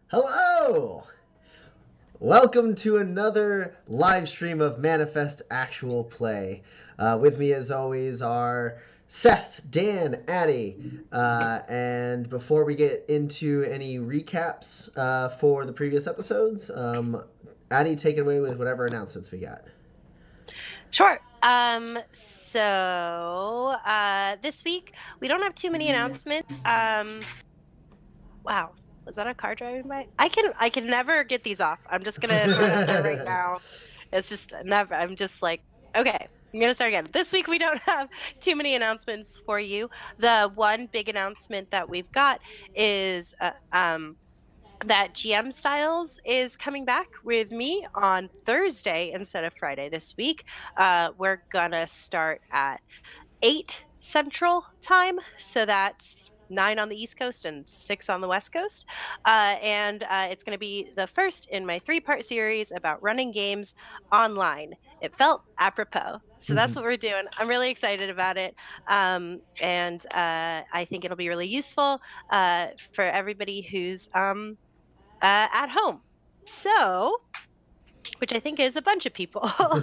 Hello! Welcome to another live stream of Manifest Actual Play. With me, as always, are Seth, Dan, Addie. And before we get into any recaps for the previous episodes, Addie, take it away with whatever announcements we got. Sure. This week we don't have too many announcements. Wow, was that a car driving by? I can never get these off. I'm just gonna throw it out there right now. It's just never. I'm just like, okay, I'm gonna start again. This week we don't have too many announcements for you. The one big announcement that we've got is that GM Styles is coming back with me on Thursday instead of Friday this week. We're gonna start at 8 Central Time, so that's 9 on the East Coast and 6 on the West Coast. And it's going to be the first in my 3-part series about running games online. It felt apropos. So that's what we're doing. I'm really excited about it. And I think it'll be really useful for everybody who's at home. So, which I think is a bunch of people. So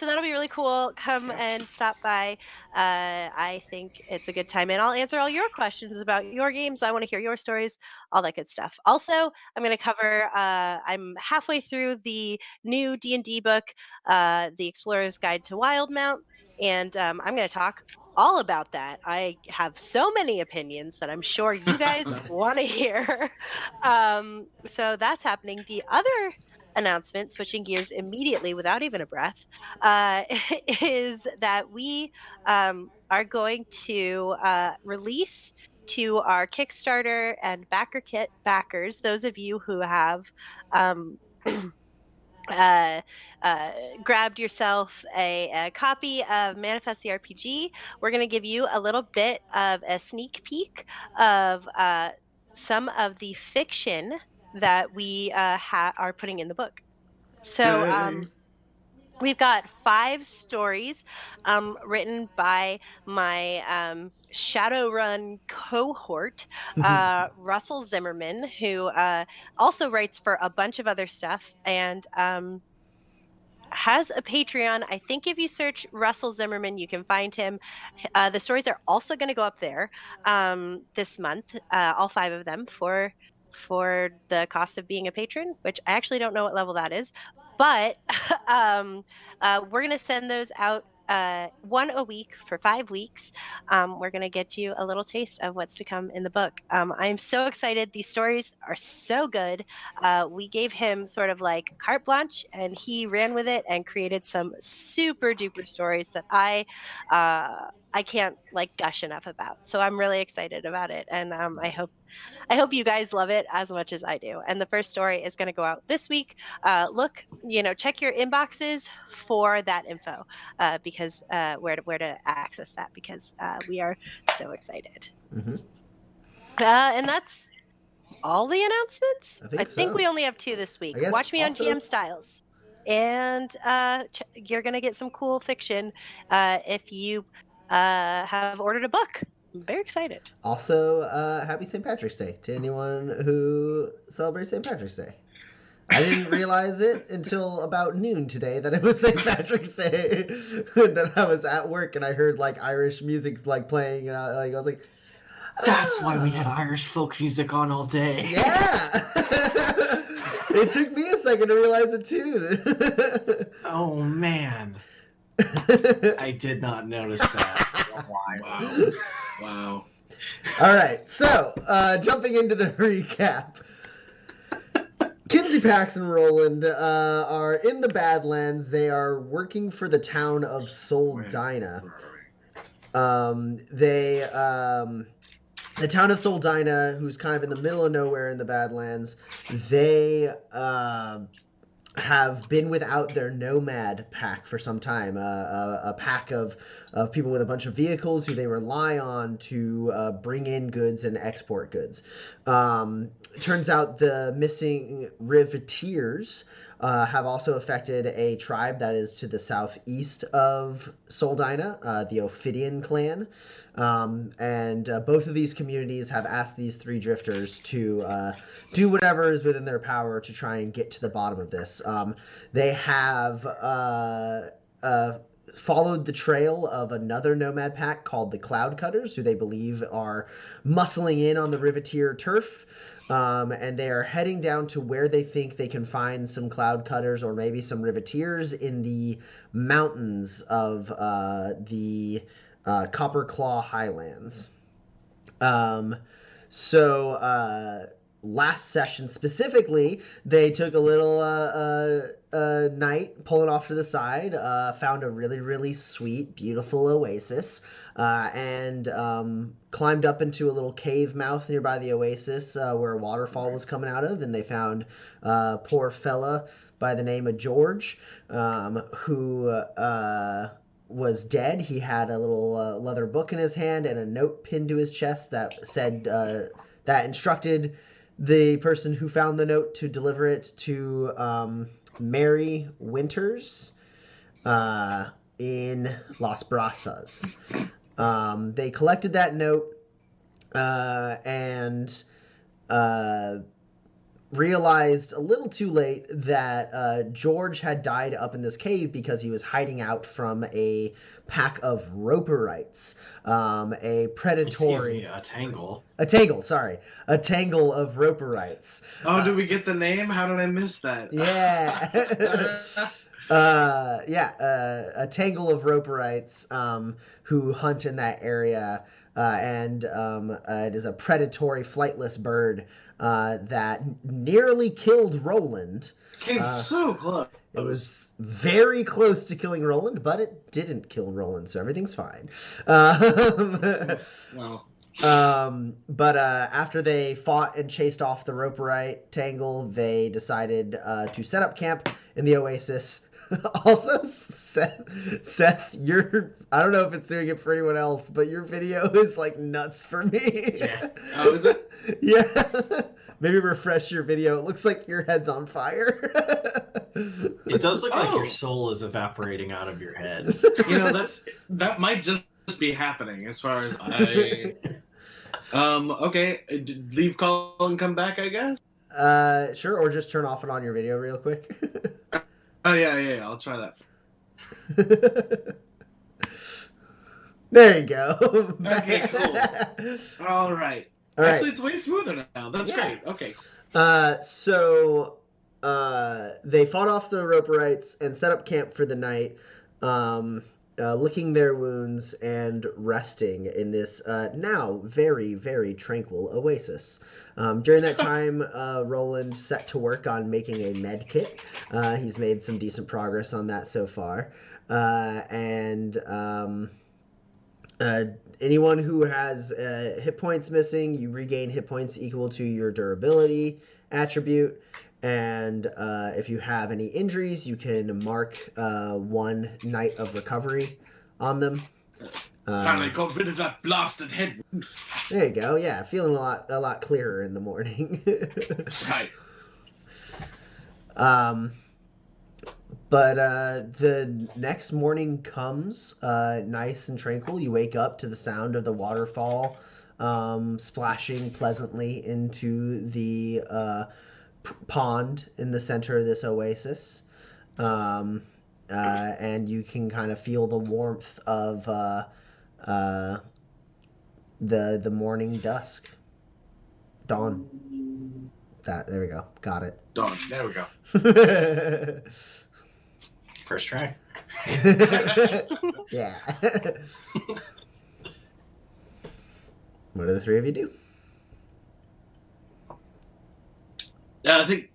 that'll be really cool. Come and stop by. I think it's a good time. And I'll answer all your questions about your games. I want to hear your stories, all that good stuff. Also, I'm going to cover, I'm halfway through the new D&D book, The Explorer's Guide to Wildmount. And I'm going to talk all about that. I have so many opinions that I'm sure you guys want to hear. So that's happening. The other announcement, switching gears immediately without even a breath, is that we are going to release to our Kickstarter and backer kit backers, those of you who have grabbed yourself a copy of Manifest the RPG. We're going to give you a little bit of a sneak peek of some of the fiction that we are putting in the book. So we've got 5 stories written by my Shadowrun cohort, Russell Zimmerman, who also writes for a bunch of other stuff and has a Patreon. I think if you search Russell Zimmerman, you can find him. The stories are also going to go up there this month, all 5 of them for the cost of being a patron, which I actually don't know what level that is, but we're going to send those out one a week for 5 weeks. We're going to get you a little taste of what's to come in the book. I'm so excited. These stories are so good. We gave him sort of like carte blanche and he ran with it and created some super duper stories that I can't like gush enough about. So I'm really excited about it. And I hope you guys love it as much as I do. And the first story is going to go out this week. Look, check your inboxes for that info because where to access that, because we are so excited. And that's all the announcements. I think we only have 2 this week. Watch me on GM Styles. And you're going to get some cool fiction if you have ordered a book. I'm very excited. Also, happy St. Patrick's Day to anyone who celebrates St. Patrick's Day. I didn't realize it until about noon today that it was St. Patrick's Day. That I was at work and I heard like Irish music like playing, and I was like, that's why we had Irish folk music on all day. Yeah. It took me a second to realize it too. Oh man. I did not notice that. Wow. All right, so jumping into the recap. Kinsey, Pax, and Roland are in the Badlands. They are working for the town of Soldina. The town of Soldina, who's kind of in the middle of nowhere in the Badlands, they have been without their nomad pack for some time, a pack of people with a bunch of vehicles who they rely on to bring in goods and export goods. Turns out the missing riveteers have also affected a tribe that is to the southeast of Soldina, the Ophidian clan. And both of these communities have asked these three drifters to do whatever is within their power to try and get to the bottom of this. They have followed the trail of another nomad pack called the Cloud Cutters, who they believe are muscling in on the Riveteer turf. And they are heading down to where they think they can find some Cloud Cutters or maybe some Riveteers in the mountains of the Copper Claw Highlands. Last session specifically, they took a little night pulling off to the side, found a really, really sweet, beautiful oasis, and climbed up into a little cave mouth nearby the oasis where a waterfall was coming out of, and they found a poor fella by the name of George, who was dead. He had a little leather book in his hand and a note pinned to his chest that said, that instructed the person who found the note to deliver it to Mary Winters in Las Brasas. They collected that note and realized a little too late that George had died up in this cave because he was hiding out from a pack of roperites, a predatory... Excuse me, a tangle. A tangle, sorry. A tangle of roperites. Oh, did we get the name? How did I miss that? Yeah. A tangle of roperites who hunt in that area, and it is a predatory flightless bird that nearly killed Roland. Came so close. It was very close to killing Roland, but it didn't kill Roland, so everything's fine. Well. But after they fought and chased off the roperite tangle, they decided to set up camp in the oasis. Also, Seth, I don't know if it's doing it for anyone else, but your video is like nuts for me. Yeah. Oh, is it? Yeah. Maybe refresh your video. It looks like your head's on fire. It does look like your soul is evaporating out of your head. That might just be happening as far as I... okay, leave call and come back, I guess? Sure, or just turn off and on your video real quick. Oh, yeah, I'll try that. There you go. Okay, cool. All right. Actually, it's way smoother now. That's great. Okay. So they fought off the roperites and set up camp for the night, licking their wounds and resting in this now very, very tranquil oasis. During that time, Roland set to work on making a med kit. He's made some decent progress on that so far. Anyone who has hit points missing, you regain hit points equal to your durability attribute. And if you have any injuries, you can mark 1 night of recovery on them. Finally got rid of that blasted head. There you go. Yeah, feeling a lot clearer in the morning. Right. But the next morning comes nice and tranquil. You wake up to the sound of the waterfall splashing pleasantly into the pond in the center of this oasis. And you can kind of feel the warmth of the morning dusk. Dawn. There we go. Got it. Dawn. There we go. First try. Yeah. What do the three of you do? I think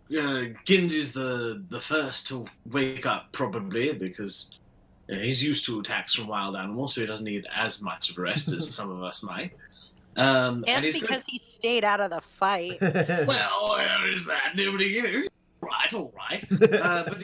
Kinsey's the first to wake up, probably, because he's used to attacks from wild animals, so he doesn't need as much of a rest as some of us might. And because he stayed out of the fight. Well, there is that. Nobody... All right. But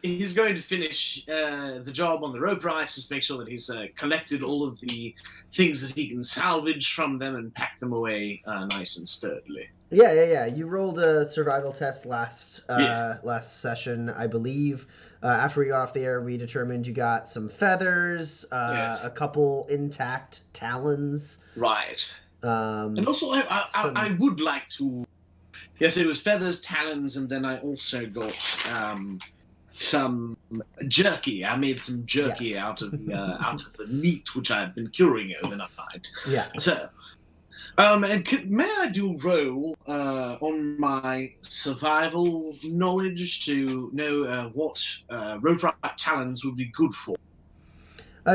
he's going to finish the job on the rope rice, just make sure that he's collected all of the things that he can salvage from them and pack them away nice and sturdily. Yeah. You rolled a survival test last Yes. last session, I believe. After we got off the air, we determined you got some feathers, Yes. a couple intact talons. Right. And Um, also, I some would like to. Yes, it was feathers, talons, and then I also got some jerky. I made some jerky Yes. out of the meat which I had been curing overnight. Yeah. So, may I do a roll on my survival knowledge to know what roadrunner talons would be good for?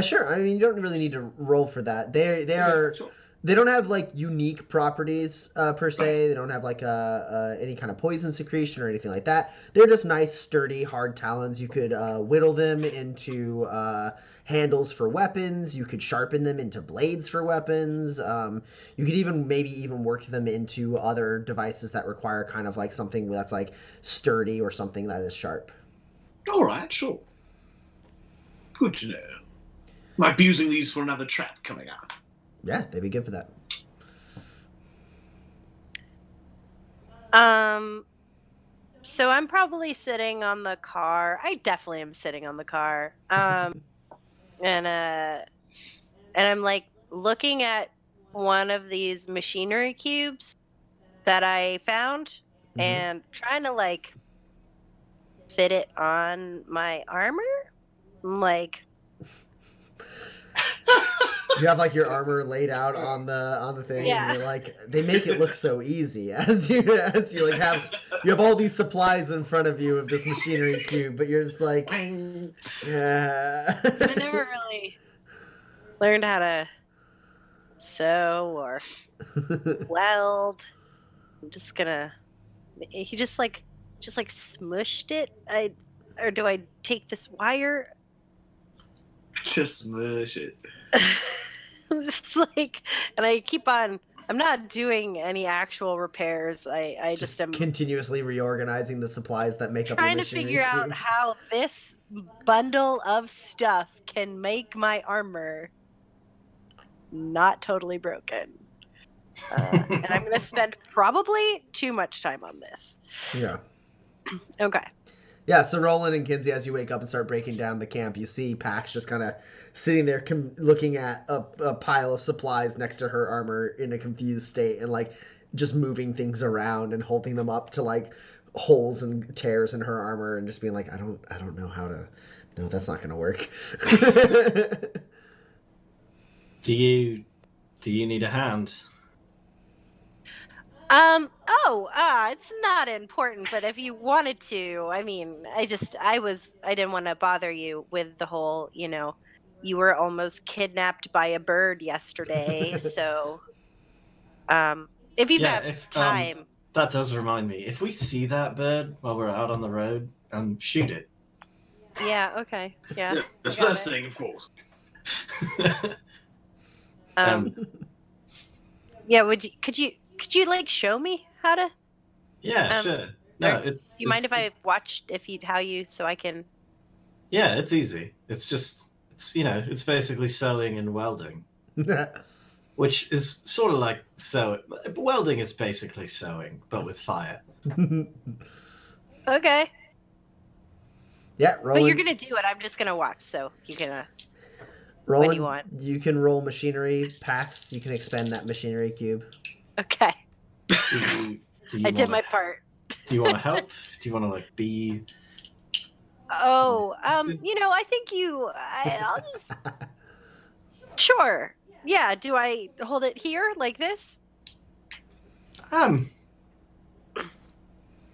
Sure. I mean, you don't really need to roll for that. They Okay, are sure. they don't have like unique properties per se. Right. They don't have like any kind of poison secretion or anything like that. They're just nice, sturdy, hard talons. You could whittle them into handles for weapons. You could sharpen them into blades for weapons. You could maybe even work them into other devices that require kind of like something that's like sturdy or something that is sharp. All right, sure. Good to know. Might be using these for another trap coming up. Yeah, they'd be good for that. So I'm probably sitting on the car. I definitely am sitting on the car. And I'm like looking at one of these machinery cubes that I found and trying to like fit it on my armor. I'm like, You have like your armor laid out on the thing, Yeah. and you're like, they make it look so easy as you like have all these supplies in front of you of this machinery cube, but you're just like, yeah. I never really learned how to sew or weld. I'm just gonna. He just like smushed it. Or do I take this wire? Just smush it. Just like, and I keep on. I'm not doing any actual repairs. I just am continuously reorganizing the supplies that make up your trying to machinery figure out cube. how this bundle of stuff can make my armor not totally broken. And I'm going to spend probably too much time on this. Yeah. Okay. Yeah, so Roland and Kinsey, as you wake up and start breaking down the camp, you see Pax just kind of sitting there looking at a pile of supplies next to her armor in a confused state and like just moving things around and holding them up to like holes and tears in her armor and just being like, I don't know how to. No, that's not going to work. Do you need a hand? It's not important, but if you wanted to, I mean, I didn't want to bother you with the whole, you were almost kidnapped by a bird yesterday, so, if you've got time. That does remind me. If we see that bird while we're out on the road, shoot it. Yeah, okay, yeah. That's first thing, of course. Yeah, could you like show me how to? Yeah, sure. No, do you mind if I watch so I can? Yeah, it's easy. It's just it's basically sewing and welding, which is sort of like welding is basically sewing but with fire. Okay. Yeah, Roland. But you're gonna do it. I'm just gonna watch. So you can. Roland, what do you want? You can roll machinery. Pax, you can expend that machinery cube. Okay. I did my part. Do you want to help? Do you want to like be? Oh, I think I'll just. Sure. Yeah. Do I hold it here like this?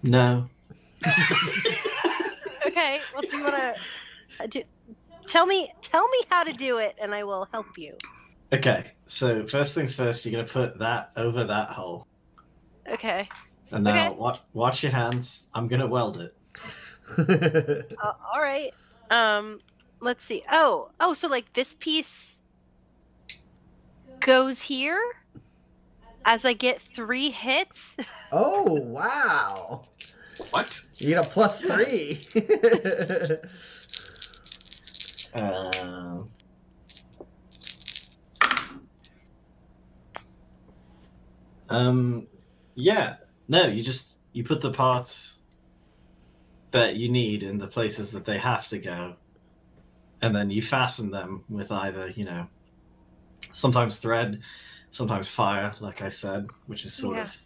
No. Okay. Well, do you want to tell me how to do it, and I will help you. Okay. So first things first, you're gonna put that over that hole. Okay. And now watch your hands. I'm gonna weld it. All right. Let's see. Oh, so like this piece goes here as I get 3 hits. Oh, wow. What? You get a +3. Yeah. No, you put the parts that you need in the places that they have to go, and then you fasten them with either, sometimes thread, sometimes fire, like I said, which is sort of.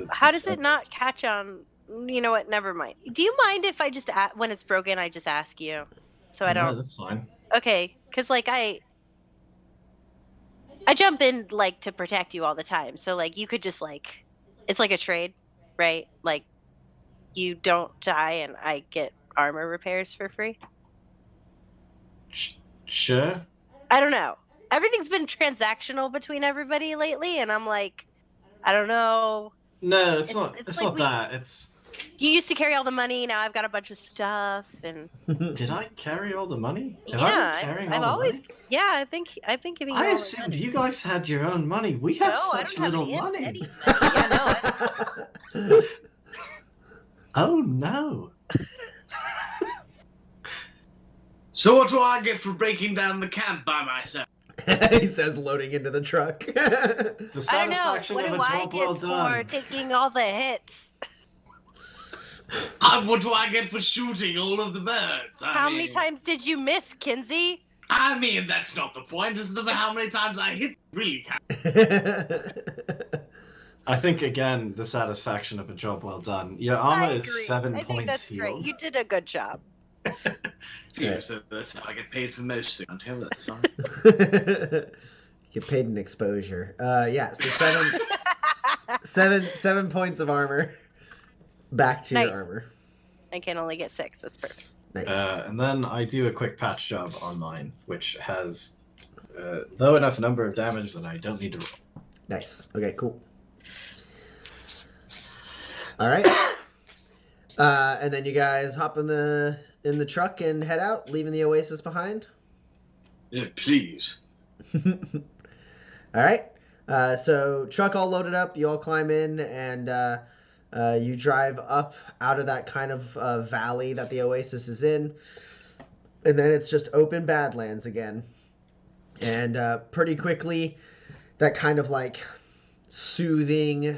How does it not catch on? You know what? Never mind. Do you mind if I just when it's broken, I just ask you, so I don't? No, that's fine. Okay, because like I jump in like to protect you all the time, so like you could just like it's like a trade, right? Like you don't die and I get armor repairs for free. Sure. I don't know. Everything's been transactional between everybody lately, and I'm like, I don't know. No, it's not. It's like not that. It's. You used to carry all the money. Now I've got a bunch of stuff, and Did I carry all the money? Have yeah, I been carrying I've all always. the money? Yeah, I think giving. I you all assumed the money. you guys had your own money. We have No, I such don't have little any money. Yeah, no. Oh no! So what do I get for breaking down the camp by myself? He says, loading into the truck. The I don't know. satisfaction What of do a I job get well for done. taking all the hits? What do I get for shooting all of the birds? How many times did you miss, Kinsey? I mean, that's not the point. It's how many times I hit really count. I think again, the satisfaction of a job well done. Your armor agree. is 7 I think points that's great. healed. You did a good job. Yes, that's how I get paid for most things. That's fine. Get paid in exposure. Yeah, so seven points of armor. Back to Nice. your armor. I can only get 6. That's perfect. Nice. And then I do a quick patch job on mine, which has low enough number of damage that I don't need to roll. Nice. Okay, cool. All right. And then you guys hop in the truck and head out, leaving the oasis behind. Yeah, please. All right. So truck all loaded up. You all climb in, and you drive up out of that kind of valley that the oasis is in, and then it's just open Badlands again. And pretty quickly, that kind of like soothing,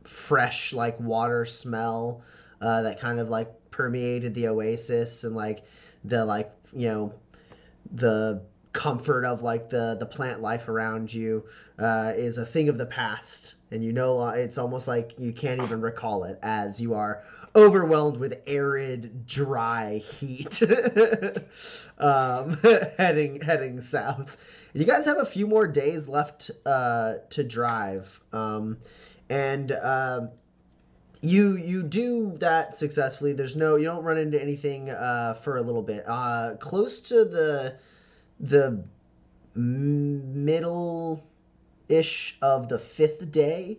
fresh like water smell that kind of like permeated the oasis, and like the comfort of like the plant life around you is a thing of the past, and it's almost like you can't even recall it as you are overwhelmed with arid, dry heat. Heading south. You guys have a few more days left to drive, and you do that successfully. You don't run into anything for a little bit. Close to the middle-ish of the 5th day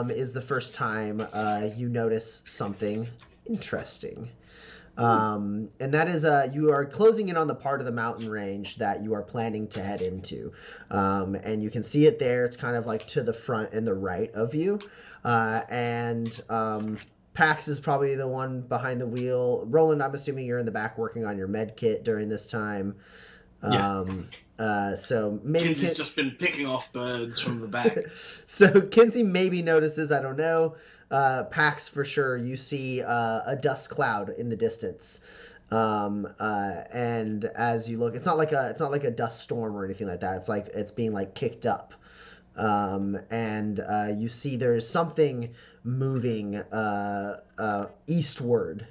is the first time you notice something interesting. And that is you are closing in on the part of the mountain range that you are planning to head into. And you can see it there. It's kind of like to the front and the right of you. And Pax is probably the one behind the wheel. Roland, I'm assuming you're in the back working on your med kit during this time. So maybe Kinsey's just been picking off birds from the back. So Kinsey maybe notices, I don't know. Pax for sure, you see a dust cloud in the distance. And as you look, it's not like a dust storm or anything like that. It's like it's being like kicked up. And you see there's something moving eastward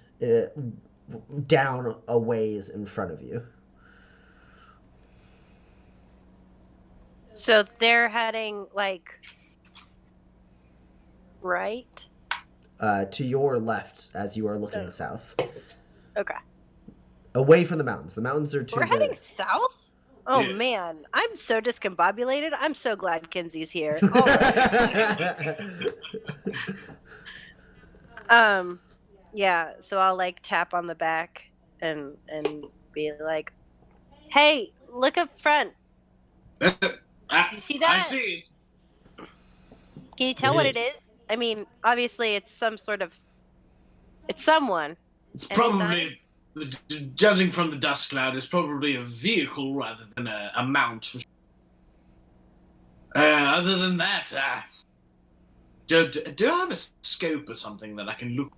down a ways in front of you. So they're heading like right? To your left as you are looking south. Okay. Away from the mountains. The mountains are to We're heading south? Oh Yeah. man, I'm so discombobulated. I'm so glad Kinsey's here. Yeah, so I'll like tap on the back and be like, "Hey, look up front. You see that? I see it. Can you tell what it is? I mean, obviously it's it's someone. It's Any probably, signs? judging from the dust cloud, it's probably a vehicle rather than a mount. Other than that, do I have a scope or something that I can look?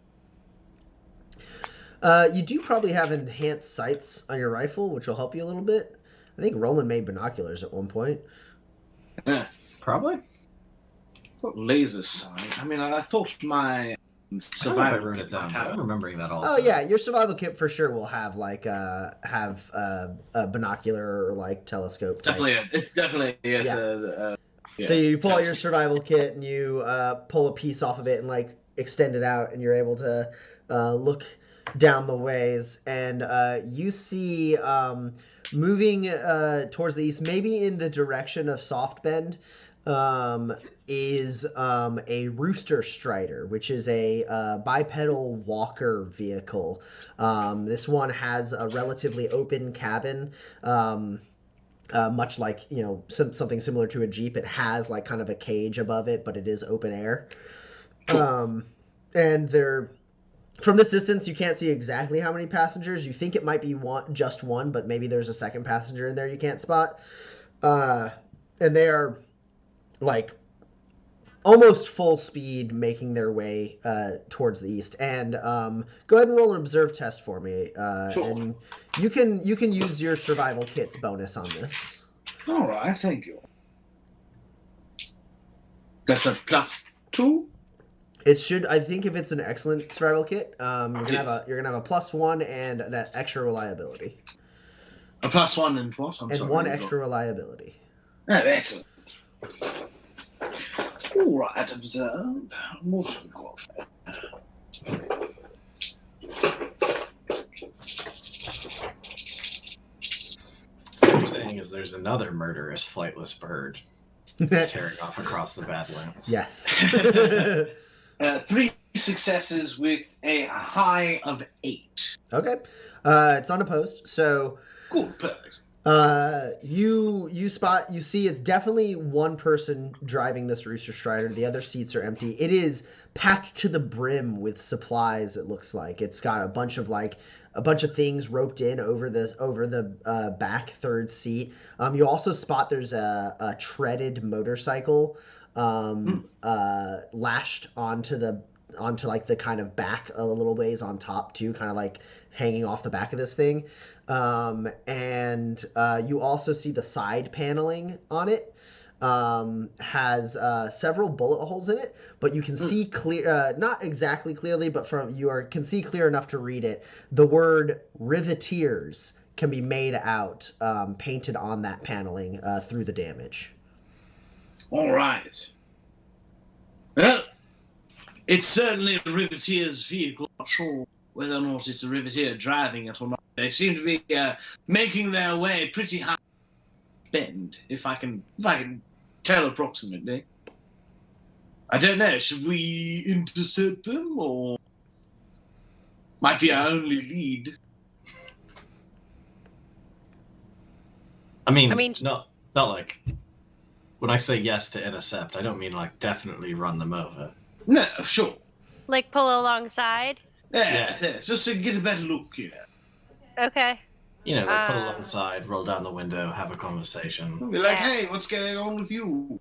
You do probably have enhanced sights on your rifle, which will help you a little bit. I think Roland made binoculars at one point. Probably. Laser sight. I mean, I thought my I wrote it down. I'm remembering that also. Oh yeah, your survival kit for sure will have like a binocular or like telescope. It's definitely yes. Yeah. So you pull out your survival kit and you pull a piece off of it and like extend it out, and you're able to look down the ways, and you see moving towards the east, maybe in the direction of Soft Bend, is a Rooster Strider, which is a bipedal walker vehicle. This one has a relatively open cabin, much like, you know, something similar to a Jeep. It has like kind of a cage above it, but it is open air. And they're, from this distance, you can't see exactly how many passengers. You think it might be just one, but maybe there's a second passenger in there you can't spot. And they are like almost full speed making their way towards the east. And go ahead and roll an observe test for me. Sure. And you can use your survival kit's bonus on this. All right, thank you. That's a +2. It should. I think if it's an excellent survival kit, you're gonna have a +1 and an extra reliability. A +1 and what? One extra reliability. Oh, excellent. All right, observe. What have we got there? So what you're saying is there's another murderous flightless bird tearing off across the Badlands. Yes. 3 successes with a high of 8. Okay. It's unopposed. So Cool, perfect. you see it's definitely one person driving this Rooster Strider. The other seats are empty. It is packed to the brim with supplies. It looks like it's got a bunch of things roped in over the back third seat. You also spot there's a treaded motorcycle lashed onto like the kind of back a little ways on top too, kind of like hanging off the back of this thing. And you also see the side paneling on it has several bullet holes in it, but you can see clear, not exactly clearly, but can see clear enough to read it. The word Riveteers can be made out, painted on that paneling through the damage. All right. Well, it's certainly a Riveteer's vehicle. Not sure whether or not it's a Riveteer driving it or not. They seem to be making their way pretty high bend, if I can tell approximately. I don't know. Should we intercept them, or might be our only lead? I mean, not like when I say yes to intercept, I don't mean like definitely run them over. No, sure. Like pull alongside? Yes, just to get a better look, Okay. You know, like put alongside, roll down the window, have a conversation. Be like, hey, what's going on with you?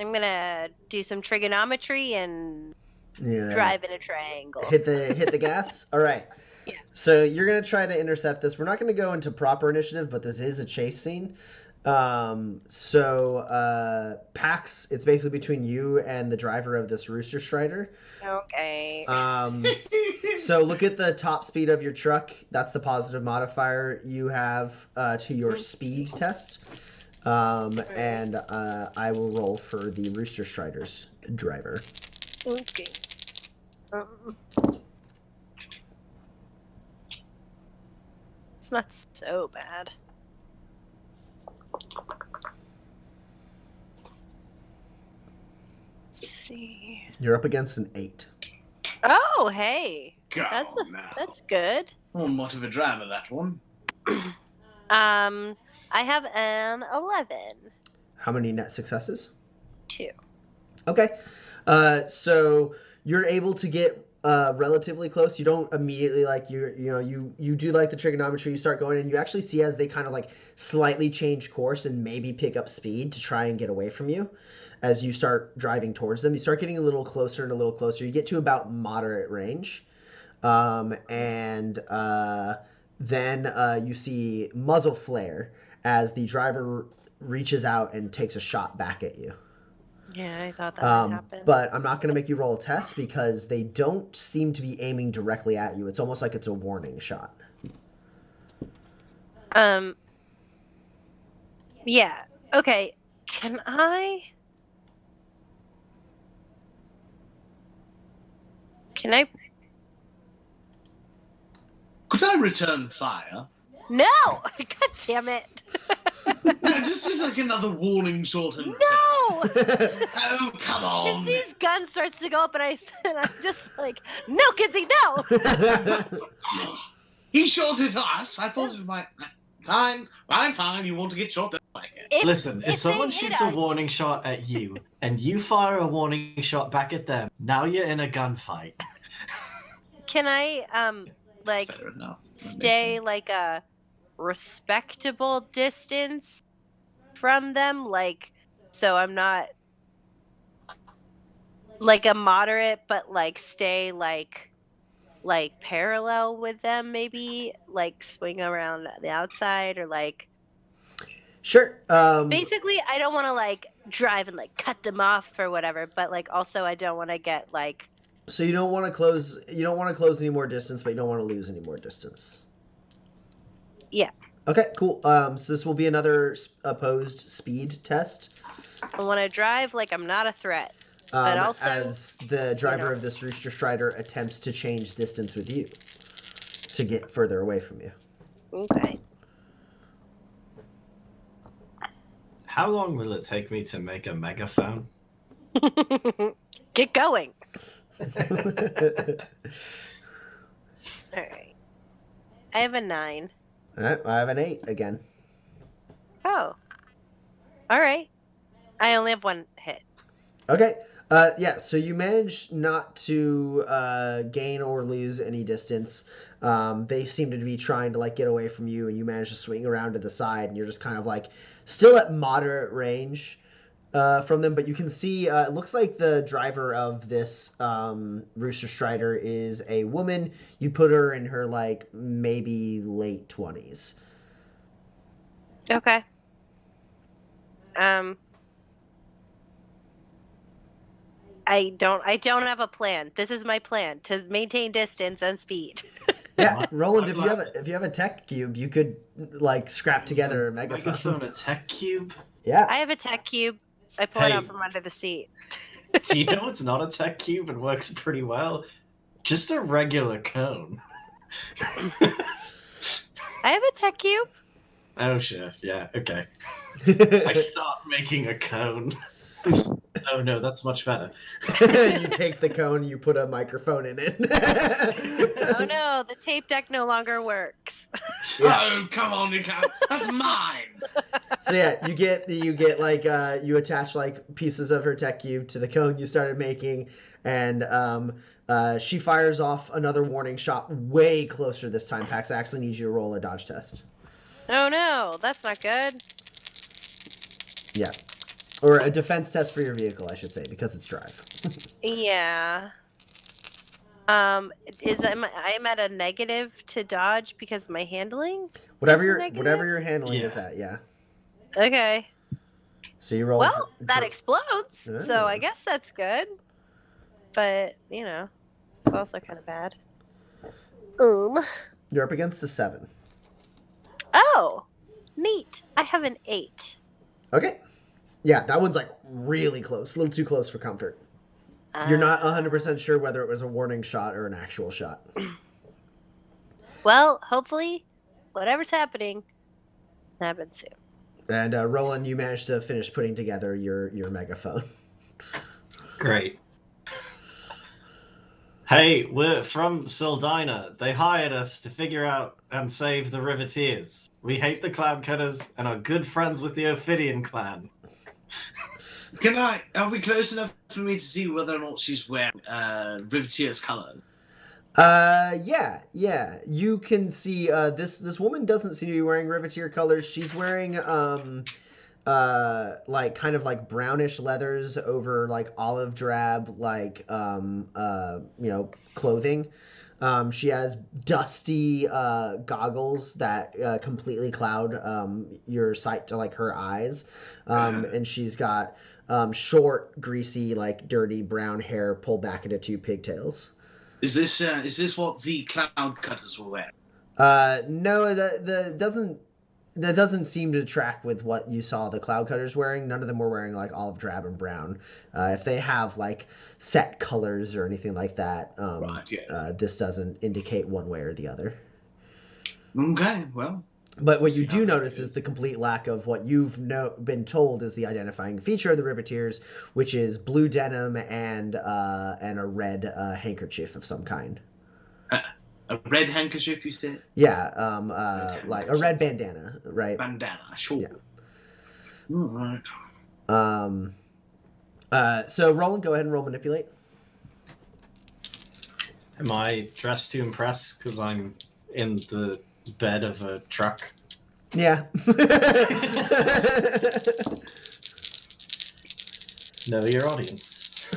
I'm gonna do some trigonometry and drive in a triangle. Hit the gas. All right. Yeah. So you're gonna try to intercept this. We're not gonna go into proper initiative, but this is a chase scene. Pax, it's basically between you and the driver of this Rooster Strider. Okay. So look at the top speed of your truck. That's the positive modifier you have to your speed test. And I will roll for the Rooster Strider's driver. Okay. It's not so bad. Let's see. You're up against an 8. Oh, hey. Go That's now. good. Oh, what of a driver, that one. I have an 11. How many net successes? 2. Okay. So you're able to get relatively close. You don't immediately like you do like the trigonometry. You start going and you actually see as they kind of like slightly change course and maybe pick up speed to try and get away from you. As you start driving towards them, you start getting a little closer and a little closer. You get to about moderate range, and then you see muzzle flare as the driver reaches out and takes a shot back at you. Yeah, I thought that might happen. But I'm not going to make you roll a test because they don't seem to be aiming directly at you. It's almost like it's a warning shot. Yeah. Okay. Can I? Could I return fire? No! God damn it! No, just as like another warning shot. And... No! Oh, come on! Kinsey's gun starts to go up, and I'm just like, no, Kinsey, no! He shot at us. I thought it might. Fine. You want to get shot? Listen, if someone shoots a warning shot at you and you fire a warning shot back at them, now you're in a gunfight. Can I stay like a respectable distance from them, like, so I'm not like a moderate, but like stay like parallel with them, maybe like swing around the outside or like. Sure. Basically, I don't want to like drive and like cut them off or whatever, but like also I don't want to get like. So you don't want to close. You don't want to close any more distance, but you don't want to lose any more distance. Yeah. Okay. Cool. So this will be another opposed speed test. I want to drive like I'm not a threat, but also as the driver of this Rooster Strider attempts to change distance with you to get further away from you. Okay. How long will it take me to make a megaphone? Get going. All right. I have a 9. I have an 8 again. Oh. All right. I only have 1 hit. Okay. Yeah, so you manage not to gain or lose any distance. They seem to be trying to like get away from you, and you manage to swing around to the side, and you're just kind of like still at moderate range from them. But you can see it looks like the driver of this Rooster Strider is a woman. You put her in her like maybe late 20s. Okay. I don't have a plan. This is my plan, to maintain distance and speed. Yeah, Roland, if you have a tech cube, you could like scrap together a megaphone. A tech cube? Yeah. I have a tech cube. I pull it out from under the seat. Do you know it's not a tech cube and works pretty well? Just a regular cone. I have a tech cube. Oh, sure. Yeah, okay. I start making a cone. Oh, no, that's much better. You take the cone, you put a microphone in it. Oh, no, the tape deck no longer works. Yeah. Oh, come on, you can't. That's mine. So yeah, you get like you attach like pieces of her tech cube to the cone you started making, and she fires off another warning shot way closer this time. Pax, I actually need you to roll a dodge test. Oh no, that's not good. Yeah, or a defense test for your vehicle, I should say, because it's drive. Yeah. I'm at a negative to dodge because my handling. Whatever your handling is at, yeah. Okay. So you roll. Well, that explodes, so I guess that's good. But it's also kind of bad. You're up against a 7. Oh, neat. I have an 8. Okay. Yeah, that one's like really close, a little too close for comfort. You're not 100% sure whether it was a warning shot or an actual shot. Well, hopefully, whatever's happening happens soon. And Roland, you managed to finish putting together your megaphone. Great. Hey, we're from Sildina. They hired us to figure out and save the Riveteers. We hate the Cloud Cutters and are good friends with the Ophidian clan. Are we close enough for me to see whether or not she's wearing Riveteer's colours? Yeah. You can see this woman doesn't seem to be wearing Riveteer colors. She's wearing like kind of like brownish leathers over like olive drab like clothing. She has dusty goggles that completely cloud your sight to like her eyes. And she's got short, greasy, like dirty brown hair pulled back into two pigtails. Is this what the cloud cutters were wearing? No, that doesn't seem to track with what you saw the cloud cutters wearing. None of them were wearing like olive drab and brown. If they have like set colors or anything like that, Right, yeah. this doesn't indicate one way or the other. Okay, well. But what you do notice is the complete lack of what you've been told is the identifying feature of the Riveteers, which is blue denim and a red handkerchief of some kind. A red handkerchief, you said? Yeah, like a red bandana, right? Bandana, sure. Yeah. All right. So Roland, go ahead and roll manipulate. Am I dressed to impress because I'm in the bed of a truck? Yeah. Know your audience.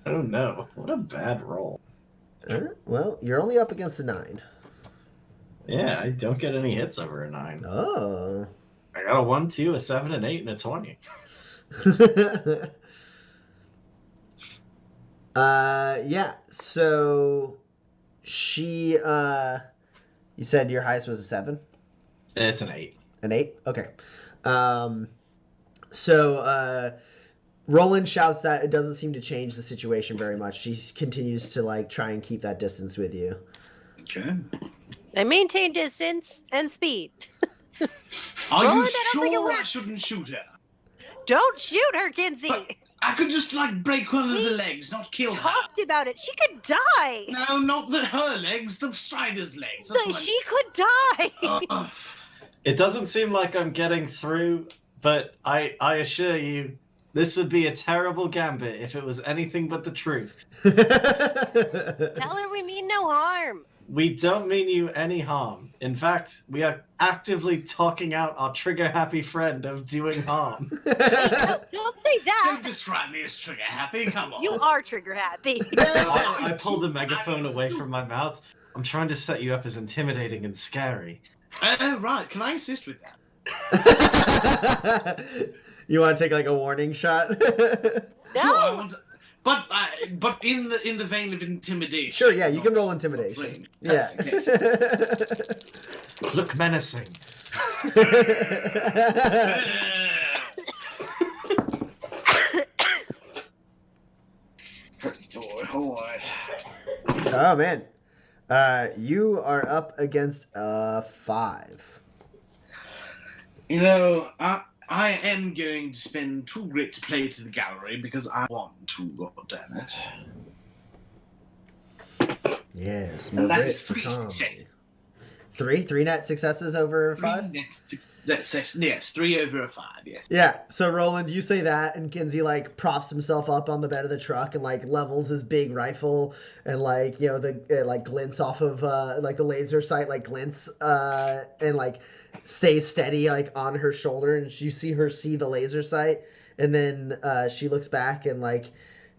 Oh no, what a bad roll. Well, you're only up against a 9. Yeah, I don't get any hits over a 9. Oh. I got a 1, 2, a 7, an 8, and a 20. Yeah, so she, you said your highest was a 7? It's an 8. An 8? Okay. Roland shouts that it doesn't seem to change the situation very much. She continues to like try and keep that distance with you. Okay. I maintain distance and speed. Are Roland, you I don't think it sure I works. shouldn't shoot her? Don't shoot her, Kinsey. But I could just like break one of We the legs, not kill her. Talked about it. She could die. No, not her legs, the strider's legs. So That's what she could die. It doesn't seem like I'm getting through, but I assure you, this would be a terrible gambit if it was anything but the truth. Tell her we mean no harm. We don't mean you any harm. In fact, we are actively talking out our trigger-happy friend of doing harm. No, don't say that. Don't describe me as trigger happy, come on. You are trigger happy. I pulled the megaphone away from my mouth. I'm trying to set you up as intimidating and scary. Right, can I assist with that? You want to take like a warning shot? No. Sure, but in the vein of intimidation. Sure, yeah, you can roll intimidation. Yeah. Look menacing. Oh man. You are up against a 5. You know, I am going to spend 2 grit to play to the gallery because I want to, goddammit. Yes, And more that grit is for 3 Tom. successes. 3 net successes over 5? Yes, 3 over a 5, yes. Yeah, so Roland, you say that, and Kinsey, like, props himself up on the bed of the truck and, like, levels his big rifle, and, like, you know, it, like, glints off of, like, the laser sight, like, glints, and, like, stays steady, like, on her shoulder, and you see her see the laser sight, and then she looks back, and, like,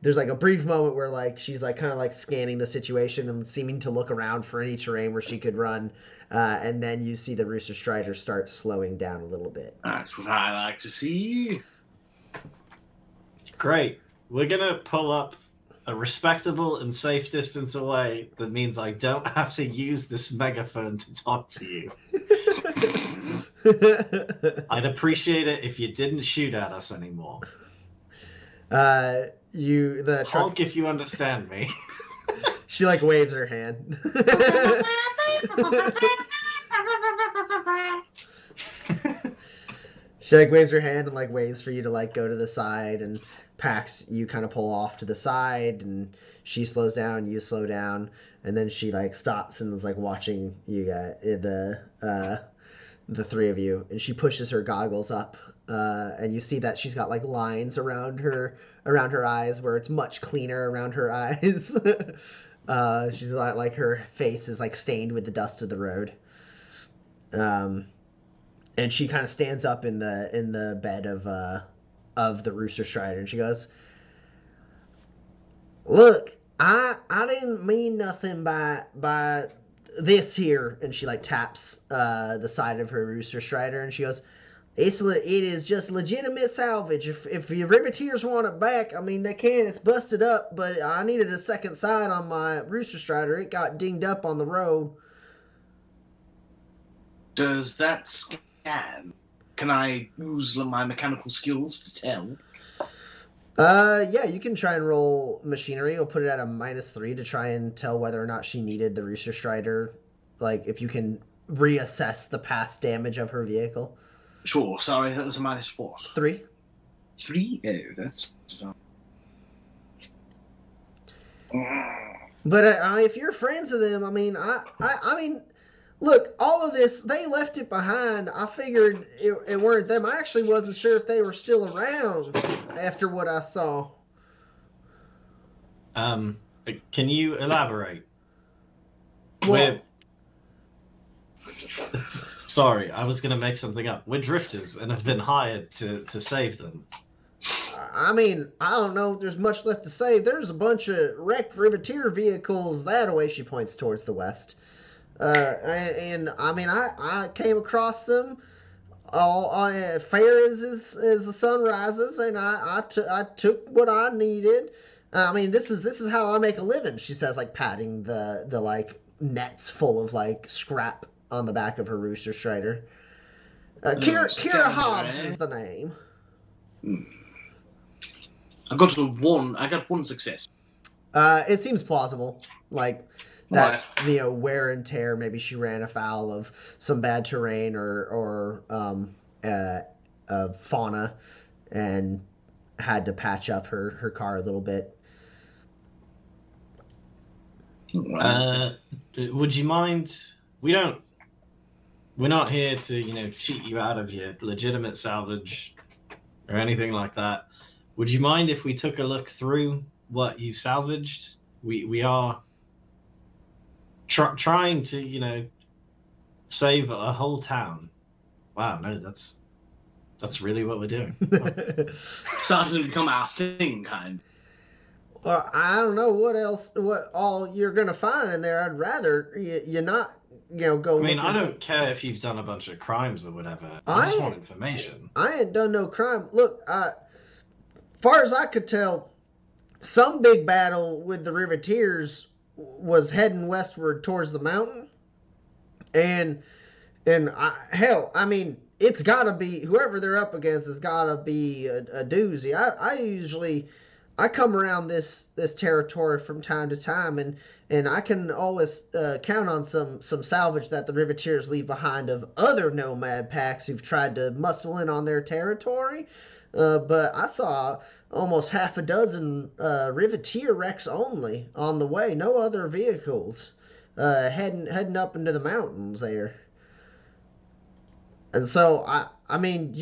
there's, like, a brief moment where, like, she's, like, kind of, like, scanning the situation and seeming to look around for any terrain where she could run, and then you see the Rooster Strider start slowing down a little bit. That's what I like to see. Great. We're gonna pull up a respectable and safe distance away that means I don't have to use this megaphone to talk to you. I'd appreciate it if you didn't shoot at us anymore. The truck, Honk if you understand me. she like waves her hand. She like waves her hand and like waves for you to like go to the side, and Pax, you kind of pull off to the side, and she slows down, you slow down, and then she like stops and is like watching you guys, the 3 of you, and she pushes her goggles up and you see that she's got like lines around her eyes where it's much cleaner around her eyes. She's like her face is like stained with the dust of the road. And she kind of stands up in the bed of the Rooster Strider, and she goes, "Look, I didn't mean nothing by this here." And she like taps the side of her Rooster Strider, and she goes, it is just legitimate salvage. If your Riveteers want it back, I mean, they can. It's busted up, but I needed a second side on my Rooster Strider. It got dinged up on the road." Does that scan? Can I use my mechanical skills to tell? Yeah, you can try and roll machinery. You'll put it at a -3 to try and tell whether or not she needed the Rooster Strider. Like, if you can reassess the past damage of her vehicle. Sure, sorry, that was a -4. 3. 3? Oh, that's... But if you're friends with them, I mean, I mean, look, all of this, they left it behind. I figured it weren't them. I actually wasn't sure if they were still around after what I saw. Can you elaborate? Well, Sorry, I was going to make something up. We're drifters and have been hired to save them. I mean, I don't know if there's much left to save. There's a bunch of wrecked Riveteer vehicles that away. She points towards the west. And I mean, I came across them all fair as the sun rises, and I took what I needed. I mean, this is how I make a living. She says, like patting the like nets full of like scrap on the back of her Rooster Strider. Kira Hobbs is the name. I got one success. It seems plausible. Like that, wear and tear. Maybe she ran afoul of some bad terrain or fauna and had to patch up her car a little bit. Would you mind? We're not here to, cheat you out of your legitimate salvage or anything like that. Would you mind if we took a look through what you salvaged? We are trying to, save a whole town. Wow, no, that's really what we're doing. Starting to become our thing, kind. Well, I don't know what all you're gonna find in there. I'd rather you not, go. I mean, I don't care if you've done a bunch of crimes or whatever. I just want information. I ain't done no crime. Look, far as I could tell, some big battle with the Riveteers was heading westward towards the mountain, and I mean, it's gotta be whoever they're up against has gotta be a doozy. I come around this territory from time to time, and I can always count on some salvage that the Riveteers leave behind of other nomad packs who've tried to muscle in on their territory. But I saw almost half a dozen Riveteer wrecks only on the way. No other vehicles heading up into the mountains there. And so I mean,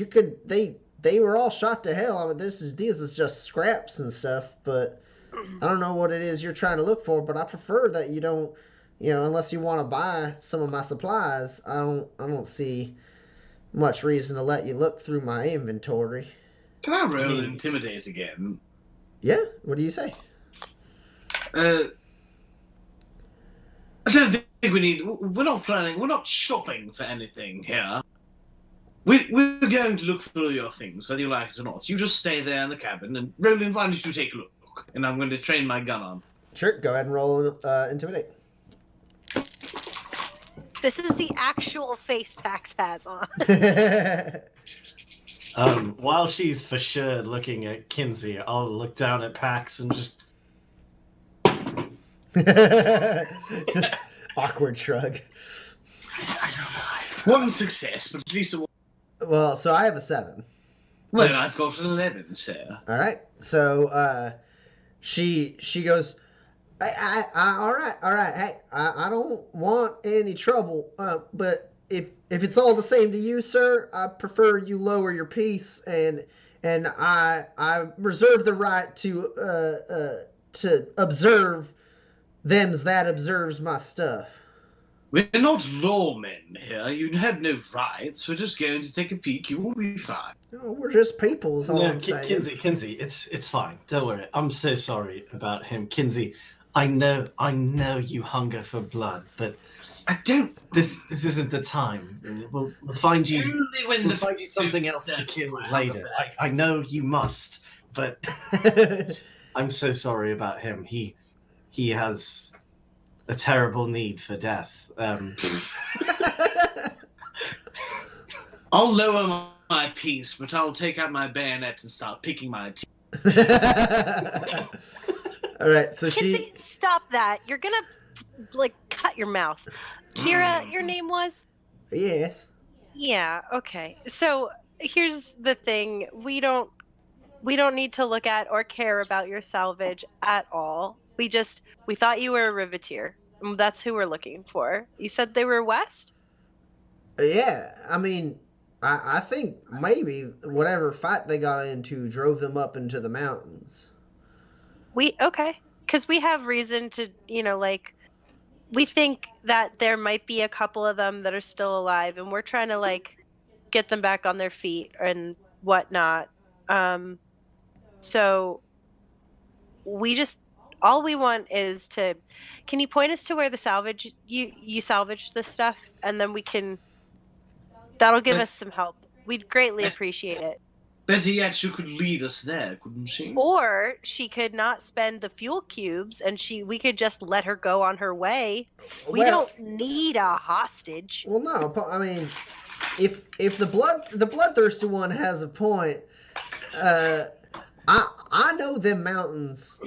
they were all shot to hell. I mean, these is just scraps and stuff, but I don't know what it is you're trying to look for, but I prefer that you don't, unless you want to buy some of my supplies, I don't see much reason to let you look through my inventory. Can I roll Intimidate again? Yeah, what do you say? I don't think we need... We're not shopping for anything here. We're going to look through your things, whether you like it or not. You just stay there in the cabin, and Roland, why don't you take a look? And I'm going to train my gun on. Sure, go ahead and roll Intimidate. This is the actual face Pax has on. While she's for sure looking at Kinsey, I'll look down at Pax and just awkward shrug. One success, but at least a one. Well, so I have a 7. Well, I've got an 11, sir. All right. So she goes, all right. Hey, I don't want any trouble, but if it's all the same to you, sir, I prefer you lower your piece, and I reserve the right to observe them's that observes my stuff. We're not lawmen here. You have no rights. We're just going to take a peek. You will be fine. Oh, we're just people, is all No, I'm saying. Kinsey, it's fine. Don't worry. I'm so sorry about him, Kinsey. I know you hunger for blood, but I don't. This isn't the time. We'll find you. Only when We'll find you something else to kill later. I know you must, but I'm so sorry about him. He has a terrible need for death. I'll lower my piece, but I'll take out my bayonet and start picking my teeth. All right, so Kinsey, stop that. You're gonna cut your mouth. Kira, your name was? Yes. Yeah, okay. So here's the thing. We don't need to look at or care about your salvage at all. We thought you were a riveteer. That's who we're looking for. You said they were west? Yeah, I mean, I think maybe whatever fight they got into drove them up into the mountains. Okay. Because we have reason to, we think that there might be a couple of them that are still alive, and we're trying to, get them back on their feet and whatnot. So all we want is can you point us to where the you salvaged this stuff, and then that'll give us some help. We'd greatly appreciate it. Better yet, she could lead us there, couldn't she? Or she could not spend the fuel cubes, and we could just let her go on her way. We don't need a hostage. Well, no, I mean, if the bloodthirsty one has a point, I know them mountains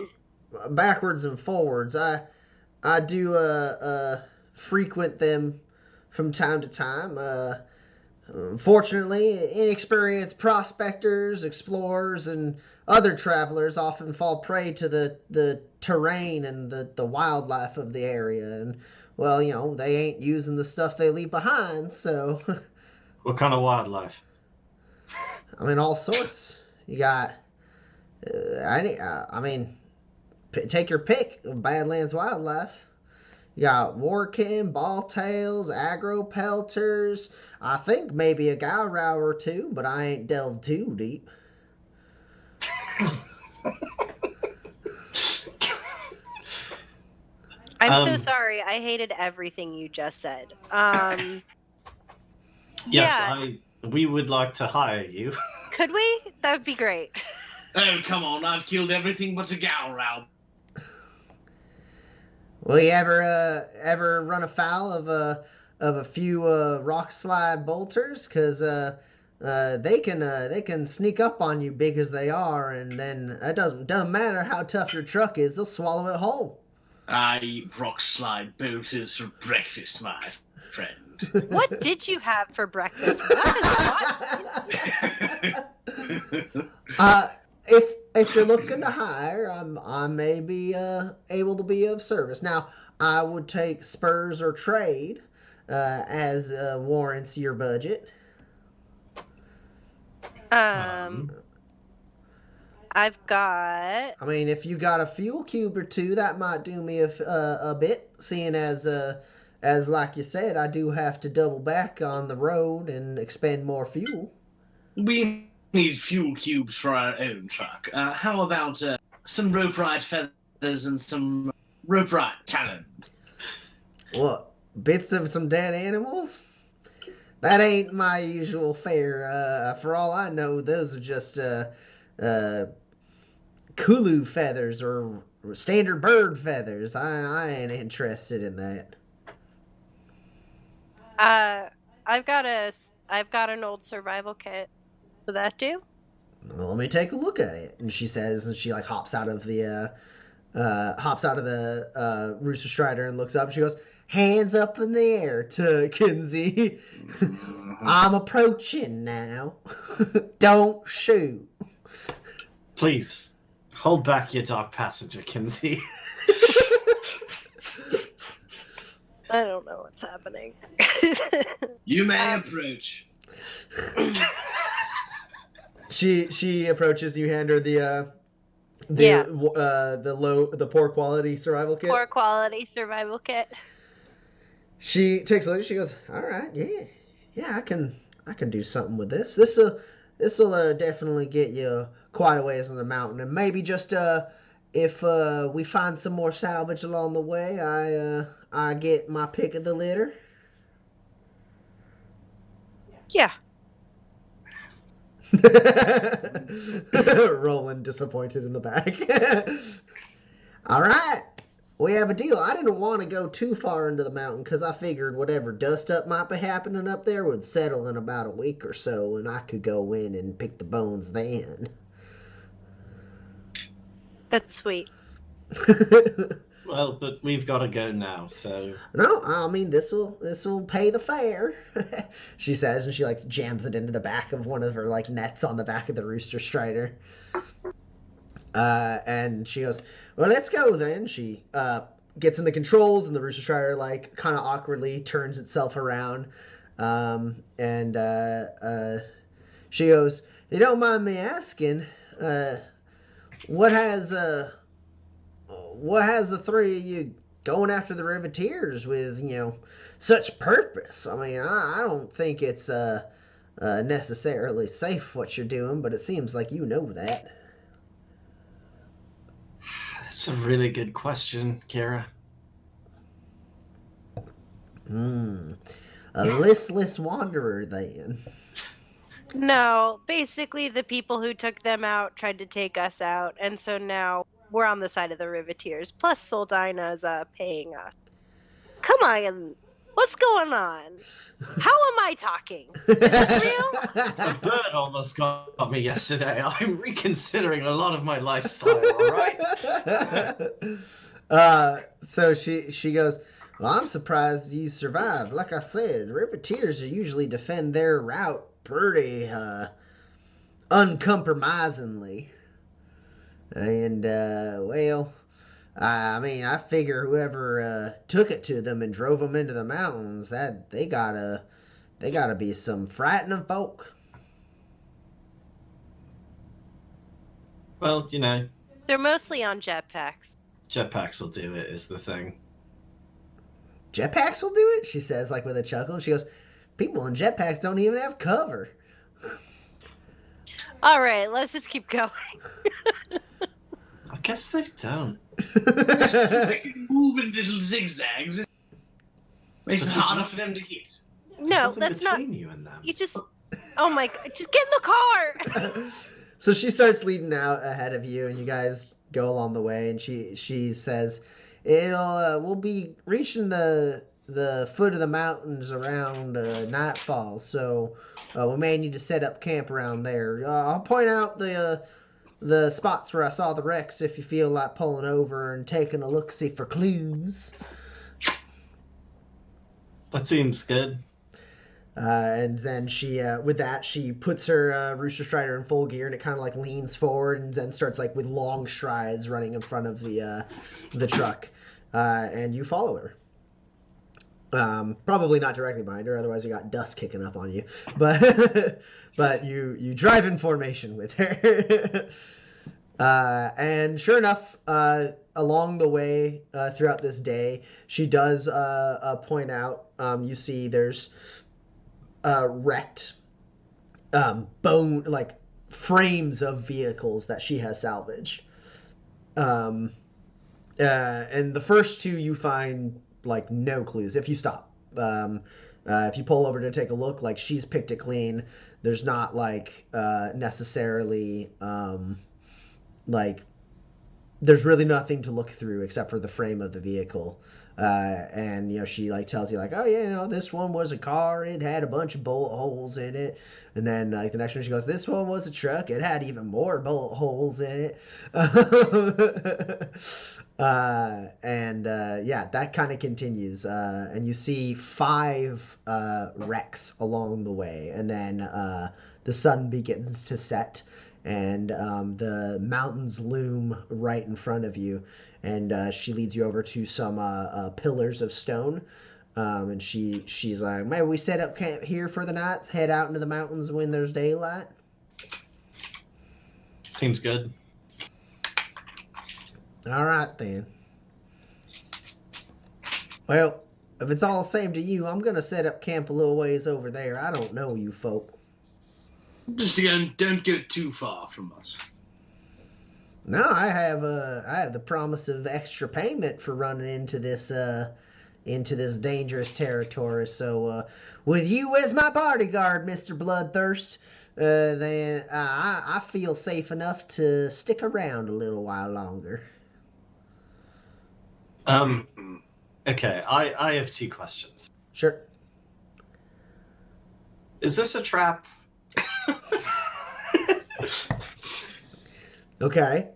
backwards and forwards. I do frequent them from time to time. Fortunately, inexperienced prospectors, explorers, and other travelers often fall prey to the terrain and the wildlife of the area. And, well, they ain't using the stuff they leave behind, so... What kind of wildlife? I mean, all sorts. You got... take your pick of Badlands wildlife. You got Warkin, Balltails, Aggro Pelters. I think maybe a Gowrow or two, but I ain't delved too deep. I'm so sorry. I hated everything you just said. Yes, we would like to hire you. Could we? That would be great. Oh, come on. I've killed everything but a Gowrow. Will you ever run afoul of a few rock slide bolters? Because they can sneak up on you, big as they are, and then it doesn't matter how tough your truck is, they'll swallow it whole. I eat rock slide bolters for breakfast, my friend. What did you have for breakfast? If you're looking to hire, I may be able to be of service. Now, I would take spurs or trade as warrants your budget. I've got... I mean, if you got a fuel cube or two, that might do me a bit, seeing as like you said, I do have to double back on the road and expend more fuel. We need fuel cubes for our own truck. How about some rope ride feathers and some rope ride talent? What? Bits of some dead animals? That ain't my usual fare. For all I know, those are just Kulu feathers or standard bird feathers. I ain't interested in that. I've got an old survival kit. Will that do? Well, let me take a look at it. And she says, and she hops out of the Rooster Strider and looks up. And she goes, hands up in the air to Kinsey. I'm approaching now. Don't shoot. Please hold back your dark passenger, Kinsey. I don't know what's happening. You may approach. She approaches. You hand her the poor quality survival kit. Poor quality survival kit. She takes a look. She goes, "All right, yeah, I can do something with this. This'll definitely get you quite a ways on the mountain, and maybe just if we find some more salvage along the way, I get my pick of the litter." Yeah. Roland disappointed in the back. All right, we have a deal. I didn't want to go too far into the mountain because I figured whatever dust up might be happening up there would settle in about a week or so, and I could go in and pick the bones then. That's sweet. Well, but we've got to go now, so... No, I mean, this'll pay the fare, she says, and she, like, jams it into the back of one of her, like, nets on the back of the Rooster Strider. And she goes, well, let's go then. She gets in the controls, and the Rooster Strider, like, kind of awkwardly turns itself around. And she goes, if you don't mind me asking, what has the three of you going after the Riveteers with, such purpose? I mean, I don't think it's necessarily safe what you're doing, but it seems like you know that. That's a really good question, Kira. A listless wanderer, then. No, basically the people who took them out tried to take us out, and so now we're on the side of the Riveteers. Plus, Soldina's paying us. Come on, what's going on? How am I talking? Is this real? The bird almost got me yesterday. I'm reconsidering a lot of my lifestyle, all right? So she goes, well, I'm surprised you survived. Like I said, Riveteers usually defend their route pretty uncompromisingly. And, well, I mean, I figure whoever took it to them and drove them into the mountains, that they gotta be some frightening folk. Well, They're mostly on jetpacks. jetpacks will do it, is the thing. Jetpacks will do it? She says, like, with a chuckle. She goes, people in jetpacks don't even have cover. All right, let's just keep going. I guess they don't. They can move in little zigzags. Makes it But harder there's for them to hit. No, nothing that's not. between you and them. You just. Oh my god! Just get in the car. So she starts leading out ahead of you, and you guys go along the way. And she says, we'll be reaching the foot of the mountains around nightfall. So we may need to set up camp around there. I'll point out the spots where I saw the wrecks if you feel like pulling over and taking a look-see for clues. That seems good. And then she, with that, she puts her Rooster Strider in full gear, and it kind of like leans forward and then starts like with long strides running in front of the truck. And you follow her. Probably not directly behind her, otherwise you got dust kicking up on you. But but you drive in formation with her. And sure enough, along the way throughout this day, she does point out, you see there's wrecked bone, like frames of vehicles that she has salvaged. And the first two you find like no clues if you stop. If you pull over to take a look, like she's picked it clean. There's not like necessarily like there's really nothing to look through except for the frame of the vehicle. And she like tells you like, oh yeah, this one was a car, it had a bunch of bullet holes in it. And then like the next one she goes, this one was a truck, it had even more bullet holes in it. Yeah, that kind of continues. And you see 5 wrecks along the way, and then the sun begins to set, and the mountains loom right in front of you. And she leads you over to some pillars of stone. And she's like, maybe we set up camp here for the night, head out into the mountains when there's daylight. Seems good. All right, then. Well, if it's all the same to you, I'm going to set up camp a little ways over there. I don't know you folk. Just again, don't go too far from us. No, I have the promise of extra payment for running into this dangerous territory. So, with you as my bodyguard, Mr. Bloodthirst, then I feel safe enough to stick around a little while longer. Okay, I have 2 questions. Sure. Is this a trap? Okay.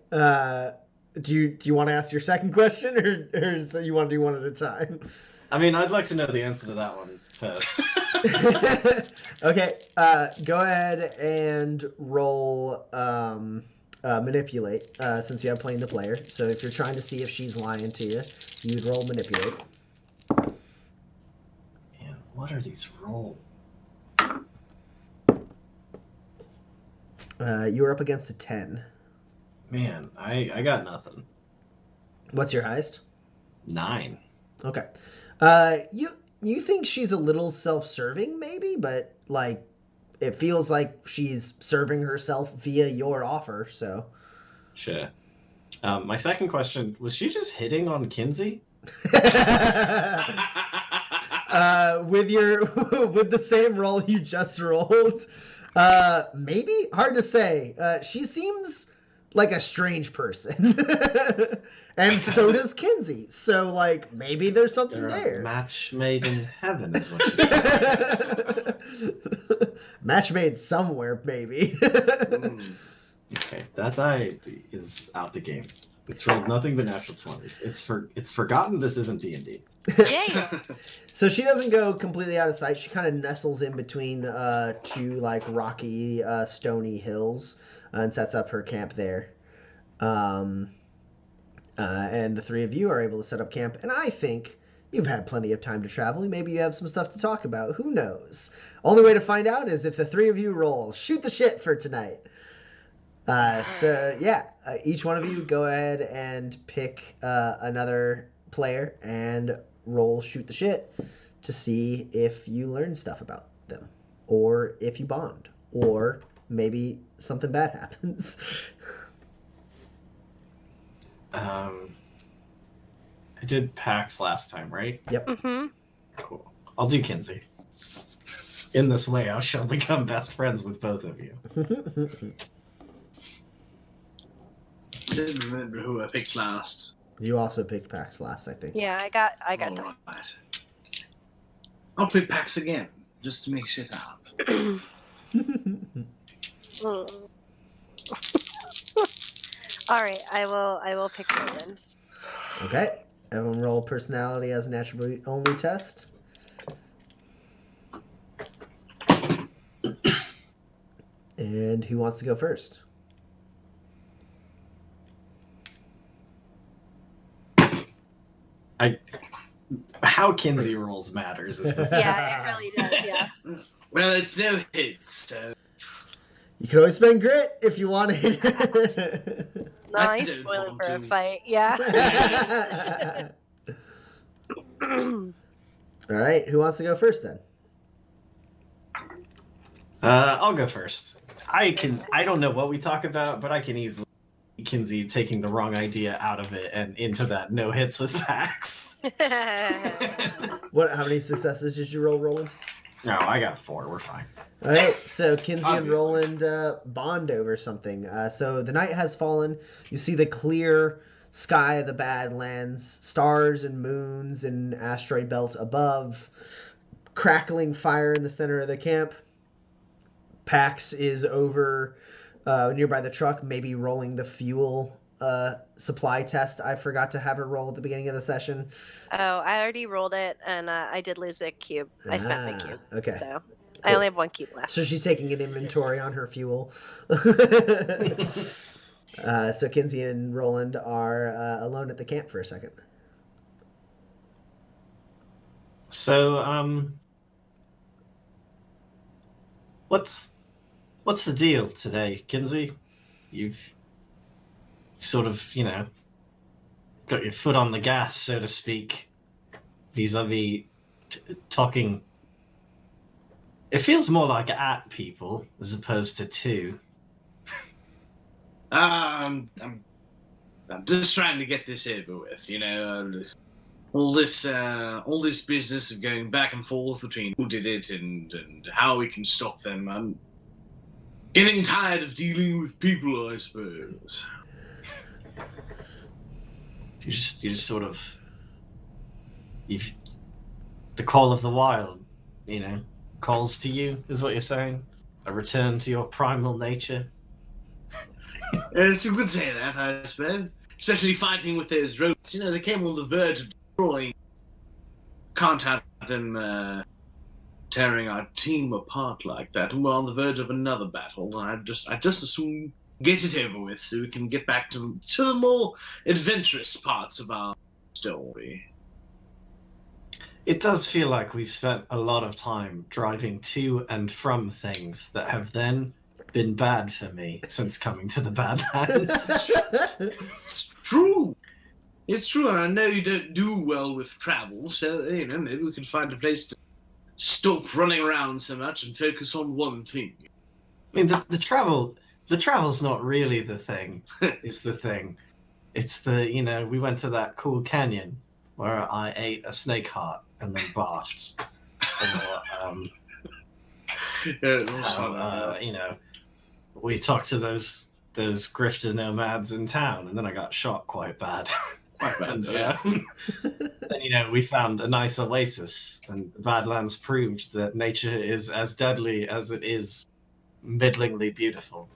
Do you want to ask your second question, or so you want to do one at a time? I mean, I'd like to know the answer to that one first. Okay. Go ahead and roll manipulate, since you have playing the player. So if you're trying to see if she's lying to you, you'd roll manipulate. Man, what are these rolls? You're up against a 10. Man, I got nothing. What's your highest? 9. Okay. You think she's a little self-serving, maybe, but like it feels like she's serving herself via your offer. So. Sure. My second question, was she just hitting on Kinsey? With the same roll you just rolled, maybe hard to say. She seems like a strange person, and so does Kinsey. So like maybe there's something They're there. A match made in heaven is what she said. Match made somewhere, maybe. Okay, that die is out the game. It's rolled nothing but natural 20s. It's forgotten this isn't D&D. Yay! So she doesn't go completely out of sight. She kind of nestles in between 2 like rocky, stony hills and sets up her camp there. And the 3 of you are able to set up camp. And I think you've had plenty of time to travel. Maybe you have some stuff to talk about. Who knows? Only way to find out is if the 3 of you roll. Shoot the shit for tonight. So yeah, each one of you go ahead and pick another player and roll shoot the shit to see if you learn stuff about them, or if you bond, or maybe something bad happens. I did PAX last time, right? Yep. Mm-hmm. Cool. I'll do Kinsey. In this way, I shall become best friends with both of you. Didn't remember who I picked last. You also picked PAX last, I think. Yeah, I got All done. right. I'll pick Pax again, just to make shit up. All right, I will pick Roland. Okay. Everyone roll personality as an attribute only test. And who wants to go first? How Kinsey rolls matters. Is the Yeah, it really does. Yeah. Well, it's no hits, so. You can always spend grit if you wanted. Nice don't spoiler want for a to. fight. Yeah. All right, who wants to go first then? I'll go first. I don't know what we talk about, but I can easily Kinsey taking the wrong idea out of it and into that no hits with PAX. How many successes did you roll, Roland? No, I got 4. We're fine. All right, so Kinsey and Obviously. Roland bond over something. So the night has fallen. You see the clear sky of the Badlands, stars and moons and asteroid belt above, crackling fire in the center of the camp. Pax is over nearby the truck, maybe rolling the fuel supply test. I forgot to have her roll at the beginning of the session. Oh, I already rolled it, and I did lose a cube. I spent my cube. Okay. So I only have 1 cube left. So she's taking an inventory on her fuel. So Kinsey and Roland are alone at the camp for a second. So, what's the deal today, Kinsey? You've sort of, got your foot on the gas, so to speak, vis-a-vis talking. It feels more like at people as opposed to to. I'm just trying to get this over with, all this business of going back and forth between who did it and how we can stop them. I'm getting tired of dealing with people, I suppose. You just sort of, the call of the wild, calls to you, is what you're saying? A return to your primal nature? Yes, you could say that, I suppose. Especially fighting with those robots. They came on the verge of destroying. Can't have them tearing our team apart like that. And we're on the verge of another battle. And I just assume get it over with so we can get back to the more adventurous parts of our story. It does feel like we've spent a lot of time driving to and from things that have then been bad for me since coming to the Badlands. It's true. It's true, and I know you don't do well with travel, so, maybe we could find a place to stop running around so much and focus on one thing. I mean, the travel's not really the thing, is the thing. It's we went to that cool canyon where I ate a snake heart and then barfed. It was fun. We talked to those grifter nomads in town, and then I got shot quite bad. Quite bad, And, yeah. and we found a nice oasis, and the Badlands proved that nature is as deadly as it is middlingly beautiful.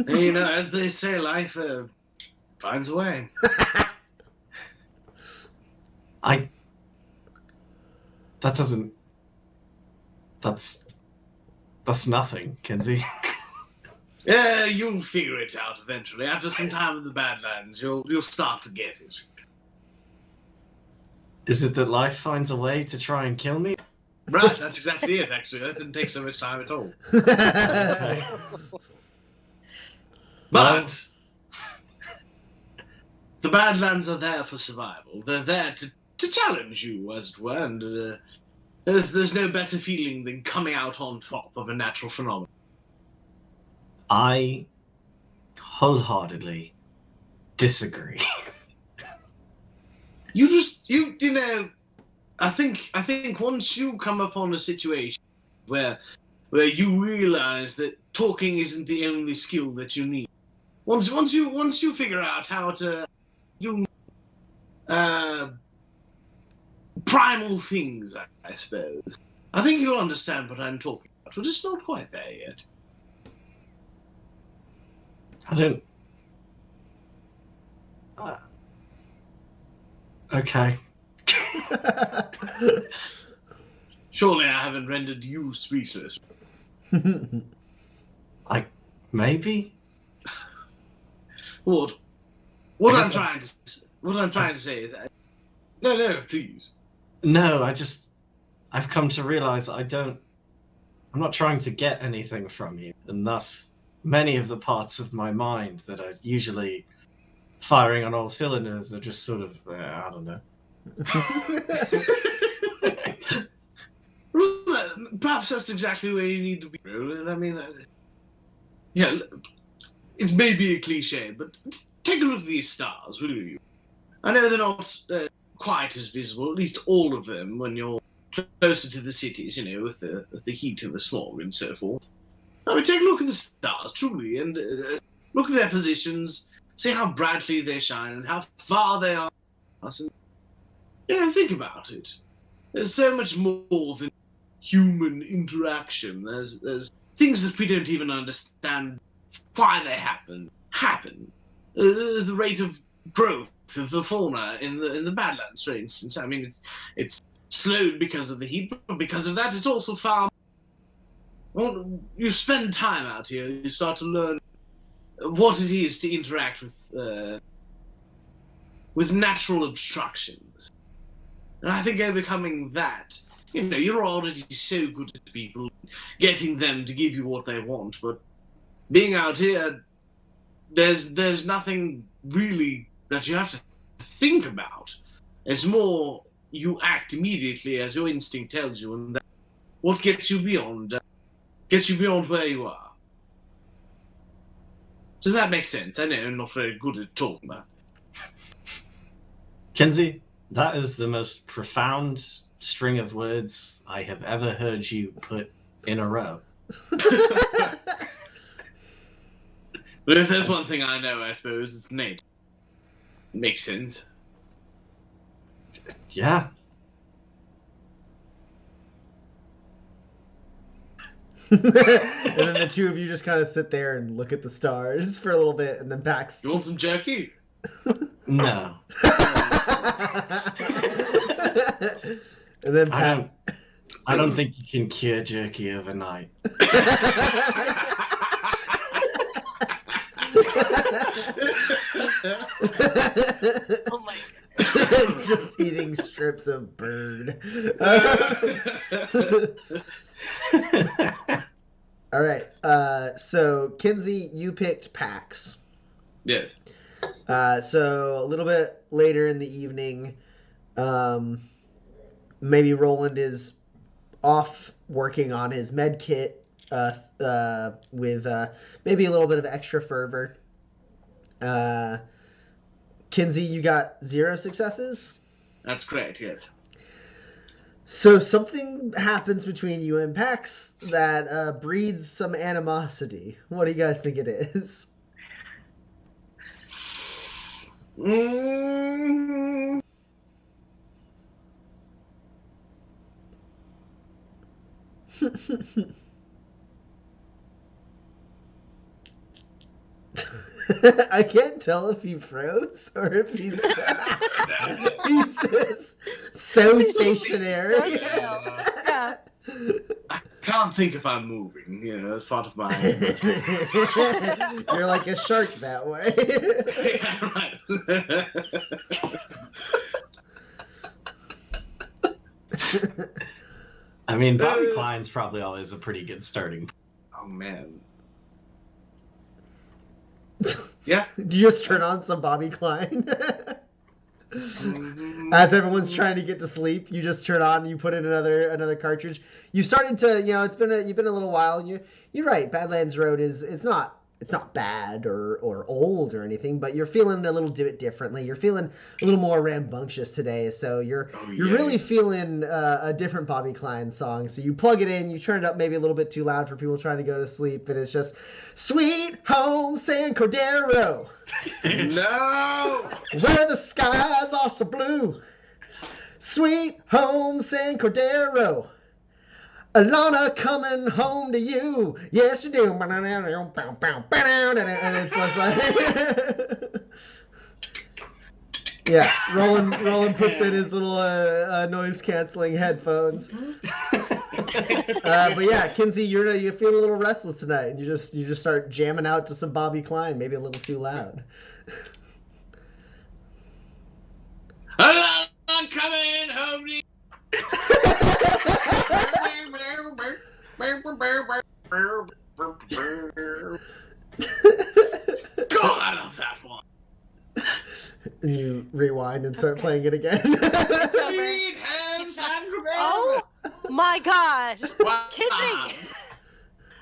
As they say, life finds a way. That's nothing, Kinsey. Yeah, you'll figure it out eventually. After some time in the Badlands, you'll start to get it. Is it that life finds a way to try and kill me? Right, that's exactly it, actually. That didn't take so much time at all. Okay. But the Badlands are there for survival. They're there to challenge you, as it were, and there's no better feeling than coming out on top of a natural phenomenon. I wholeheartedly disagree. I think once you come upon a situation where you realize that talking isn't the only skill that you need. Once you figure out how to do primal things, I suppose, I think you'll understand what I'm talking about. We're just not quite there yet. I don't... Okay. Surely I haven't rendered you speechless. Maybe? What I'm trying to say is... No, please. No, I've come to realize I'm not trying to get anything from you, and thus many of the parts of my mind that are usually firing on all cylinders are just sort of, I don't know. Perhaps that's exactly where you need to be, Roland. I mean, yeah, it may be a cliche, but take a look at these stars, will you? I know they're not quite as visible, at least all of them, when you're closer to the cities, with the heat and the smog and so forth. I mean, take a look at the stars, truly, and look at their positions, see how brightly they shine and how far they are from us. And, think about it. There's so much more than human interaction. There's things that we don't even understand why they happen. The rate of growth of the fauna in the Badlands, for instance. I mean, it's slowed because of the heat, but because of that, it's also far. Well, you spend time out here, you start to learn what it is to interact with natural obstructions. And I think overcoming that you're already so good at people, getting them to give you what they want, but being out here, there's nothing really that you have to think about. It's more you act immediately as your instinct tells you, and that's what gets you beyond where you are. Does that make sense? I know I'm not very good at talking about it. Kinsey, that is the most profound string of words I have ever heard you put in a row. But if there's one thing I know, I suppose it's Nate. Makes sense. Yeah. And then the two of you just kind of sit there and look at the stars for a little bit, and then Pax. You want some jerky? No. And then I don't think you can cure jerky overnight. Oh my god. Just eating strips of bird. All right. So Kinsey, you picked Pax. Yes. So a little bit later in the evening, maybe Roland is off working on his med kit with maybe a little bit of extra fervor. Kinsey, you got 0 successes? That's correct, yes. So something happens between you and Pax that breeds some animosity. What do you guys think it is? I can't tell if he froze or if he's he's just so stationary. Yeah. I can't think if I'm moving. That's part of my... You're like a shark that way. Yeah, right. I mean, Bobby Klein's probably always a pretty good starting point. Oh, man. Yeah. Do you just turn on some Bobby Klein? As everyone's trying to get to sleep, you just turn on, you put in another cartridge. You started to, you've been a little while. You're right. Badlands Road it's not bad or old or anything, but you're feeling a little bit differently. You're feeling a little more rambunctious today, so you're really feeling a different Bobby Klein song. So you plug it in, you turn it up maybe a little bit too loud for people trying to go to sleep, and it's just Sweet Home San Cordero. No! Where the skies are so blue. Sweet Home San Cordero. Alana coming home to you. Yes, you do. And it's just like... Yeah, Roland puts in his little noise-canceling headphones. But yeah, Kinsey, you feel a little restless tonight, and you just start jamming out to some Bobby Klein, maybe a little too loud. Alana coming home to you. God, I love that one. And you rewind and start playing it again. It's over. Sweet Home San Cordero. Oh my god. Wow. Kinsey!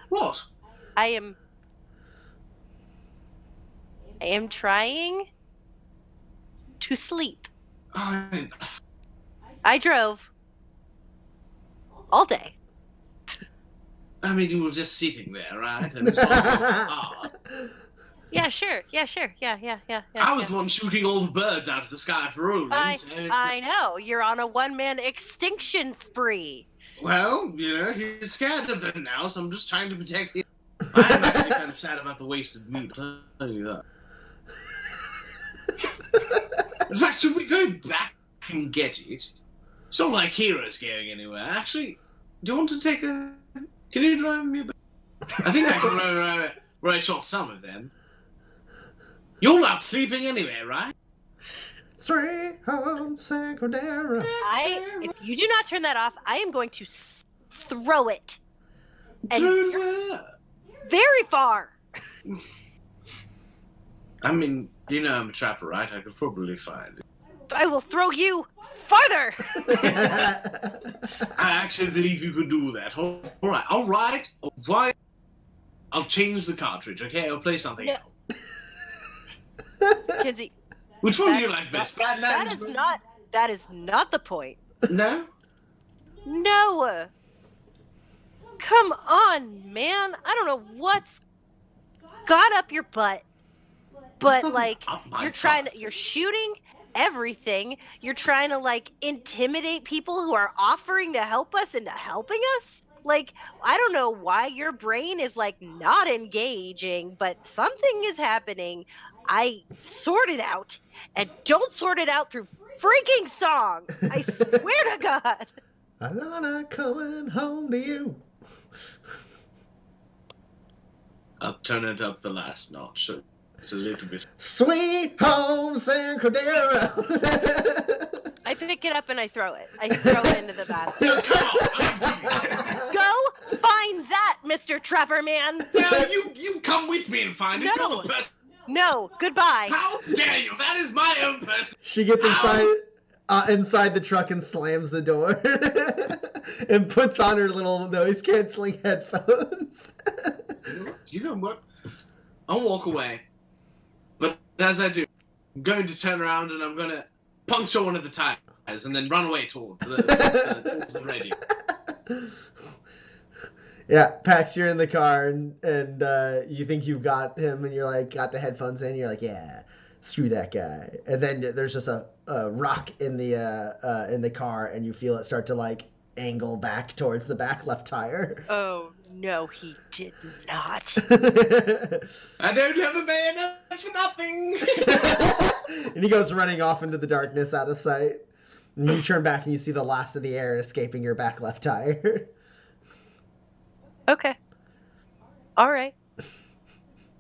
What? I am trying to sleep. I drove all day. I mean, you were just sitting there, right? And it's all Yeah, sure. Yeah. I was the one shooting all the birds out of the sky for Roland. I know. You're on a one-man extinction spree. Well, he's scared of them now, so I'm just trying to protect him. I am actually kind of sad about the wasted meat, I'll tell you that. In fact, should we go back and get it? It's not like Hero's going anywhere. Actually, do you want to take a... Can you drive me back? I think I can ride a short summer then. You're not sleeping anyway, right? Sweet home San Cordero. If you do not turn that off, I am going to throw it. And very far. I mean, you know I'm a trapper, right? I could probably find it. I will throw you farther. I actually believe you could do that. All right. I'll change the cartridge, okay? I'll play something else. Kinsey. Which one do you like best? Badlands? That is not the point. No? No. Come on, man. I don't know what's got up your butt. But like you're shooting everything. You're trying to like intimidate people who are offering to help us into helping us. Like, I don't know why your brain is like not engaging, but something is happening. I sort it out, and don't sort it out through freaking song. I swear to God. Alana coming home to you. I'll turn it up the last notch. So it's a little bit. Sweet home San Cordero. I pick it up and I throw it. I throw it into the battle. No, come on! Go find that, Mr. Trapper Man. Well, you come with me and find it. You're the person. No, goodbye. How dare you? That is my own person. She gets inside the truck and slams the door and puts on her little noise-canceling headphones. You know what? I'll walk away. But as I do, I'm going to turn around and I'm going to puncture one of the tires and then run away towards the radio. Yeah, Pax, you're in the car and you think you've got him and you're like, got the headphones in. You're like, yeah, screw that guy. And then there's just a rock in the car and you feel it start to like angle back towards the back left tire. Oh, no, he did not. I don't have a bayonet for nothing. And he goes running off into the darkness out of sight. And you turn back and you see the last of the air escaping your back left tire. Okay. All right.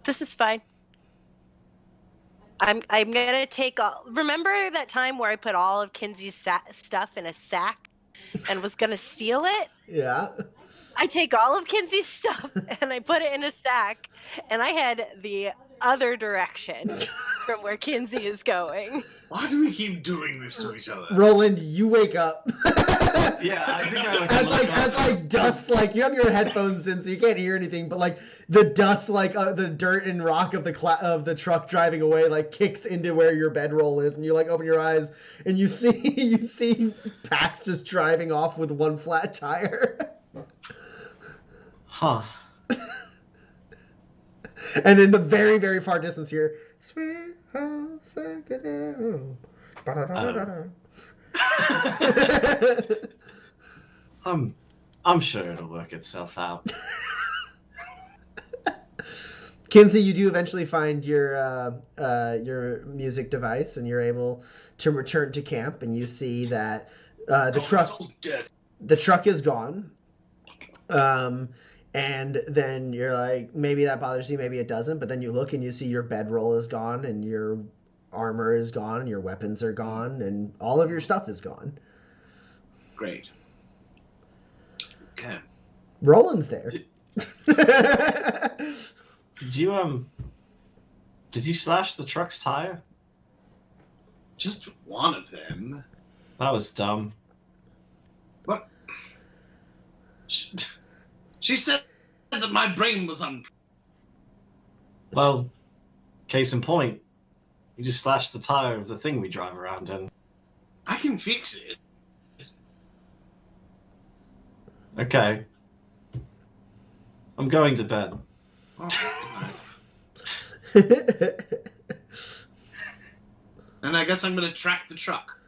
This is fine. I'm gonna take all. Remember that time where I put all of Kinsey's stuff in a sack and was gonna steal it? Yeah. I take all of Kinsey's stuff and I put it in a sack, and I head the other direction from where Kinsey is going. Why do we keep doing this to each other? Roland, you wake up. Yeah, I think I as like dust, like you have your headphones in, so you can't hear anything. But like the dust, like the dirt and rock of the truck driving away, like kicks into where your bedroll is, and you like open your eyes and you see Pax just driving off with one flat tire. Huh. And in the very, very far distance here, sweet home San Cordero. I'm sure it'll work itself out. Kinsey, you do eventually find your music device, and you're able to return to camp. And you see that the truck is gone. And then you're like, maybe that bothers you, maybe it doesn't. But then you look and you see your bedroll is gone, and your armor is gone, and your weapons are gone, and all of your stuff is gone. Great. Okay. Roland's there. Did you slash the truck's tire? Just one of them. That was dumb. What? She said that my brain was Well, case in point, you just slashed the tire of the thing we drive around in. I can fix it. Okay. I'm going to bed. Oh, good night. And I guess I'm going to track the truck.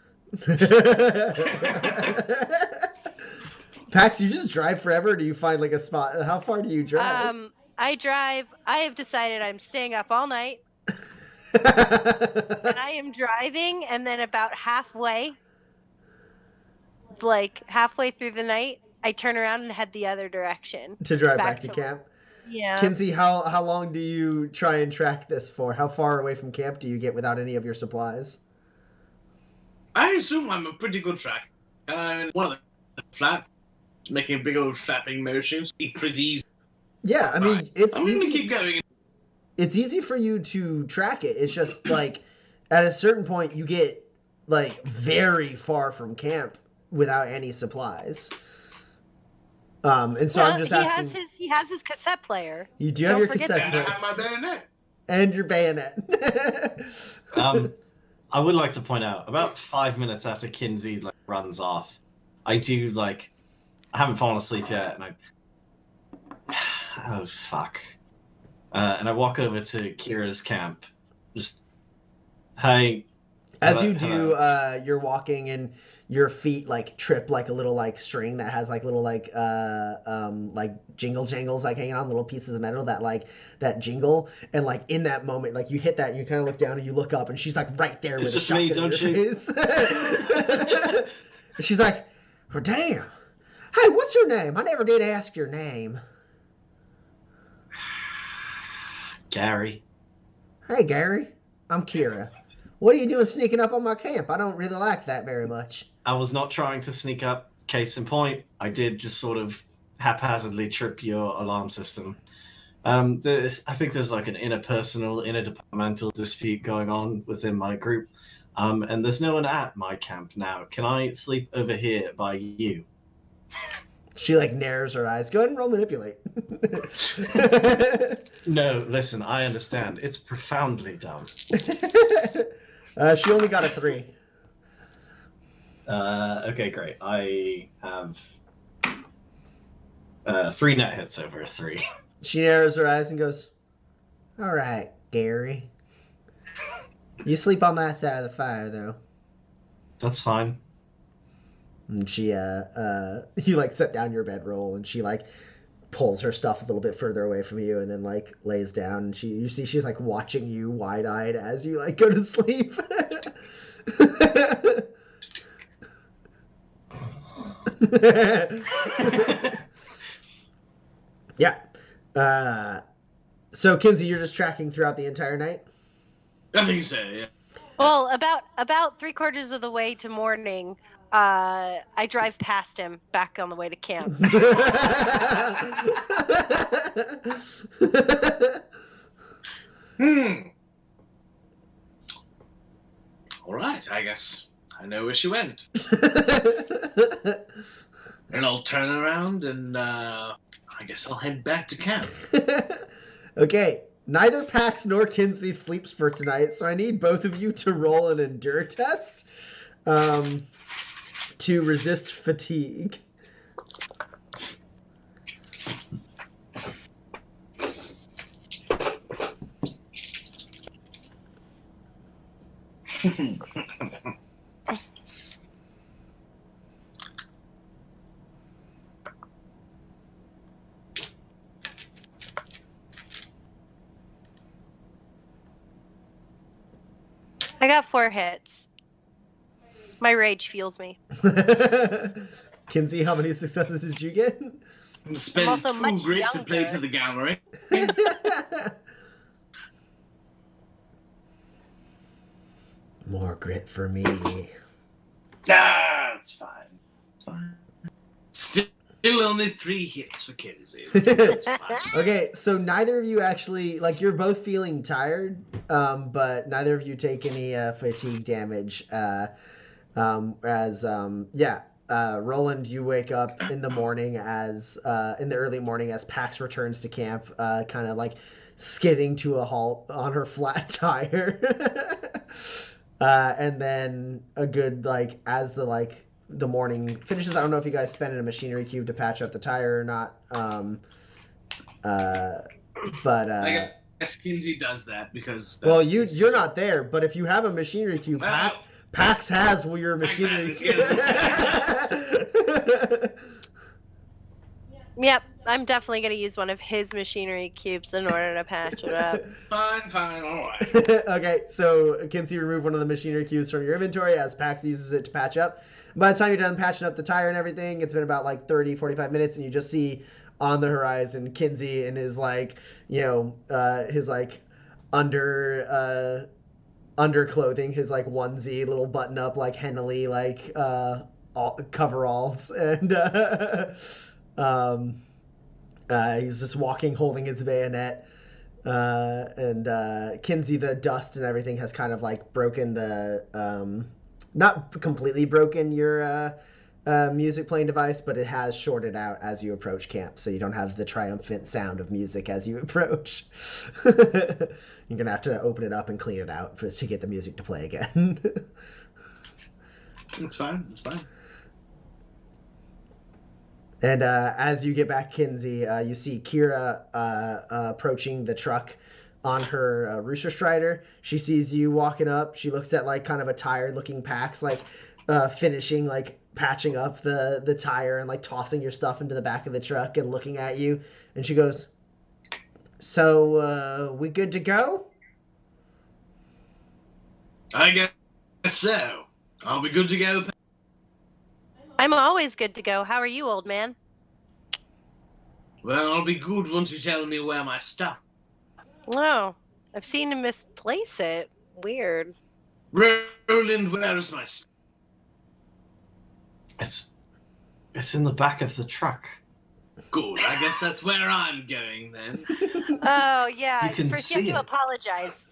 Pax, you just drive forever, or do you find like a spot? How far do you drive? I drive. I have decided I'm staying up all night. And I am driving, and then about halfway through the night, I turn around and head the other direction. To drive back to camp? Yeah. Kinsey, how long do you try and track this for? How far away from camp do you get without any of your supplies? I assume I'm a pretty good tracker. One of the flaps making big old flapping motions. It's pretty easy. Yeah, I mean, it's I'm easy. gonna keep going. It's easy for you to track it. It's just like at a certain point you get like very far from camp without any supplies. And so I'm just asking. He has his cassette player. You do have Don't your forget cassette And I player have my bayonet. and your bayonet. I would like to point out, about 5 minutes after Kinsey like runs off, I do like, I haven't fallen asleep yet, and oh fuck, and I walk over to Kira's camp, just, hey. As you do, you're walking and your feet like trip like a little like string that has like little like jingle jangles like hanging on little pieces of metal that jingle, and like in that moment like you hit that and you kind of look down and you look up and she's like right there It's with just a me, shotgun don't in your you? face. She's like, oh, damn. Hey, what's your name? I never did ask your name. Gary. Hey, Gary. I'm Kira. What are you doing sneaking up on my camp? I don't really like that very much. I was not trying to sneak up. Case in point, I did just sort of haphazardly trip your alarm system. I think there's like an interpersonal, interdepartmental dispute going on within my group, and there's no one at my camp now. Can I sleep over here by you? She like narrows her eyes. Go ahead and roll manipulate. No, listen, I understand. It's profoundly dumb. She only got a 3. Okay, great. I have 3 net hits over a 3. She narrows her eyes and goes, all right, Gary. You sleep on that side of the fire, though. That's fine. And she, you like set down your bedroll and she like pulls her stuff a little bit further away from you and then like lays down and you see she's like watching you wide-eyed as you like go to sleep. Yeah. So Kinsey, you're just tracking throughout the entire night? I think so, yeah. Well, about 3/4 of the way to morning, I drive past him back on the way to camp. All right, I guess I know where she went. And I'll turn around and I guess I'll head back to camp. Okay, neither Pax nor Kinsey sleeps for tonight, so I need both of you to roll an endure test to resist fatigue. I got 4 hits. My rage fuels me. Kinsey, how many successes did you get? I'm going to spend also 2 much grit to play younger. to the gallery. More grit for me. Ah, it's fine. It's fine. Still only 3 hits for Kinsey. It's fine. Okay, so neither of you actually, like, you're both feeling tired, but neither of you take any fatigue damage. Roland, you wake up in the morning in the early morning as Pax returns to camp, kind of like skidding to a halt on her flat tire. And then a good, like, as the morning finishes, I don't know if you guys spend a machinery cube to patch up the tire or not. But I guess Kinsey does that because... well, you're not there, but if you have a machinery cube, Well, Pax has your machinery cube. Yep, I'm definitely going to use one of his machinery cubes in order to patch it up. Fine, all right. Okay, so Kinsey, remove one of the machinery cubes from your inventory as Pax uses it to patch up. By the time you're done patching up the tire and everything, it's been about like 30, 45 minutes, and you just see on the horizon Kinsey in his like, his like under underclothing, his like onesie, little button up like Henley like coveralls, and he's just walking holding his bayonet. And Kinsey, the dust and everything has kind of like broken the not completely broken your music playing device, but it has shorted out as you approach camp, so you don't have the triumphant sound of music as you approach. You're gonna have to open it up and clean it out to get the music to play again. It's fine. It's fine. And as you get back, Kinsey, you see Kira approaching the truck on her Rooster Strider. She sees you walking up. She looks at like kind of a tired-looking Pax, like finishing, like patching up the tire and like tossing your stuff into the back of the truck and looking at you. And she goes, "So we good to go?" I guess so. Are we good to go? I'm always good to go. How are you, old man? Well, I'll be good once you tell me where my stuff. Oh, I've seen him misplace it. Weird. Roland, where is my stuff? It's in the back of the truck. Good. I guess that's where I'm going then. Oh, yeah. You can First see you have it. to apologize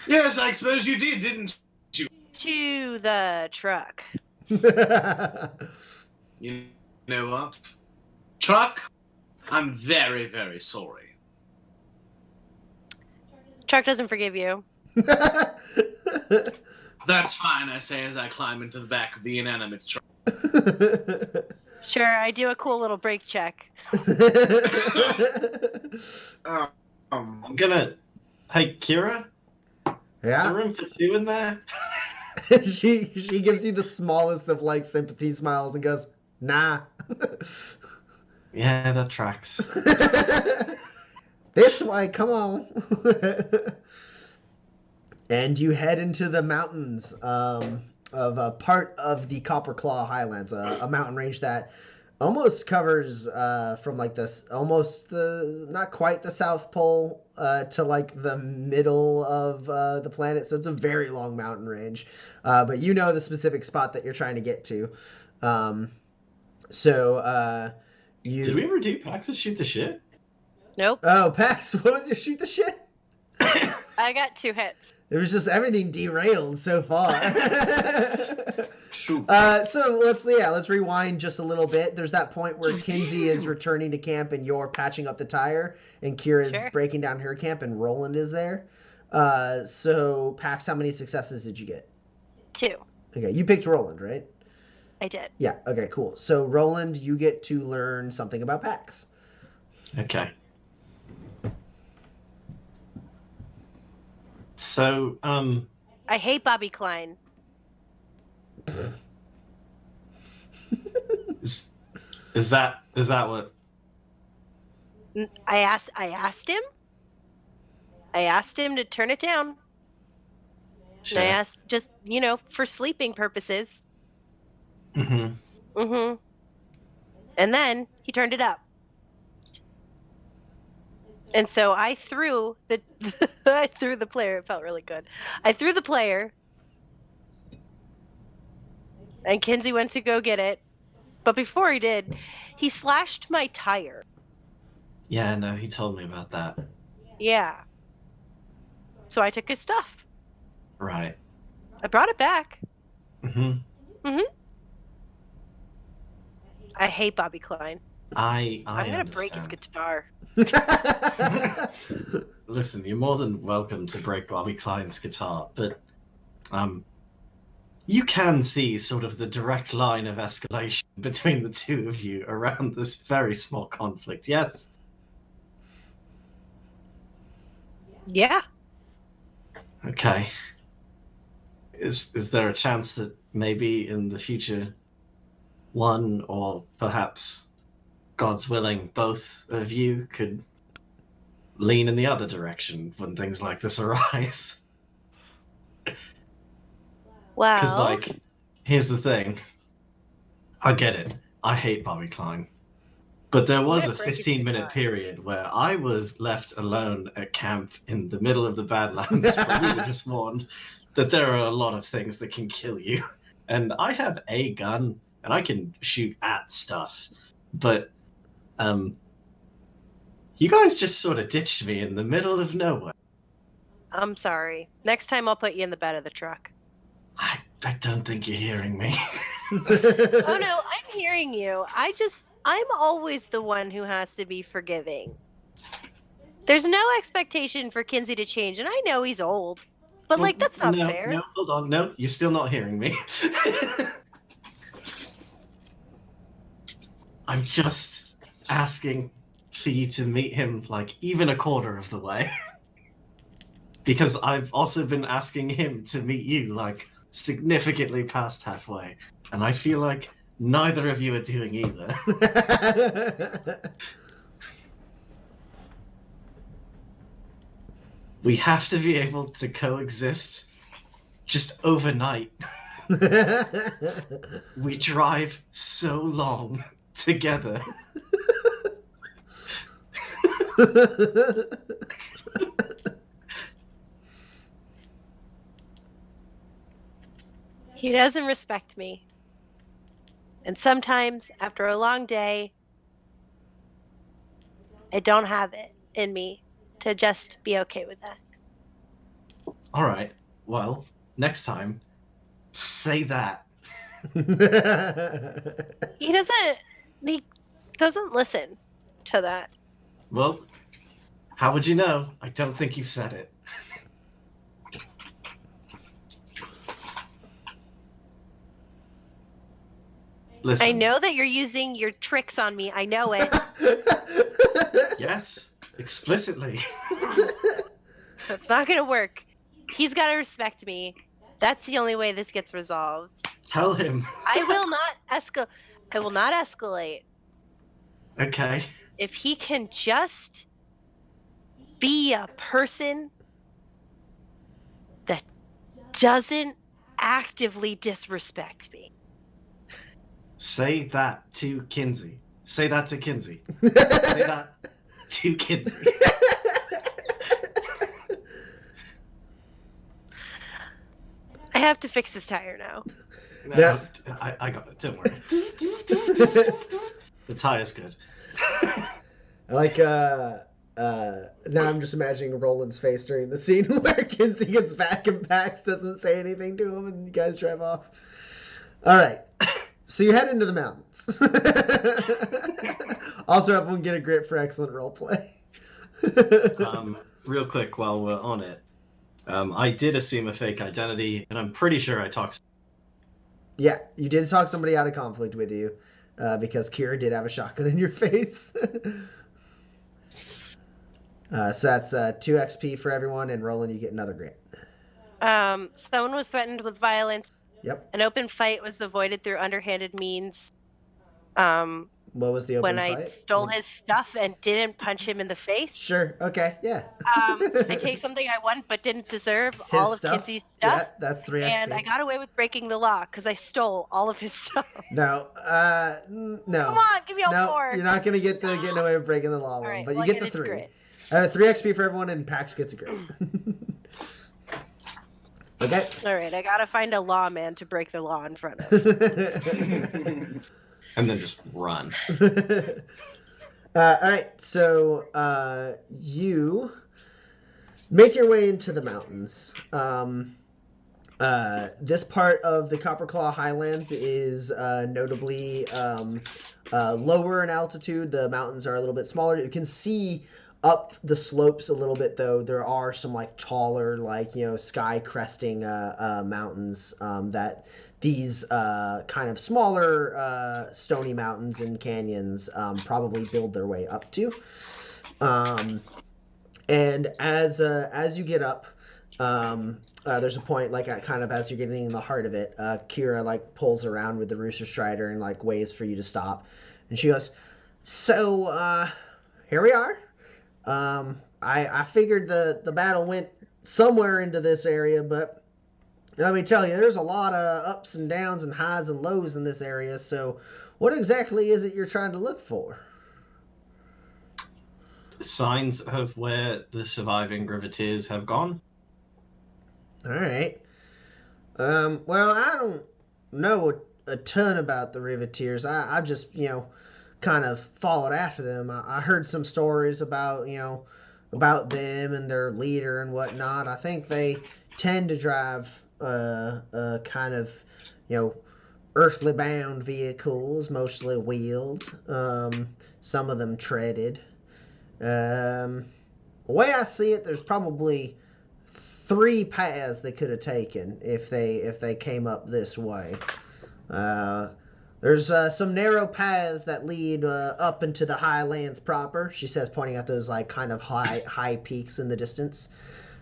Yes, I suppose you did, didn't you? to the truck. You know what? Truck, I'm very, very sorry. Truck doesn't forgive you. That's fine, I say as I climb into the back of the inanimate truck. Sure, I do a cool little brake check. I'm gonna. Hey, Kira, Yeah. room for two in there? she gives you the smallest of like sympathy smiles and goes, "Nah." Yeah, that tracks. This way, come on. And you head into the mountains of a part of the Copper Claw Highlands, a mountain range that almost covers from like this, almost not quite the South Pole to like the middle of the planet. So it's a very long mountain range, but you know the specific spot that you're trying to get to. Did we ever do Pax's shoot the shit? Nope. Oh, Pax, what was your shoot the shit? I got 2 hits. It was just everything derailed so far. Shoot. So let's rewind just a little bit. There's that point where Kinsey is returning to camp and you're patching up the tire, and Kira is Sure. breaking down her camp, and Roland is there. So Pax, how many successes did you get? 2. Okay, you picked Roland, right? I did. Yeah. Okay, cool. So Roland, you get to learn something about Pax. Okay. So, I hate Bobby Klein. is that what? I asked him. I asked him to turn it down. Sure. And I asked just, for sleeping purposes. Mm-hmm. Mm-hmm. And then he turned it up. And so I threw the player. It felt really good. I threw the player. And Kinsey went to go get it. But before he did, he slashed my tire. Yeah, no, he told me about that. Yeah. So I took his stuff. Right. I brought it back. Mm-hmm. I hate Bobby Klein. I'm going to break his guitar. Listen, you're more than welcome to break Bobby Klein's guitar, but you can see sort of the direct line of escalation between the two of you around this very small conflict. Yes. Yeah. Okay. Is there a chance that maybe in the future, one or perhaps, God's willing, both of you could lean in the other direction when things like this arise? Wow. Because, like, here's the thing. I get it. I hate Bobby Klein. But there was Yeah, a break it 15-minute time. period where I was left alone at camp in the middle of the Badlands. But we were just warned that there are a lot of things that can kill you. And I have a gun, and I can shoot at stuff. But you guys just sort of ditched me in the middle of nowhere. I'm sorry. Next time I'll put you in the bed of the truck. I don't think you're hearing me. Oh no, I'm hearing you. I'm always the one who has to be forgiving. There's no expectation for Kinsey to change, and I know he's old. But Well, that's not no, fair. No, hold on. No, you're still not hearing me. I'm just asking for you to meet him even a quarter of the way. Because I've also been asking him to meet you significantly past halfway. And I feel like neither of you are doing either. We have to be able to coexist just overnight. We drive so long together. He doesn't respect me. And sometimes, after a long day, I don't have it in me to just be okay with that. All right. Well, next time, say that. He doesn't listen to that. Well, how would you know? I don't think you've said it. Listen. I know that you're using your tricks on me. I know it. Yes, explicitly. That's not going to work. He's got to respect me. That's the only way this gets resolved. Tell him. I will not escalate. Okay. If he can just be a person that doesn't actively disrespect me. Say that to Kinsey. Say that to Kinsey. Say that to Kinsey. I have to fix this tire now. No, Yeah. I got it. Don't worry. The tire's good. Now I'm just imagining Roland's face during the scene where Kinsey gets back and Pax doesn't say anything to him and you guys drive off. All right. So you head into the mountains. Also, everyone get a grit for excellent roleplay. Real quick while we're on it, I did assume a fake identity, and I'm pretty sure I talked. Yeah, you did talk somebody out of conflict with you, because Kira did have a shotgun in your face. So that's 2 XP for everyone, and Roland, you get another grit. Someone was threatened with violence. Yep. An open fight was avoided through underhanded means. What was the open fight? When I stole his stuff and didn't punch him in the face. Sure. Okay. Yeah. I take something I won but didn't deserve. All of Kinsey's stuff. Yeah, that's 3 XP. And I got away with breaking the law because I stole all of his stuff. No. No. Come on, give me all 4. You're not gonna get the getting away with breaking the law one, Right, but well, you get the 3. 3 XP for everyone, and Pax gets a grit. Okay. All right, I gotta find a lawman to break the law in front of. And then just run. All right, so you make your way into the mountains. This part of the Copperclaw Highlands is notably lower in altitude. The mountains are a little bit smaller. You can see up the slopes a little bit, though. There are some taller, sky cresting mountains that these kind of smaller stony mountains and canyons probably build their way up to. And as you get up, there's a point kind of as you're getting in the heart of it, Kira pulls around with the Rooster Strider and waves for you to stop, and she goes, "So here we are. I figured the battle went somewhere into this area, but let me tell you, there's a lot of ups and downs and highs and lows in this area. So what exactly is it you're trying to look for?" signs of where the surviving riveteers have gone? All right. Well, I don't know a ton about the Riveteers. I just, kind of followed after them. I heard some stories about, about them and their leader and whatnot. I think they tend to drive kind of, earthly bound vehicles, mostly wheeled. Some of them treaded. The way I see it, there's probably 3 paths they could have taken if they came up this way. There's some narrow paths that lead up into the highlands proper, she says, pointing out those like kind of high peaks in the distance.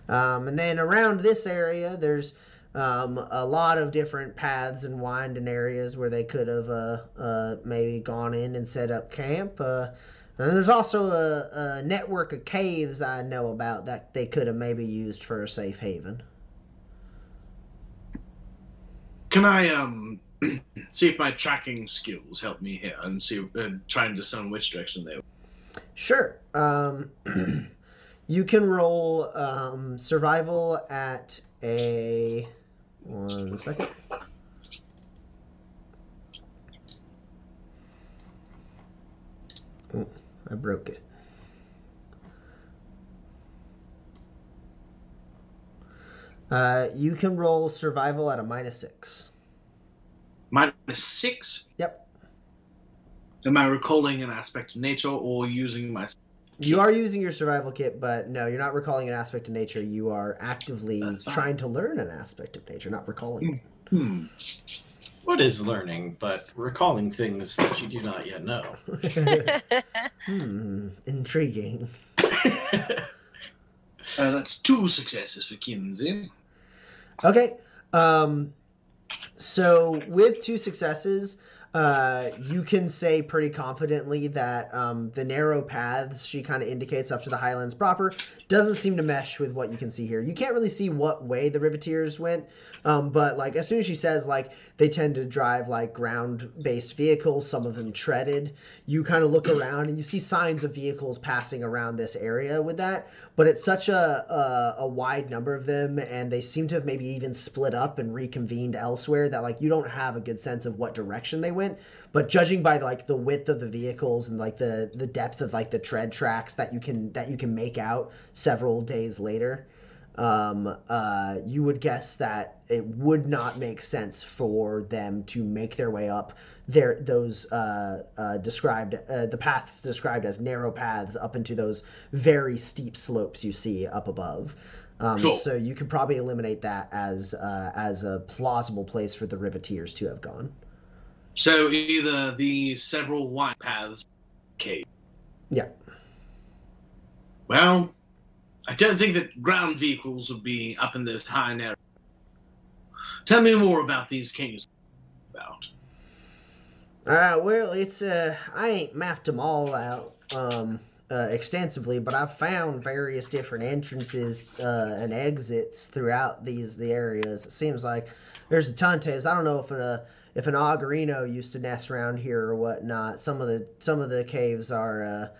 And then around this area, there's a lot of different paths and winding areas where they could have maybe gone in and set up camp. And there's also a network of caves I know about that they could have maybe used for a safe haven. Can I see if my tracking skills help me here and see try and discern which direction they were? Sure. You can roll survival at a... 1 second. Oh, I broke it. You can roll survival at a -6. -6? Yep. Am I recalling an aspect of nature or using my... You are using your survival kit, but no, you're not recalling an aspect of nature. You are actively trying to learn an aspect of nature, not recalling it. What is learning, but recalling things that you do not yet know? Intriguing. That's 2 successes for Kinsey. Okay. So with 2 successes, you can say pretty confidently that the narrow paths she kind of indicates up to the highlands proper doesn't seem to mesh with what you can see here. You can't really see what way the Riveteers went, but like as soon as she says like they tend to drive like ground-based vehicles, some of them treaded, you kind of look around and you see signs of vehicles passing around this area with that, but it's such a wide number of them, and they seem to have maybe even split up and reconvened elsewhere that like you don't have a good sense of what direction they went. But judging by like the width of the vehicles and like the depth of like the tread tracks that you can make out several days later, you would guess that it would not make sense for them to make their way up those described the paths described as narrow paths up into those very steep slopes you see up above. Sure. So you could probably eliminate that as a plausible place for the Riveteers to have gone. So either the several wide paths cave. Yeah. Well, I don't think that ground vehicles would be up in this high area. Tell me more about these caves. Well, it's I ain't mapped them all out extensively, but I've found various different entrances and exits throughout the areas. It seems like there's a ton of caves. I don't know if an Augerino used to nest around here or whatnot. Some of the caves are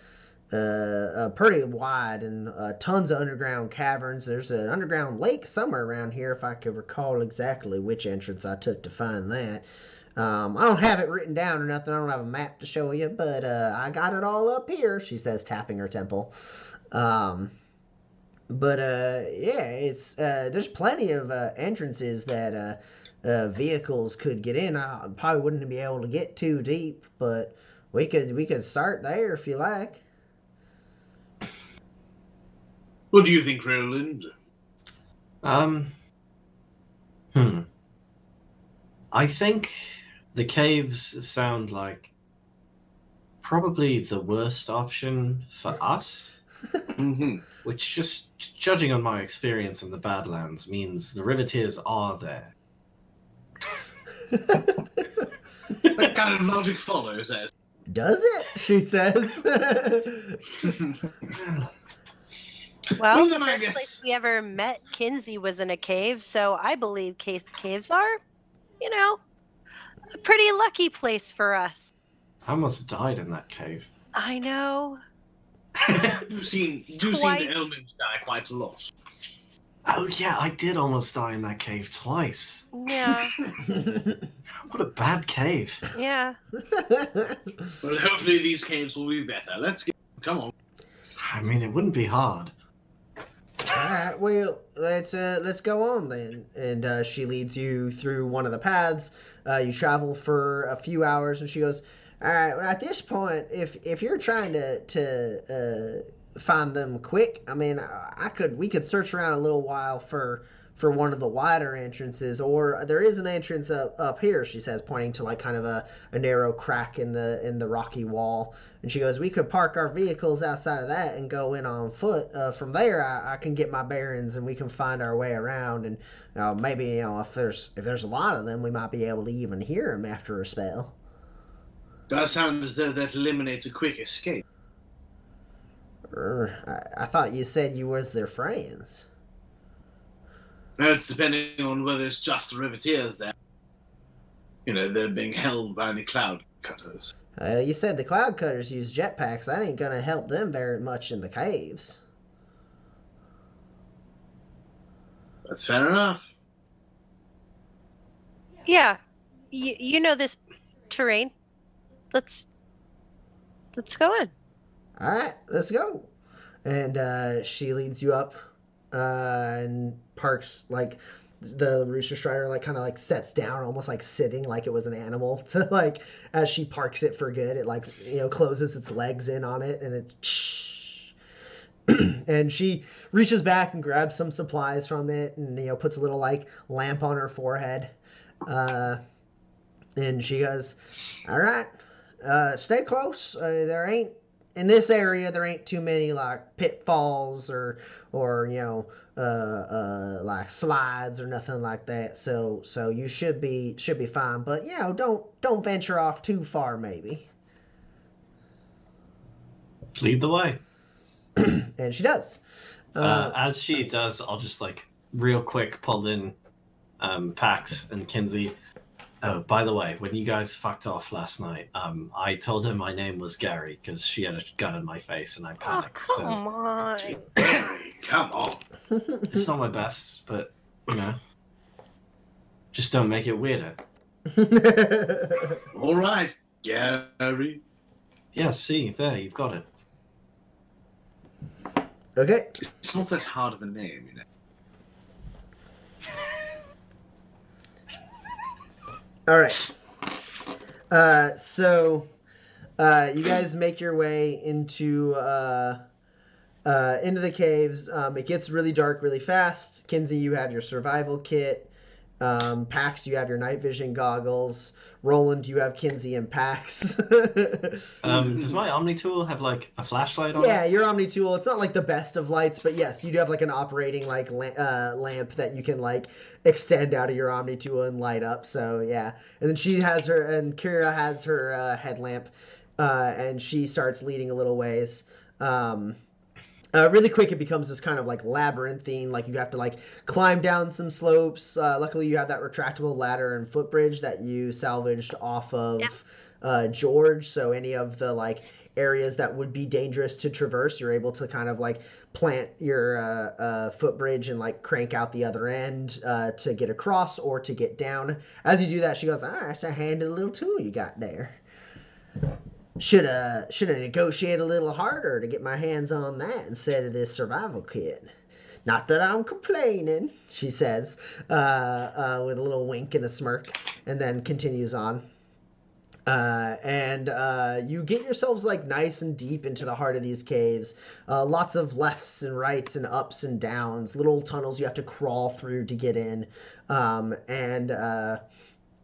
pretty wide and tons of underground caverns. There's an underground lake somewhere around here, if I could recall exactly which entrance I took to find that. I don't have it written down or nothing. I don't have a map to show you, but I got it all up here, she says, tapping her temple. Yeah, it's there's plenty of entrances that vehicles could get in. I probably wouldn't be able to get too deep, but we could start there if you like. What do you think, Roland? I think the caves sound like probably the worst option for us. Which, just judging on my experience in the Badlands, means the Riveteers are there. That kind of logic follows as. Does it? She says. Well, then the I first guess- place we ever met Kinsey was in a cave, so I believe caves are, a pretty lucky place for us. I almost died in that cave. I know. You've seen the Twice. elements die quite a lot. Oh yeah, I did almost die in that cave twice. Yeah. What a bad cave. Yeah. Well, hopefully these caves will be better. Come on. I mean, it wouldn't be hard. Alright, well, let's go on then. And she leads you through one of the paths. You travel for a few hours, and she goes, alright, well, at this point, if you're trying to find them quick, I mean, we could search around a little while for one of the wider entrances, or there is an entrance up here, she says, pointing to like kind of a narrow crack in the rocky wall. And she goes, we could park our vehicles outside of that and go in on foot. From there, I can get my bearings and we can find our way around. And maybe if there's a lot of them, we might be able to even hear them after a spell. Does sound as though that eliminates a quick escape. I thought you said you was their friends. It's depending on whether it's just the riveteers there. They're being held by the cloud cutters. You said the cloud cutters use jetpacks. That ain't gonna help them very much in the caves. That's fair enough. Yeah. You know this terrain. Let's go in. All right, let's go. And she leads you up and parks like the rooster strider kind of sets down, almost like sitting like it was an animal, to as she parks it for good, it closes its legs in on it, and it and she reaches back and grabs some supplies from it, and puts a little lamp on her forehead, and she goes, all right, stay close. In this area, there ain't too many pitfalls or slides or nothing like that. So you should be fine. But don't venture off too far, maybe. Lead the way. And she does. As she does, I'll just real quick pull in Pax and Kinsey. Oh, by the way, when you guys fucked off last night, I told her my name was Gary because she had a gun in my face and I panicked. Oh, come on. Come on. It's not my best, but, just don't make it weirder. All right, Gary. Yeah, see, there, you've got it. Okay. It's not that hard of a name, All right. So you guys make your way into the caves. It gets really dark really fast. Kinsey, you have your survival kit. Pax, you have your night vision goggles. Roland, you have Kinsey and Pax. Does my Omni tool have a flashlight on it? Yeah, your Omni tool. It's not the best of lights, but yes, you do have an operating lamp that you can extend out of your Omni tool and light up. So yeah, and then Kira has her headlamp, and she starts leading a little ways. Really quick, it becomes this kind of labyrinthine, you have to climb down some slopes. Luckily, you have that retractable ladder and footbridge that you salvaged off of George. So any of the areas that would be dangerous to traverse, you're able to kind of plant your footbridge and crank out the other end to get across or to get down. As you do that, she goes, "All right, it's a handy little tool you got there. Should have negotiated a little harder to get my hands on that instead of this survival kit. Not that I'm complaining," she says, with a little wink and a smirk, and then continues on. And you get yourselves nice and deep into the heart of these caves. Lots of lefts and rights and ups and downs, little tunnels you have to crawl through to get in. And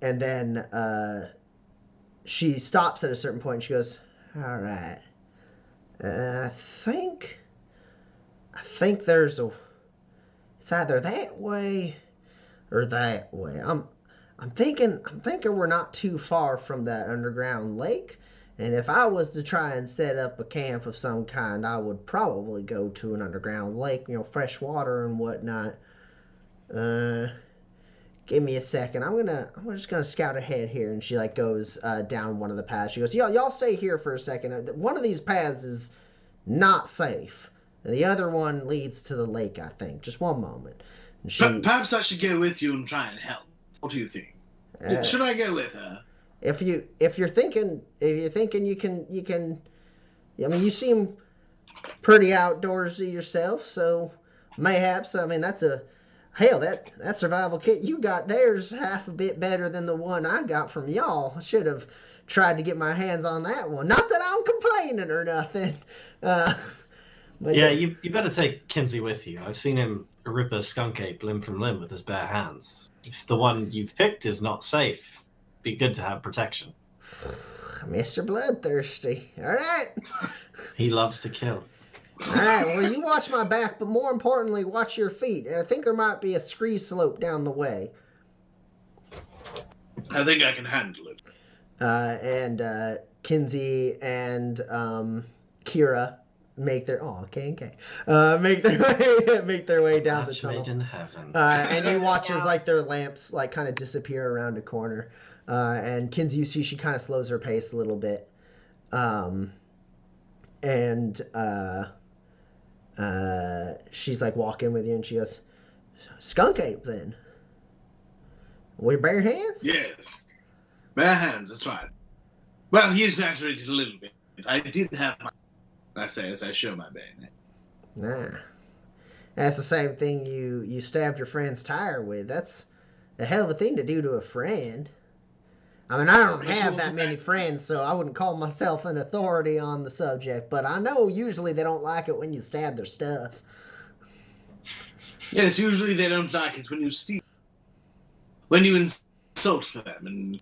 then she stops at a certain point and she goes, "All right, I think there's it's either that way or that way. I'm thinking we're not too far from that underground lake, and if I was to try and set up a camp of some kind, I would probably go to an underground lake, fresh water and whatnot. Give me a second. I'm just gonna scout ahead here." And she goes down one of the paths. She goes, y'all stay here for a second. One of these paths not safe. The other one leads to the lake, I think. Just one moment. And she, Perhaps I should go with you and try and help. What do you think? Should I go with her? if you're thinking you can. I mean, you seem pretty outdoorsy yourself, so mayhaps. I mean, that survival kit you got there's half a bit better than the one I got from y'all. I should have tried to get my hands on that one. Not that I'm complaining or nothing. But yeah, you better take Kinsey with you. I've seen him rip a skunk ape limb from limb with his bare hands. If the one you've picked is not safe, be good to have protection. Mr. Bloodthirsty. All right. He loves to kill. All right. Well, you watch my back, but more importantly, watch your feet. I think there might be a scree slope down the way. I think I can handle it. And Kinsey and Kira make their make their way down the tunnel. Made in heaven. And you watch as like their lamps like kind of disappear around a corner. And Kinsey, you see she kind of slows her pace a little bit. She's like walking with you, and she goes, "Skunk ape, then? With bare hands?" Yes. Bare hands, that's right. Well, he exaggerated a little bit. I did have my... I say as I show my bayonet. Nah. That's the same thing you stabbed your friend's tire with. That's a hell of a thing to do to a friend. I mean, I don't have that many friends, so I wouldn't call myself an authority on the subject, but I know usually they don't like it when you stab their stuff. Yes, usually they don't like it when you steal. When you insult them and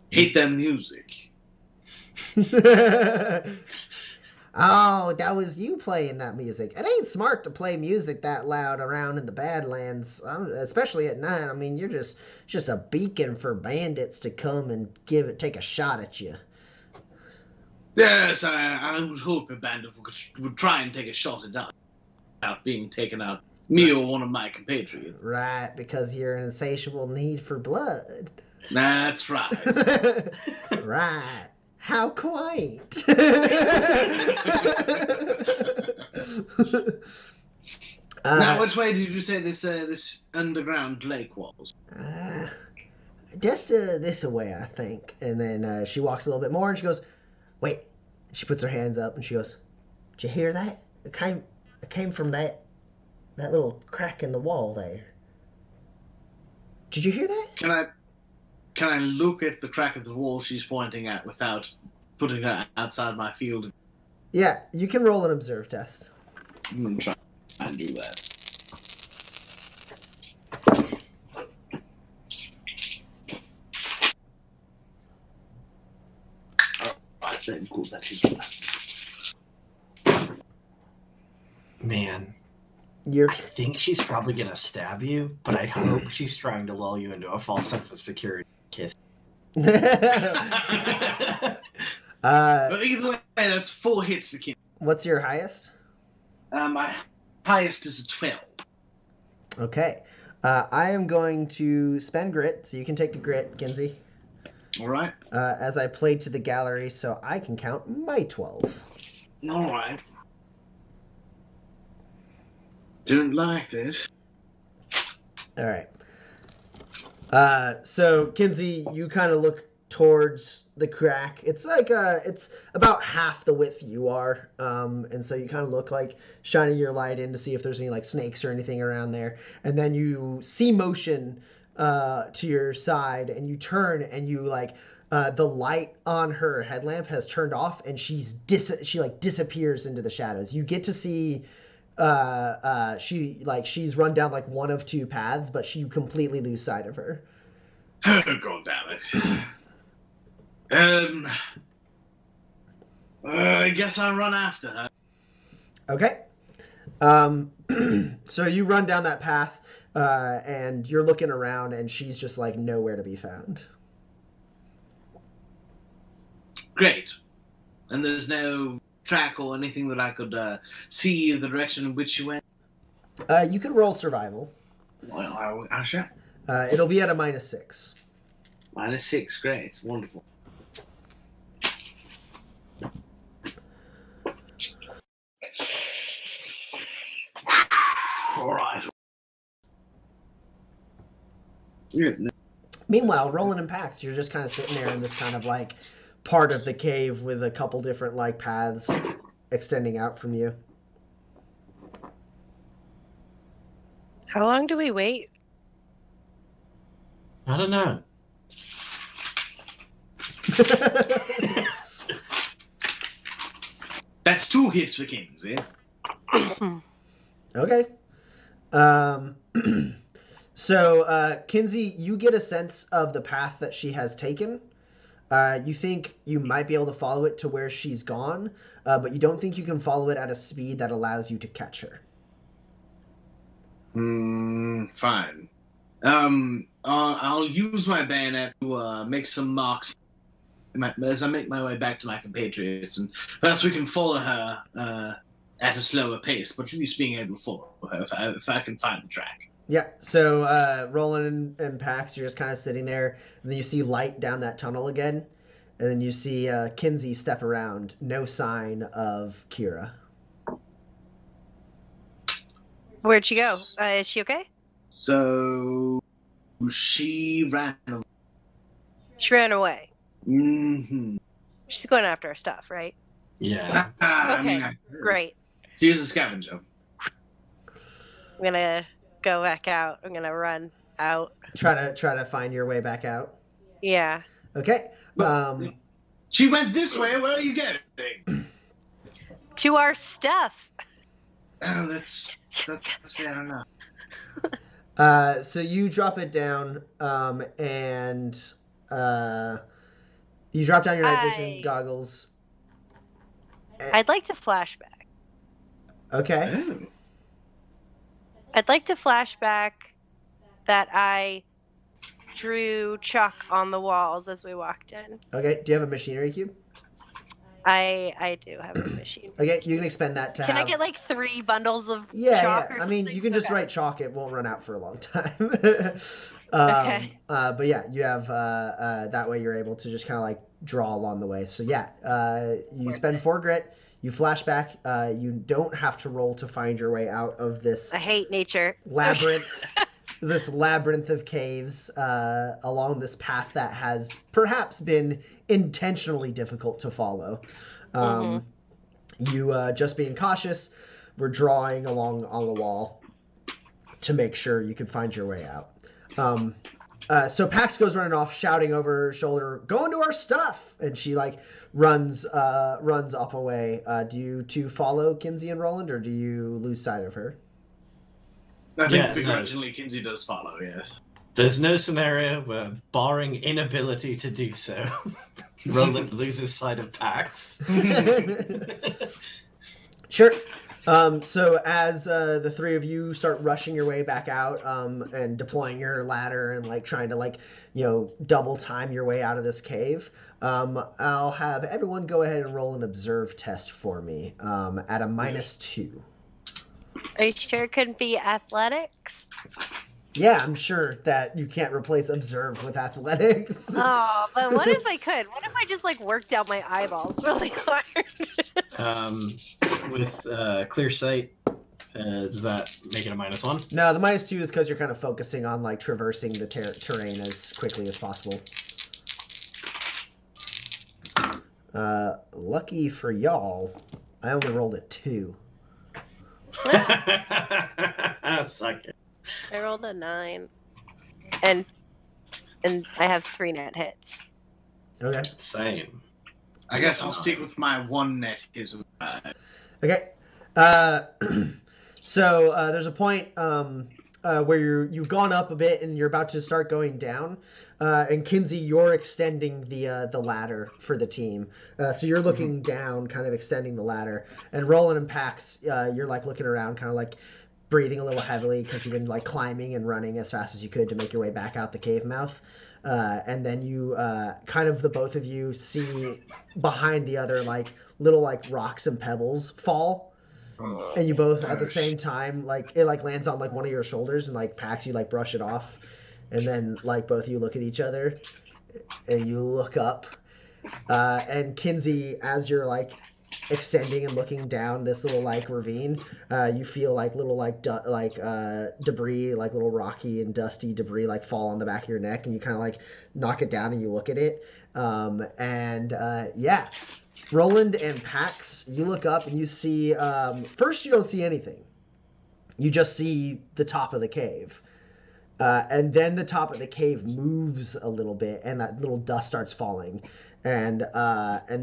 hate their music. Oh, that was you playing that music. It ain't smart to play music that loud around in the Badlands, especially at night. I mean, you're just a beacon for bandits to come and take a shot at you. Yes, I would hope a bandit would try and take a shot at us without being taken out. Me or one of my compatriots. Right, because you're an insatiable need for blood. That's right. Right. How quaint. Now, which way did you say this underground lake was? Just this way, I think. And then she walks a little bit more, and she goes, "Wait." She puts her hands up, and she goes, "Did you hear that? It came from that little crack in the wall there. Did you hear that?" Can I look at the crack of the wall she's pointing at without putting her outside my field? Yeah, you can roll an observe test. I'm going to try and do that. Alright, then, cool, that is that. Man, You're I think she's probably gonna stab you, but I hope she's trying to lull you into a false sense of security. Kiss. But either way, that's 4 hits for Kim. What's your highest? My highest is a 12. Okay. I am going to spend grit, so you can take a grit, Kinsey. Alright. As I play to the gallery, so I can count my 12. Alright. Don't like this. All right. So Kinsey, you kind of look towards the crack. It's like it's about half the width you are, and so you kind of look like shining your light in to see if there's any like snakes or anything around there. And then you see motion to your side, and you turn, and you like the light on her headlamp has turned off, and she disappears into the shadows. You get to see. She's run down like one of 2 paths, but you completely lose sight of her. Oh, God damn it. I guess I'll run after her. Okay. So you run down that path, and you're looking around, and she's just like nowhere to be found. Great. And there's no track or anything that I could see the direction in which she went? You can roll survival. Well, I shall. It'll be at a -6. -6, great, wonderful. Meanwhile, Roland and Pax, you're just kind of sitting there in this kind of like part of the cave with a couple different like paths extending out from you. How long do we wait? I don't know. That's 2 hits for Kinsey. Okay. So, Kinsey, you get a sense of the path that she has taken. You think you might be able to follow it to where she's gone, but you don't think you can follow it at a speed that allows you to catch her. Fine. I'll use my bayonet to make some marks as I make my way back to my compatriots, and perhaps we can follow her at a slower pace, but at least being able to follow her if I can find the track. Yeah, so Roland and Pax, you're just kind of sitting there, and then you see light down that tunnel again, and then you see Kinsey step around. No sign of Kira. Where'd she go? Is she okay? So she ran away. She ran away. Mm-hmm. She's going after our stuff, right? Yeah. Okay, great. She's a scavenger. I'm gonna go back out. I'm gonna run out. Try to find your way back out. Yeah. Okay. She went this way. Where are you going? To our stuff. Oh, that's fair enough. So you drop it down, and you drop down your night vision goggles. I'd like to flashback. Okay. Oh. I'd like to flashback that I drew chalk on the walls as we walked in. Okay. Do you have a machinery cube? I do have a machine. Okay, you can expend that to Can have... I get like 3 bundles of chalk? Yeah. Or I mean, something? you can just Okay. write chalk. It won't run out for a long time. Okay. But yeah, you have that way you're able to just kind of like draw along the way. So yeah, you spend 4 grit. You flashback. You don't have to roll to find your way out of this I hate nature. labyrinth. This labyrinth of caves along this path that has perhaps been intentionally difficult to follow. You just being cautious, we're drawing along on the wall to make sure you can find your way out. So Pax goes running off, shouting over her shoulder, "Going to our stuff!" And she like runs up away. Do you two follow Kinsey and Roland, or do you lose sight of her? I think Yeah, begrudgingly Kinsey does follow, yes. There's no scenario where, barring inability to do so, Roland loses sight of Pax. Sure. So as the 3 of you start rushing your way back out and deploying your ladder and like trying to like, double time your way out of this cave, I'll have everyone go ahead and roll an observe test for me at a -2. Are you sure it couldn't be athletics? Yeah, I'm sure that you can't replace observe with athletics. Oh, but what if I could? What if I just like worked out my eyeballs really hard? With clear sight, does that make it a -1? No, the -2 is because you're kind of focusing on like traversing the terrain as quickly as possible. Lucky for y'all, I only rolled a 2. Suck it. I rolled a 9, and I have 3 net hits. Okay. Same. I guess I'll stick with my 1 net hit. Okay. So there's a point where you've gone up a bit and you're about to start going down. And Kinsey, you're extending the ladder for the team. So you're looking down, kind of extending the ladder. And Roland and Pax, you're like looking around, kind of like breathing a little heavily because you've been like climbing and running as fast as you could to make your way back out the cave mouth. And then you kind of the both of you see behind the other like little like rocks and pebbles fall. And you both at the same time, like it like lands on like one of your shoulders and like Pax, you like brush it off. And then like both of you look at each other and you look up. And Kinsey, as you're like extending and looking down this little like ravine, you feel like little like debris, like little rocky and dusty debris, like fall on the back of your neck, and you kind of like knock it down and you look at it. Yeah, Roland and Pax, you look up and you see. First, you don't see anything. You just see the top of the cave. And then the top of the cave moves a little bit, and that little dust starts falling, and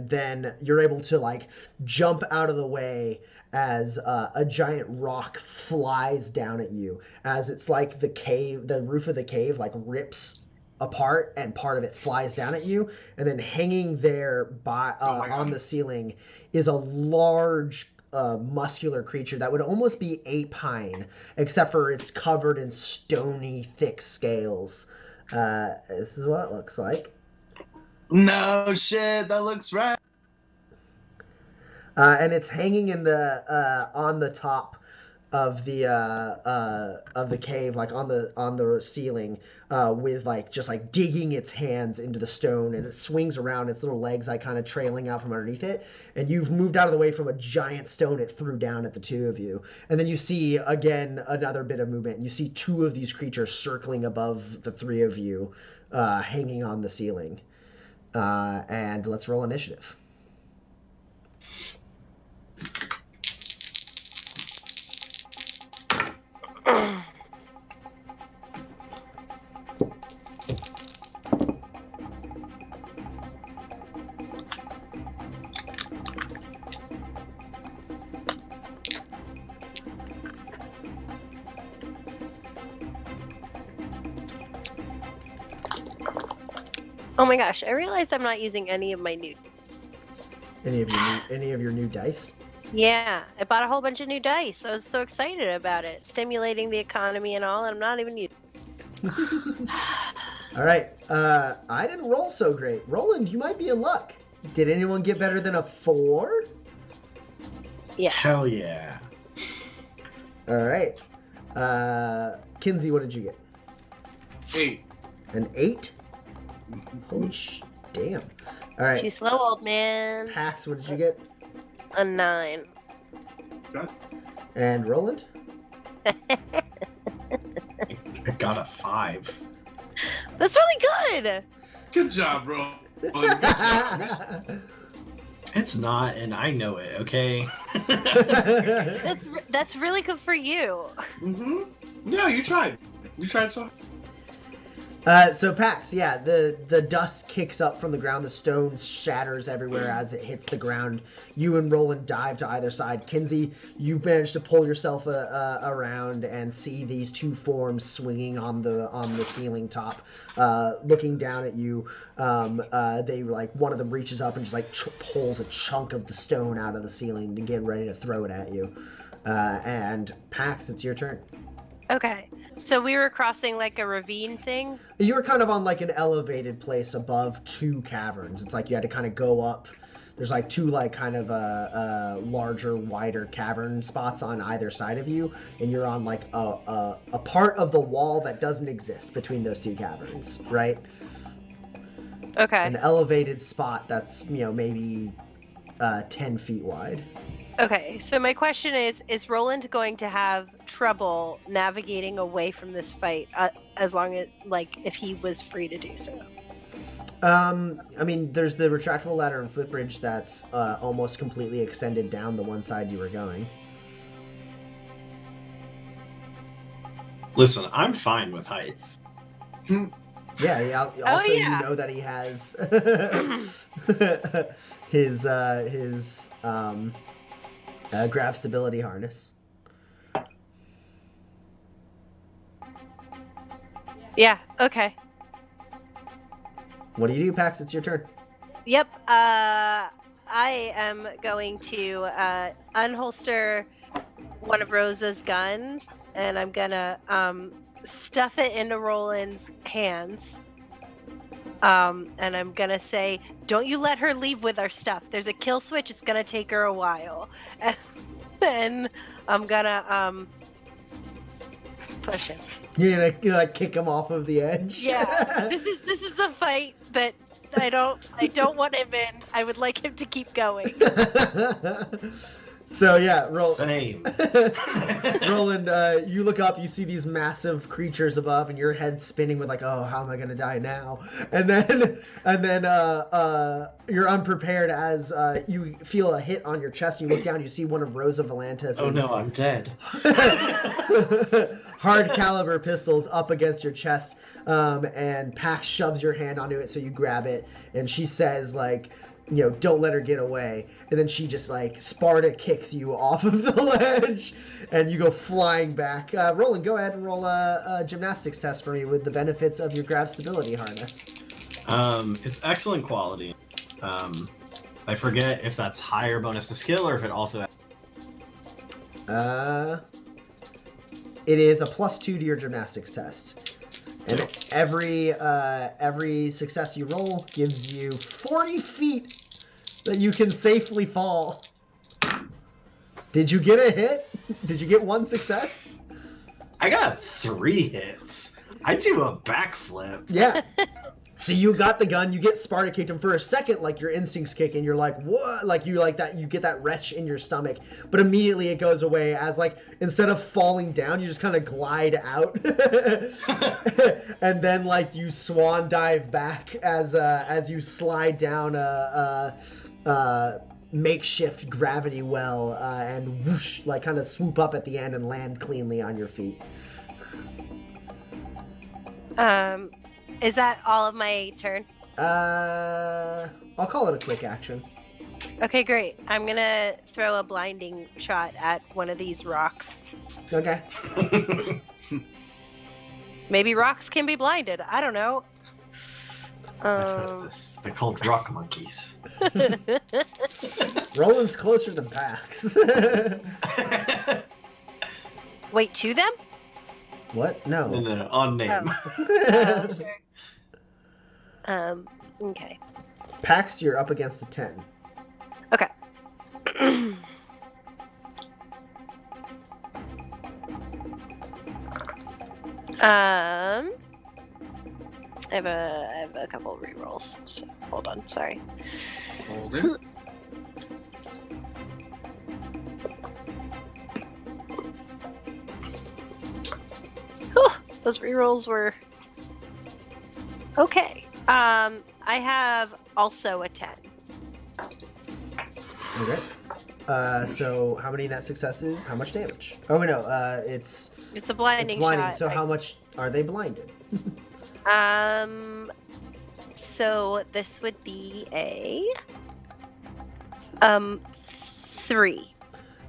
then you're able to like jump out of the way as a giant rock flies down at you. As it's like the roof of the cave like rips apart, and part of it flies down at you, and then hanging there on the ceiling is a large. Muscular creature that would almost be apine, except for it's covered in stony, thick scales. This is what it looks like. No shit, that looks right. And it's hanging in the on the top of the cave, like on the ceiling, with like just like digging its hands into the stone, and it swings around, its little legs like kind of trailing out from underneath it, and you've moved out of the way from a giant stone it threw down at the two of you. And then you see again another bit of movement. You see two of these creatures circling above the three of you, hanging on the ceiling. And let's roll initiative. Oh my gosh, I realized I'm not using any of my new... Any of your new dice? Yeah, I bought a whole bunch of new dice. I was so excited about it. Stimulating the economy and all, and I'm not even using... All right, I didn't roll so great. Roland, you might be in luck. Did anyone get better than a 4? Yes. Hell yeah. All right. Kinsey, what did you get? 8. An 8? Holy damn. All right. Too slow, old man. Pax, what did you get? A 9. God. And Roland? I got a 5. That's really good. Good job, bro. Good job. It's not, and I know it, okay? That's really good for you. Mm-hmm. Yeah, you tried. You tried so. So Pax, yeah, the dust kicks up from the ground, the stone shatters everywhere as it hits the ground. You and Roland dive to either side. Kinsey, you manage to pull yourself around and see these two forms swinging on the ceiling top, looking down at you. They like one of them reaches up and just like pulls a chunk of the stone out of the ceiling to get ready to throw it at you. And Pax, it's your turn. Okay, so we were crossing like a ravine thing? You were kind of on like an elevated place above two caverns. It's like you had to kind of go up. There's like two like kind of larger, wider cavern spots on either side of you, and you're on like a part of the wall that doesn't exist between those two caverns, right? Okay. An elevated spot that's, maybe 10 feet wide. Okay, so my question is Roland going to have trouble navigating away from this fight as long as, like, if he was free to do so? I mean, there's the retractable ladder and footbridge that's almost completely extended down the one side you were going. Listen, I'm fine with heights. Yeah, also yeah. You know that he has his grav stability harness. Yeah, okay. What do you do, Pax? It's your turn. Yep, I am going to unholster one of Rosa's guns, and I'm gonna stuff it into Roland's hands. And I'm gonna say, don't you let her leave with our stuff. There's a kill switch, it's gonna take her a while. And then I'm gonna push him. You're gonna like kick him off of the edge? Yeah. This is a fight that I don't want him in. I would like him to keep going. So yeah, Same. Roland, you look up, you see these massive creatures above, and your head spinning with like, oh, how am I gonna die now? And then you're unprepared as you feel a hit on your chest. You look down, you see one of Rosa Valanta's. Oh no, I'm dead. Hard caliber pistols up against your chest, and Pax shoves your hand onto it, so you grab it, and she says like, you know, don't let her get away. And then she just like Sparta kicks you off of the ledge, and you go flying back. Roland, go ahead and roll a gymnastics test for me with the benefits of your grav stability harness. It's excellent quality. I forget if that's higher bonus to skill or if it also. It is a +2 to your gymnastics test. And every success you roll gives you 40 feet that you can safely fall. Did you get a hit? Did you get one success? I got 3 hits. I do a backflip. Yeah. So you got the gun, you get Sparta kicked, and for a second, like, your instincts kick, and you're like, what? Like, you like that, you get that retch in your stomach, but immediately it goes away as, like, instead of falling down, you just kind of glide out. And then, like, you swan dive back as you slide down a makeshift gravity well, and whoosh, like, kind of swoop up at the end and land cleanly on your feet. Is that all of my turn? I'll call it a quick action. Okay, great. I'm gonna throw a blinding shot at one of these rocks. Okay. Maybe rocks can be blinded. I don't know. I've heard of this. They're called rock monkeys. Roland's closer than Pax. Wait, to them? What? No. No, on name. Oh, sure. Okay. Pax, you're up against a 10. Okay. I have a couple of rerolls. So hold on, sorry. Hold it. Those rerolls were okay. I have also a 10. Okay. So how many net successes? How much damage? Oh no, it's a blinding blinding. shot. So how much are they blinded? So this would be a 3.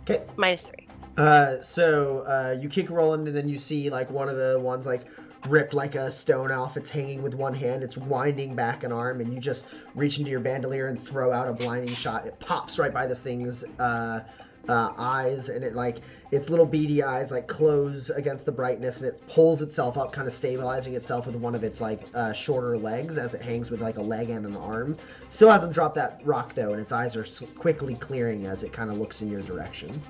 Okay. -3. So you kick Roland, and then you see like one of the ones like rip like a stone off. It's hanging with one hand. It's winding back an arm, and you just reach into your bandolier and throw out a blinding shot. It pops right by this thing's eyes, and it like its little beady eyes like close against the brightness, and it pulls itself up, kind of stabilizing itself with one of its like shorter legs as it hangs with like a leg and an arm. Still hasn't dropped that rock though, and its eyes are quickly clearing as it kind of looks in your direction.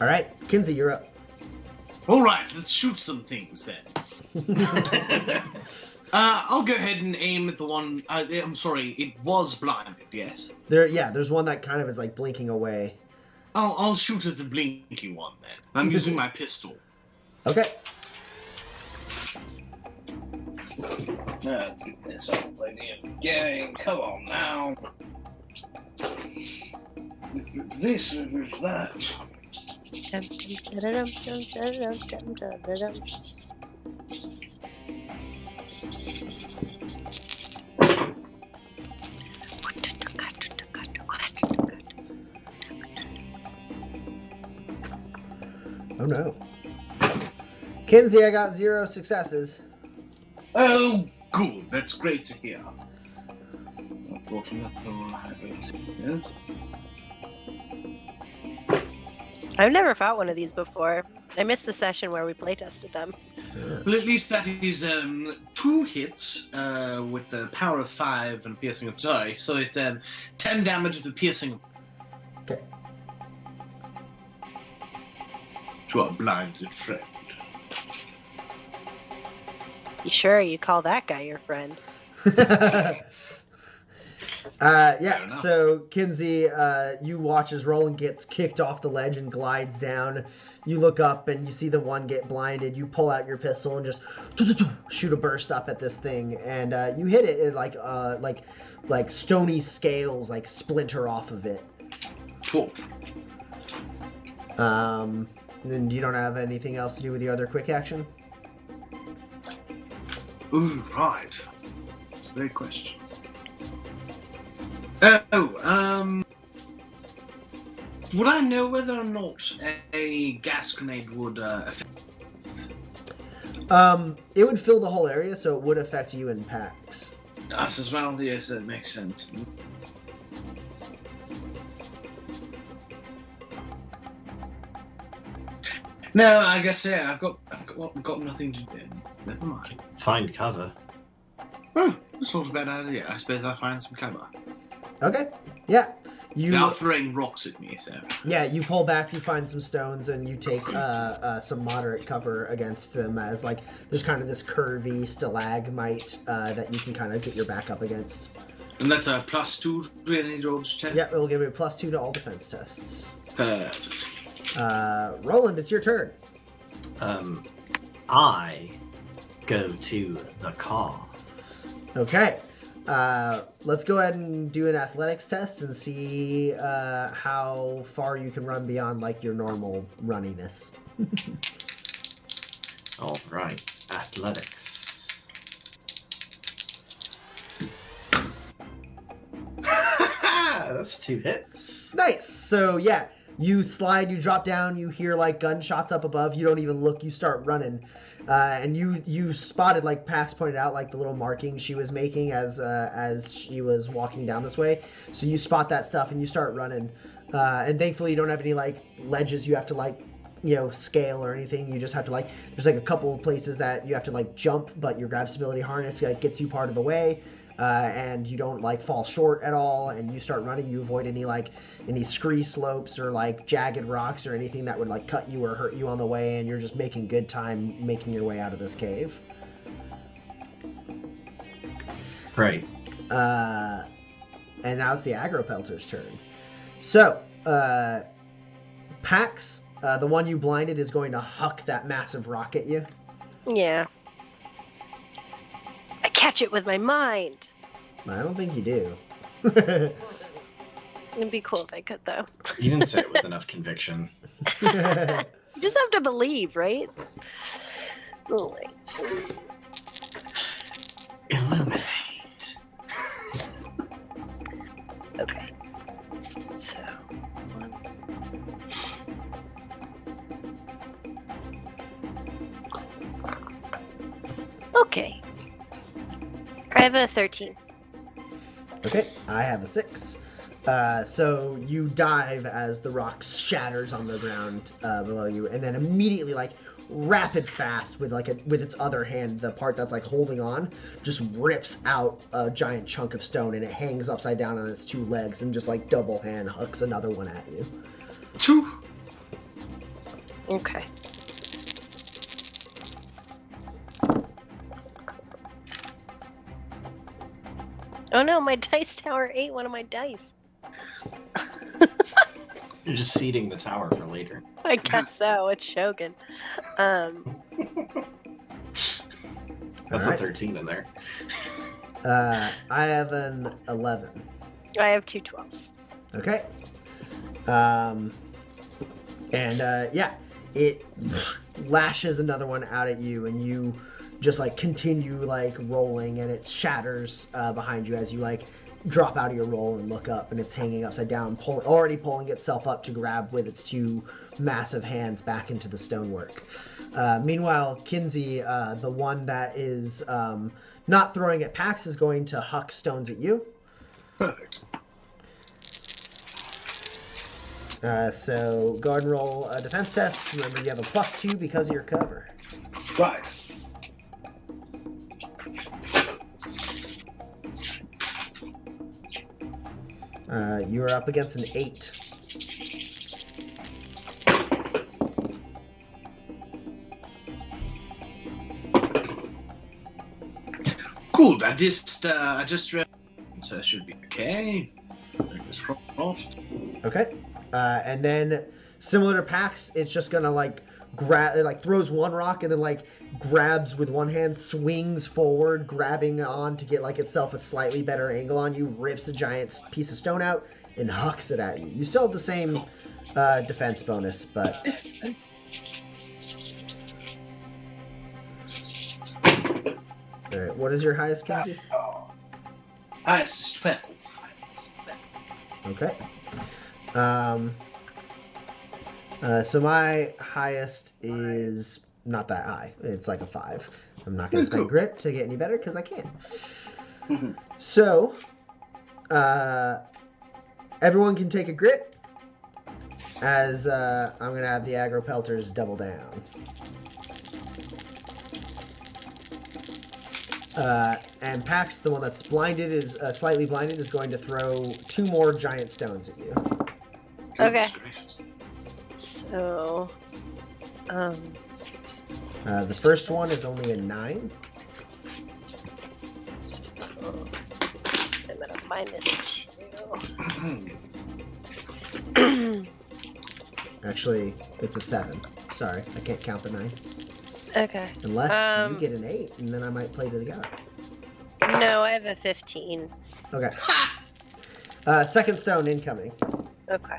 All right, Kinsey, you're up. All right, let's shoot some things then. I'll go ahead and aim at the one. I'm sorry, it was blinded. Yes. There's one that kind of is like blinking away. I'll shoot at the blinky one then. I'm using my pistol. Okay. Let's get this up, lady. Gang, come on now. This is that. Oh no. Kinsey, I got 0 successes. Oh, good. That's great to hear. Yes. I've never fought one of these before. I missed the session where we playtested them. Well, at least that is 2 hits with the power of 5 and piercing of... Sorry, so it's 10 damage with the piercing... Okay. To our blinded friend. You sure you call that guy your friend? Yeah, so Kinsey, you watch as Roland gets kicked off the ledge and glides down. You look up and you see the one get blinded. You pull out your pistol and just shoot a burst up at this thing, and you hit it. It like stony scales like splinter off of it. Cool. Then you don't have anything else to do with your other quick action? Ooh, right. That's a great question. Would I know whether or not a gas grenade would affect? It would fill the whole area, so it would affect you in packs. Us as well, yes, that makes sense. No, I guess I've got nothing to do. Never mind. Find cover. Oh, that's not a bad idea. I suppose I'll find some cover. Okay. Yeah. Without throwing rocks at me, so. Yeah, you pull back, you find some stones, and you take some moderate cover against them as, like, there's kind of this curvy stalagmite that you can kind of get your back up against. And that's a +2 to any dodge check? Yeah, it will give you a +2 to all defense tests. Perfect. Roland, it's your turn. I go to the car. Okay. Let's go ahead and do an athletics test and see how far you can run beyond like your normal runniness. All right, athletics. That's 2 hits. Nice. So yeah, you slide, you drop down, you hear like gunshots up above. You don't even look. You start running, and you spotted, like Pax pointed out, like the little marking she was making as she was walking down this way. So you spot that stuff and you start running. And thankfully you don't have any like ledges you have to like scale or anything. You just have to like there's like a couple of places that you have to like jump, but your grav stability harness like gets you part of the way. And you don't like fall short at all, and you start running. You avoid any scree slopes or like jagged rocks or anything that would like cut you or hurt you on the way, and you're just making good time making your way out of this cave. Great. And now it's the aggro pelter's turn. So Pax, the one you blinded, is going to huck that massive rock at you. Yeah. I catch it with my mind. I don't think you do. It'd be cool if I could, though. You didn't say it with enough conviction. You just have to believe, right? Oh, Illuminate. okay. So. Okay. I have a 13. Okay, I have a 6. So you dive as the rock shatters on the ground below you, and then immediately, like rapid fast, with its other hand, the part that's like holding on, just rips out a giant chunk of stone, and it hangs upside down on its 2 legs, and just like double hand hooks another one at you. 2. Okay. Oh no, my dice tower ate one of my dice. You're just seeding the tower for later. I guess so. It's Shogun. That's Alright. a 13 in there. I have an 11. I have 2 12s. Okay. Yeah, it lashes another one out at you, and you just like continue like rolling, and it shatters behind you as you like drop out of your roll and look up, and it's hanging upside down, already pulling itself up to grab with its 2 massive hands back into the stonework. Meanwhile, Kinsey, the one that is not throwing at Pax, is going to huck stones at you. Perfect. So go ahead and roll a defense test. Remember, you have a +2 because of your cover. Right. You are up against an 8. Good. I just read, so it should be okay. Fingers crossed. Okay. And then similar to Pax, it's just gonna like grab, it like throws one rock and then like grabs with one hand, swings forward, grabbing on to get like itself a slightly better angle on you, rips a giant piece of stone out and hucks it at you. You still have the same defense bonus, but all right. What is your highest, Kinsey? Highest is 12. Okay. So my highest is not that high. It's like a 5. I'm not going to spend grit to get any better because I can't. So, everyone can take a grit as I'm going to have the aggro pelters double down. And Pax, the one that's blinded, is slightly blinded, is going to throw 2 more giant stones at you. Okay. So, the first one is only a 9. So, I'm at a -2. Actually, it's a 7. Sorry, I can't count the 9. Okay. Unless you get an 8, and then I might play to the guy. No, I have a 15. Okay. Second stone incoming. Okay.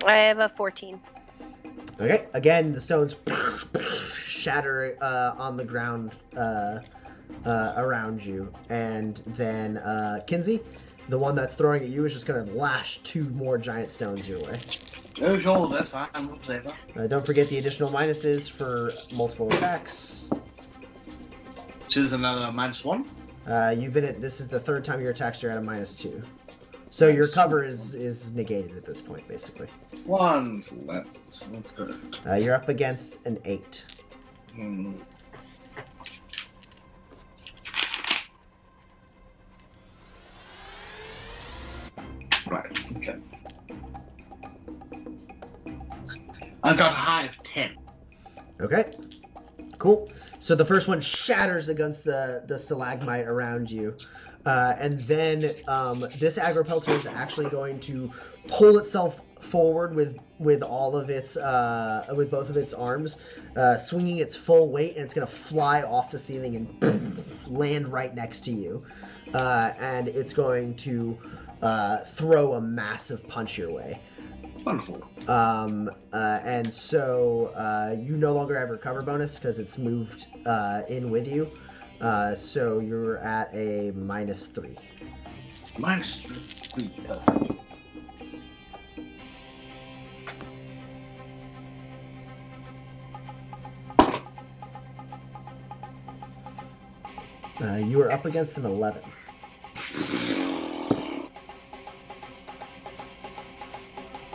I have a 14. Okay. Again, the stones shatter on the ground around you, and then Kinsey, the one that's throwing at you, is just going to lash 2 more giant stones your way. Oh, sure, that's fine. We'll play that. Don't forget the additional minuses for multiple attacks. Which is another -1. You've been at, this is the 3rd time your attacks are at a -2. So your cover is negated at this point, basically. Wonderful. That's good. You're up against an 8. Right, okay. I got a high of 10. Okay. Cool. So the first one shatters against the stalagmite around you. And then this aggro pelter is actually going to pull itself forward with all of its with both of its arms, swinging its full weight, and it's going to fly off the ceiling and land right next to you. And it's going to throw a massive punch your way. Wonderful. And so you no longer have recover bonus because it's moved in with you. So you're at a -3. -3. You are up against an 11.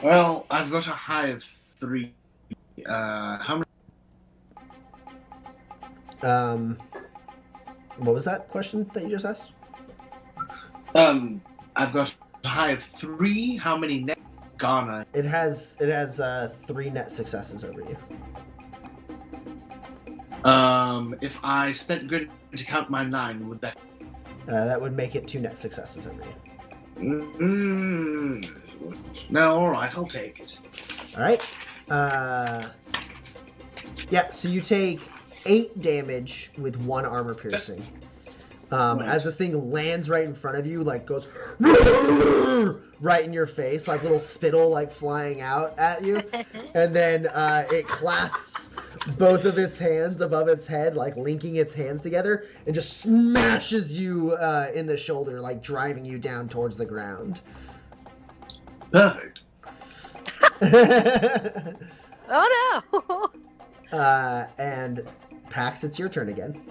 Well, I've got a high of 3. How many? What was that question that you just asked? I've got a high of 3. How many net Ghana? It has 3 net successes over you. If I spent grit to count my 9, would that? That would make it 2 net successes over you. No, all right, I'll take it. All right. Yeah. So you take 8 damage with 1 armor piercing. As this thing lands right in front of you, like goes right in your face, like little spittle like flying out at you, and then it clasps both of its hands above its head, like linking its hands together, and just smashes you in the shoulder, like driving you down towards the ground. Perfect. Oh no! And Pax, it's your turn again.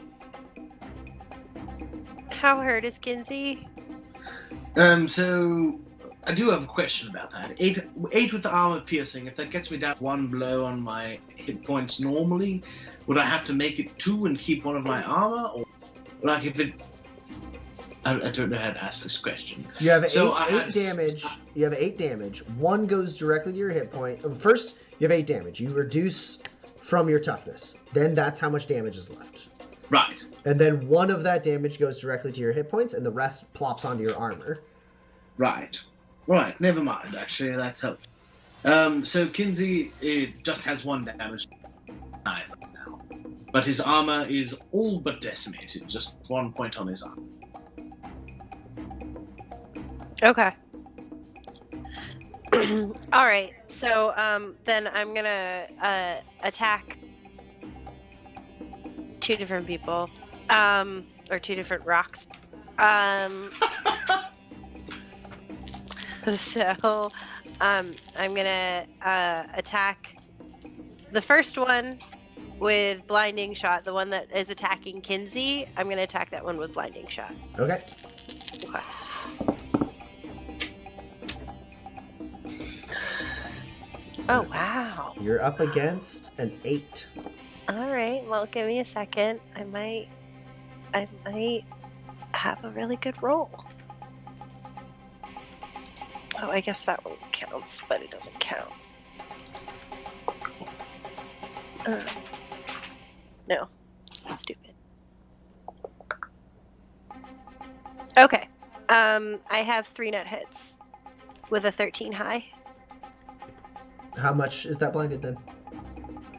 How hurt is Kinsey? So I do have a question about that. 8 with the armor piercing. If that gets me down 1 blow on my hit points normally, would I have to make it 2 and keep 1 of my armor, or like if it? I don't know how to ask this question. You have So I eight had- damage. You have 8 damage. 1 goes directly to your hit point. First, you have 8 damage. You reduce from your toughness. Then that's how much damage is left. Right. And then 1 of that damage goes directly to your hit points, and the rest plops onto your armor. Right. Right. Never mind. Actually, that's helpful. So Kinsey just has 1 damage now, but his armor is all but decimated. Just 1 point on his armor. Okay. All right. So then I'm gonna attack 2 different people, or 2 different rocks. So I'm gonna attack the first one with blinding shot. The one that is attacking Kinsey, I'm gonna attack that one with blinding shot. Okay. Okay. Oh wow. You're up against an 8. All right. Well, give me a second. I might have a really good roll. Oh, I guess that one counts, but it doesn't count. No. Stupid. Okay. I have 3 net hits with a 13 high. How much is that blinded then?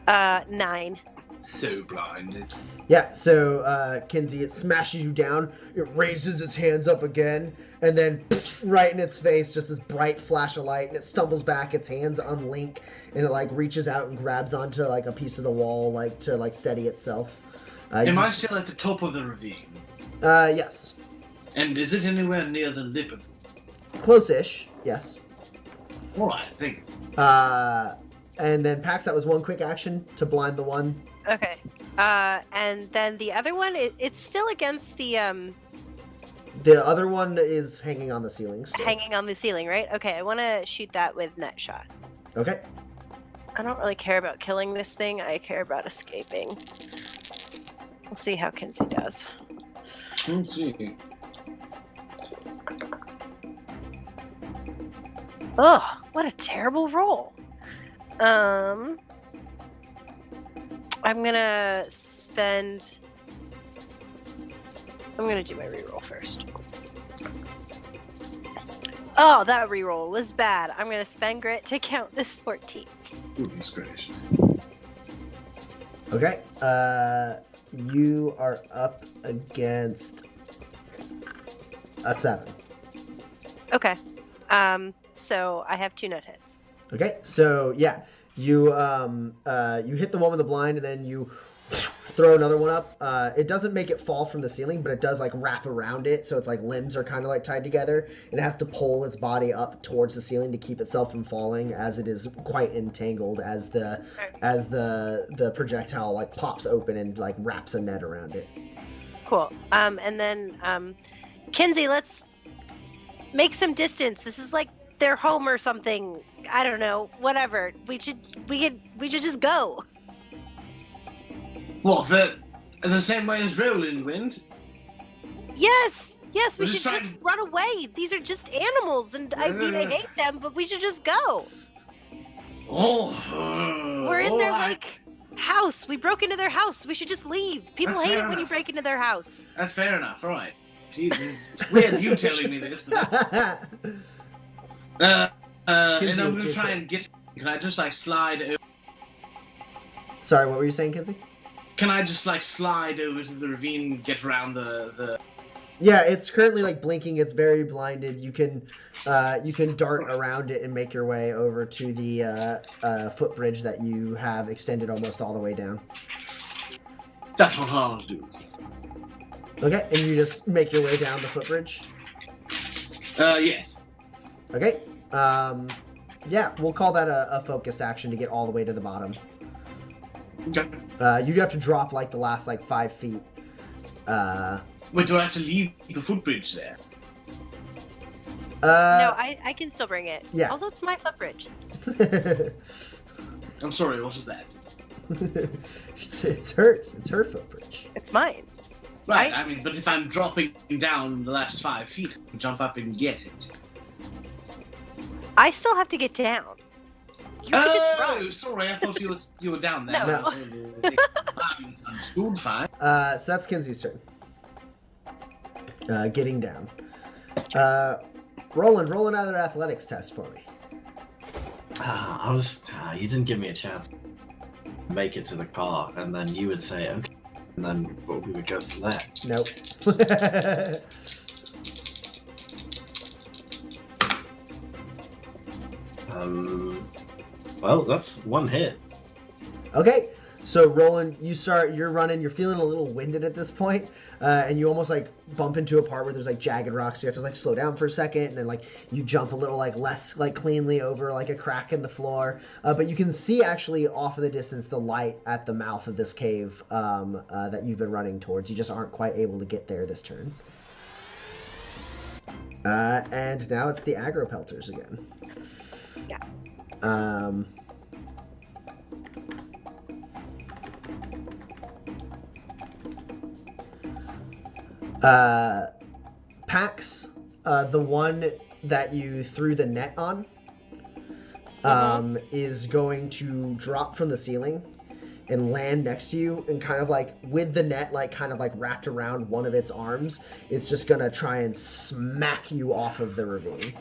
9. So blinded. Yeah, so Kinsey, it smashes you down, it raises its hands up again, and then right in its face, just this bright flash of light, and it stumbles back, its hands unlink, and it like reaches out and grabs onto like a piece of the wall, like to like steady itself. Am I still at the top of the ravine? Yes. And is it anywhere near the lip of... Close-ish, yes. Alright, thank you. And then Pax, that was 1 quick action to blind the one. Okay. And then the other one, it's still against the The other one is hanging on the ceiling still. hanging on the ceiling, right? Okay, I want to shoot that with net shot. Okay. I don't really care about killing this thing. I care about escaping. We'll see how Kinsey does. Let's see. Oh, what a terrible roll. I'm gonna do my reroll first. Oh, that reroll was bad. I'm gonna spend grit to count this 14. Goodness gracious. Okay. You are up against a 7. Okay. So I have 2 net hits. Okay, so yeah, you hit the one with the blind, and then you throw another one up. It doesn't make it fall from the ceiling, but it does like wrap around it, so its like limbs are kind of like tied together, and it has to pull its body up towards the ceiling to keep itself from falling, as it is quite entangled as the projectile like pops open and like wraps a net around it. Cool. And then Kinsey, let's make some distance. This is like their home or something. I don't know. Whatever. We should just go. What, the same way as Roland went? Yes. Yes, we We're should just just trying- run away. These are just animals, and I mean, I hate them, but we should just go. We're in their like house. We broke into their house. We should just leave. People That's hate it fair when you enough. break into their house. That's fair enough, alright. It's weird you telling me this, but... and I'm Kinsey, gonna it's your try turn. and get... Can I just, like, slide over... Sorry, what were you saying, Kinsey? Can I just, like, slide over to the ravine, get around the... Yeah, it's currently like blinking. It's very blinded. You can dart around it and make your way over to the footbridge that you have extended almost all the way down. That's what I'll do. Okay, and you just make your way down the footbridge. Yes. Okay. Yeah, we'll call that a focused action to get all the way to the bottom. Okay. You'd have to drop like the last like 5 feet. Wait, do I have to leave the footbridge there? No, I can still bring it. yeah. Also, it's my footbridge. I'm sorry, what was that? It's hers. It's her footbridge. It's mine. Right, I mean, but if I'm dropping down the last 5 feet, jump up and get it. I still have to get down. You can just run. Sorry, I thought you were down there. No. Good, fine. So that's Kinsey's turn. Getting down. Roland, roll another athletics test for me. You didn't give me a chance to make it to the car, and then you would say, okay, and then we would go from there. Nope. Well, that's one hit. Okay, so Roland, you're running, you're feeling a little winded at this point, and you almost like bump into a part where there's like jagged rocks, so you have to like slow down for a second, and then like you jump a little like less like cleanly over like a crack in the floor, but you can see actually off in the distance the light at the mouth of this cave that you've been running towards. You just aren't quite able to get there this turn. And now it's the aggro pelters again. Yeah. Pax, the one that you threw the net on, is going to drop from the ceiling and land next to you, and kind of like with the net like kind of like wrapped around one of its arms, it's just gonna try and smack you off of the ravine.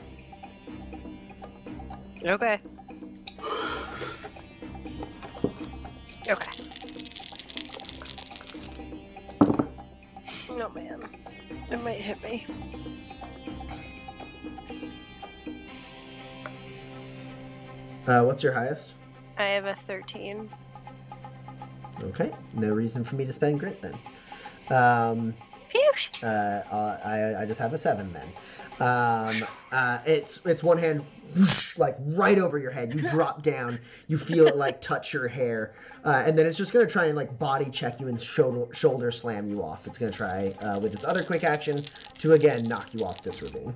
Okay. Okay. Oh man, it might hit me. What's your highest? I have a 13. Okay, no reason for me to spend grit then. Phew. I just have a 7 then. It's one hand whoosh, like right over your head. You drop down. You feel it like touch your hair, and then it's just gonna try and like body check you and shoulder slam you off. It's gonna try with its other quick action to again knock you off this ravine.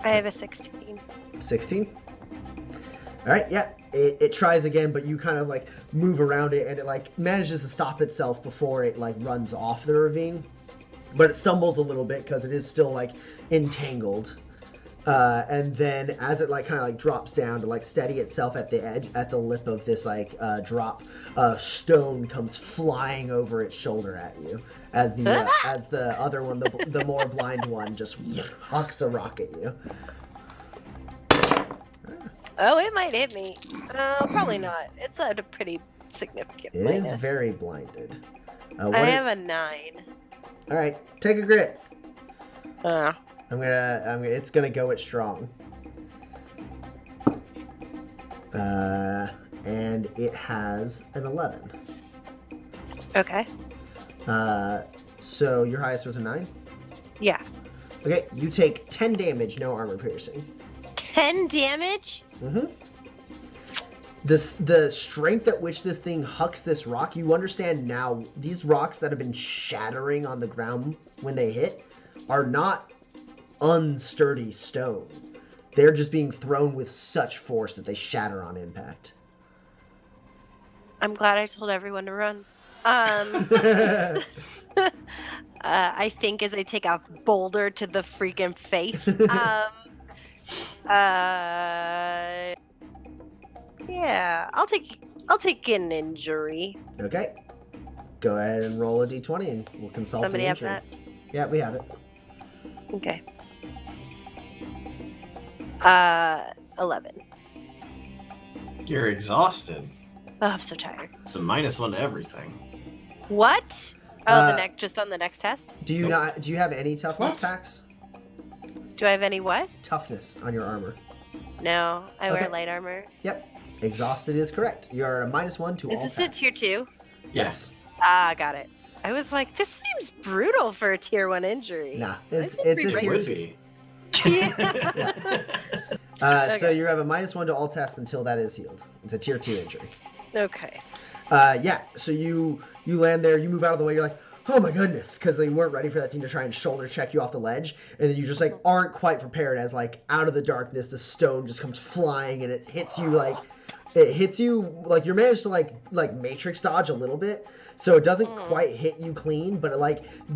I have a 16. 16? Alright, yeah. It tries again, but you kind of like move around it, and it like manages to stop itself before it like runs off the ravine. But it stumbles a little bit because it is still like entangled. And then as it like kind of like drops down to like steady itself at the edge, at the lip of this like drop, stone comes flying over its shoulder at you as the other one, the more blind one, just hucks a rock at you. Oh, it might hit me. Probably not. It's at a pretty significant It minus. is very blinded. I have a 9. All right, take a grit. Uh, It's gonna go it strong. And it has an 11. okay. So your highest was a 9? Yeah. Okay, you take 10 damage, no armor piercing. 10 damage? Mm-hmm. The strength at which this thing hucks this rock, you understand now, these rocks that have been shattering on the ground when they hit are not unsturdy stone. They're just being thrown with such force that they shatter on impact. I'm glad I told everyone to run. I think as I take a boulder to the freaking face. Yeah, I'll take an injury. Okay. Go ahead and roll a d20 and we'll consult Somebody the have injury. that? Yeah, we have it. Okay. 11. You're exhausted. Oh, I'm so tired. It's a -1 to everything. What? Oh, Uh, just on the next test? Do you have any toughness What? packs? Do I have any what? Toughness on your armor. No, I wear Okay. light armor. Yep. Exhausted is correct. You're a -1 to Is all this a tests. tier 2? Yes. Ah, got it. I was like, this seems brutal for a tier 1 injury. Nah, I it's think a we It tier would 2. be. So Okay. you have a -1 to all tests until that is healed. It's a tier 2 injury. Okay. Yeah, so you land there, you move out of the way, you're like, oh my goodness, because they weren't ready for that thing to try and shoulder check you off the ledge, and then you just like aren't quite prepared as like out of the darkness the stone just comes flying and it hits you like you're managed to like matrix dodge a little bit, so it doesn't quite hit you clean, but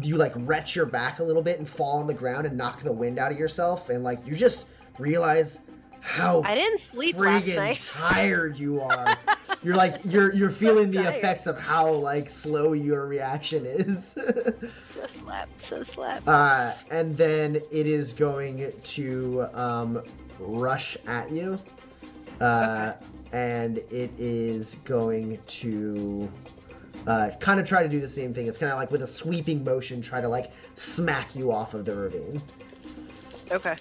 you like retch your back a little bit and fall on the ground and knock the wind out of yourself, and like you just realize how I didn't sleep last friggin' night. tired you are. You're like you're feeling the tired. effects of how like slow your reaction is. So slept. And then it is going to rush at you. Okay. And it is going to kind of try to do the same thing. It's kind of like with a sweeping motion, try to like smack you off of the ravine. Okay.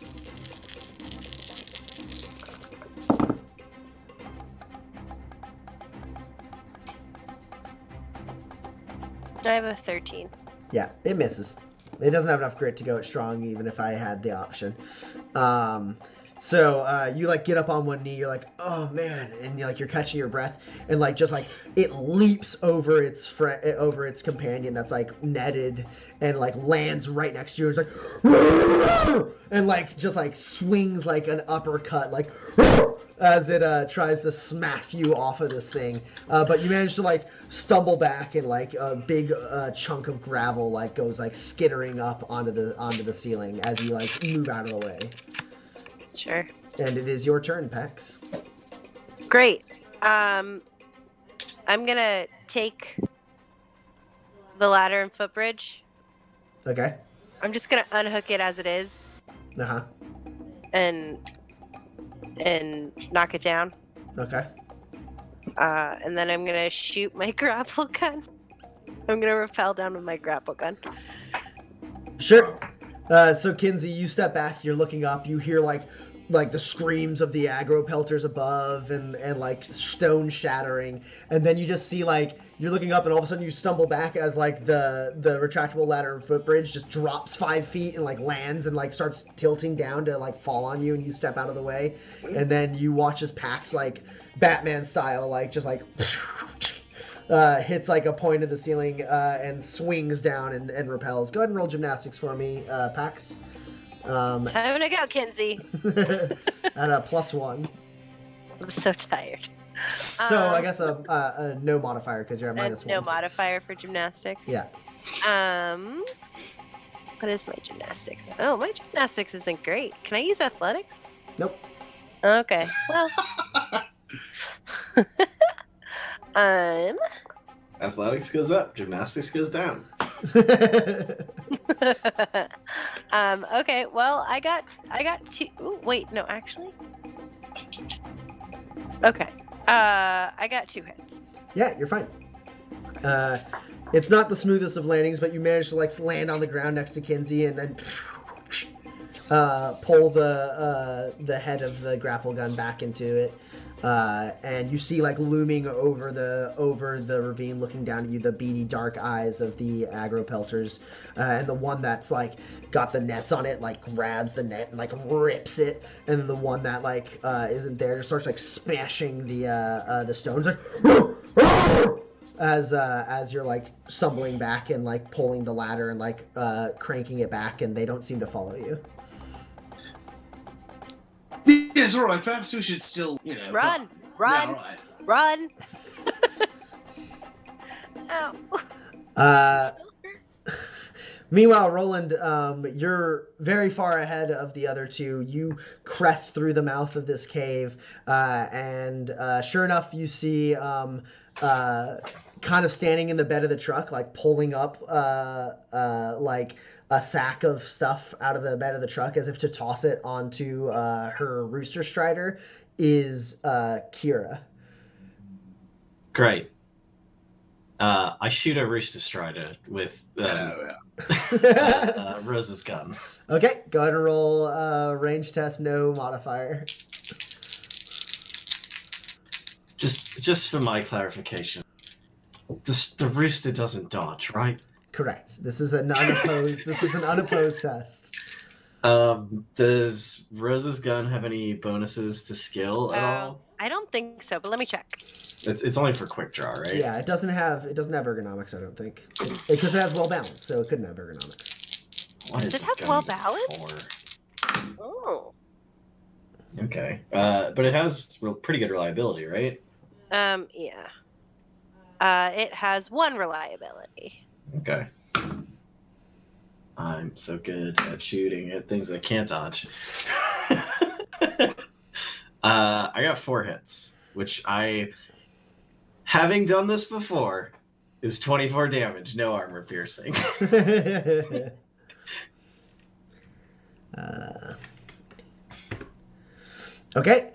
I have a 13. Yeah, it misses. It doesn't have enough grit to go it strong, even if I had the option. So you like get up on one knee, you're like, oh man, and you're catching your breath, and like just like it leaps over its companion that's like netted and like lands right next to you. It's like, and like just like swings like an uppercut, like as it tries to smack you off of this thing. But you manage to like stumble back, and like a big chunk of gravel like goes like skittering up onto the ceiling as you like move out of the way. Sure. And it is your turn, Pex. Great. I'm gonna take the ladder and footbridge. Okay. I'm just gonna unhook it as it is Uh-huh. and knock it down. Okay. And then I'm gonna shoot my grapple gun. I'm gonna rappel down with my grapple gun. Sure. So Kinsey, you step back, you're looking up, you hear like the screams of the aggro pelters above and like stone shattering, and then you just see like you're looking up and all of a sudden you stumble back as like the retractable ladder and footbridge just drops 5 feet and like lands and like starts tilting down to like fall on you, and you step out of the way, and then you watch as Pax like Batman style like just like hits like a point of the ceiling and swings down and repels. Go ahead and roll gymnastics for me, Pax. Time to go, Kinsey. At a +1. I'm so tired. So I guess a no modifier because you're at -1. No modifier for gymnastics. Yeah. What is my gymnastics? Oh, my gymnastics isn't great. Can I use athletics? Nope. Okay. Well. Athletics goes up, gymnastics goes down. Okay, well, I got 2. Ooh, wait, no, actually. Okay. I got 2 hits. Yeah, you're fine. It's not the smoothest of landings, but you manage to like land on the ground next to Kinsey and then pull the head of the grapple gun back into it. And you see like looming over the ravine, looking down at you, the beady dark eyes of the aggro pelters, and the one that's like got the nets on it like grabs the net and like rips it, and the one that like isn't there just starts like smashing the stones like as you're like stumbling back and like pulling the ladder and like cranking it back, and they don't seem to follow you. Yes, all right. Perhaps we should still, Run! Yeah, all right. Run! Ow. Meanwhile, Roland, you're very far ahead of the other two. You crest through the mouth of this cave, and sure enough, you see kind of standing in the bed of the truck, like pulling up like a sack of stuff out of the bed of the truck as if to toss it onto her rooster strider, is Kira. Great. I shoot a rooster strider with Rose's gun. Okay, go ahead and roll range test, no modifier. Just for my clarification, the rooster doesn't dodge, right? Correct. This is an unopposed. This is an unopposed test. Does Rose's gun have any bonuses to skill at all? I don't think so, but let me check. It's only for quick draw, right? Yeah, it doesn't have ergonomics, I don't think, because it has well balance, so it couldn't have ergonomics. Why Does is it this have going well to balance? Oh. 4? Okay, but it has pretty good reliability, right? Yeah. It has 1 reliability. Okay. I'm so good at shooting at things that can't dodge. I got 4 hits, which having done this before, is 24 damage, no armor piercing. Okay.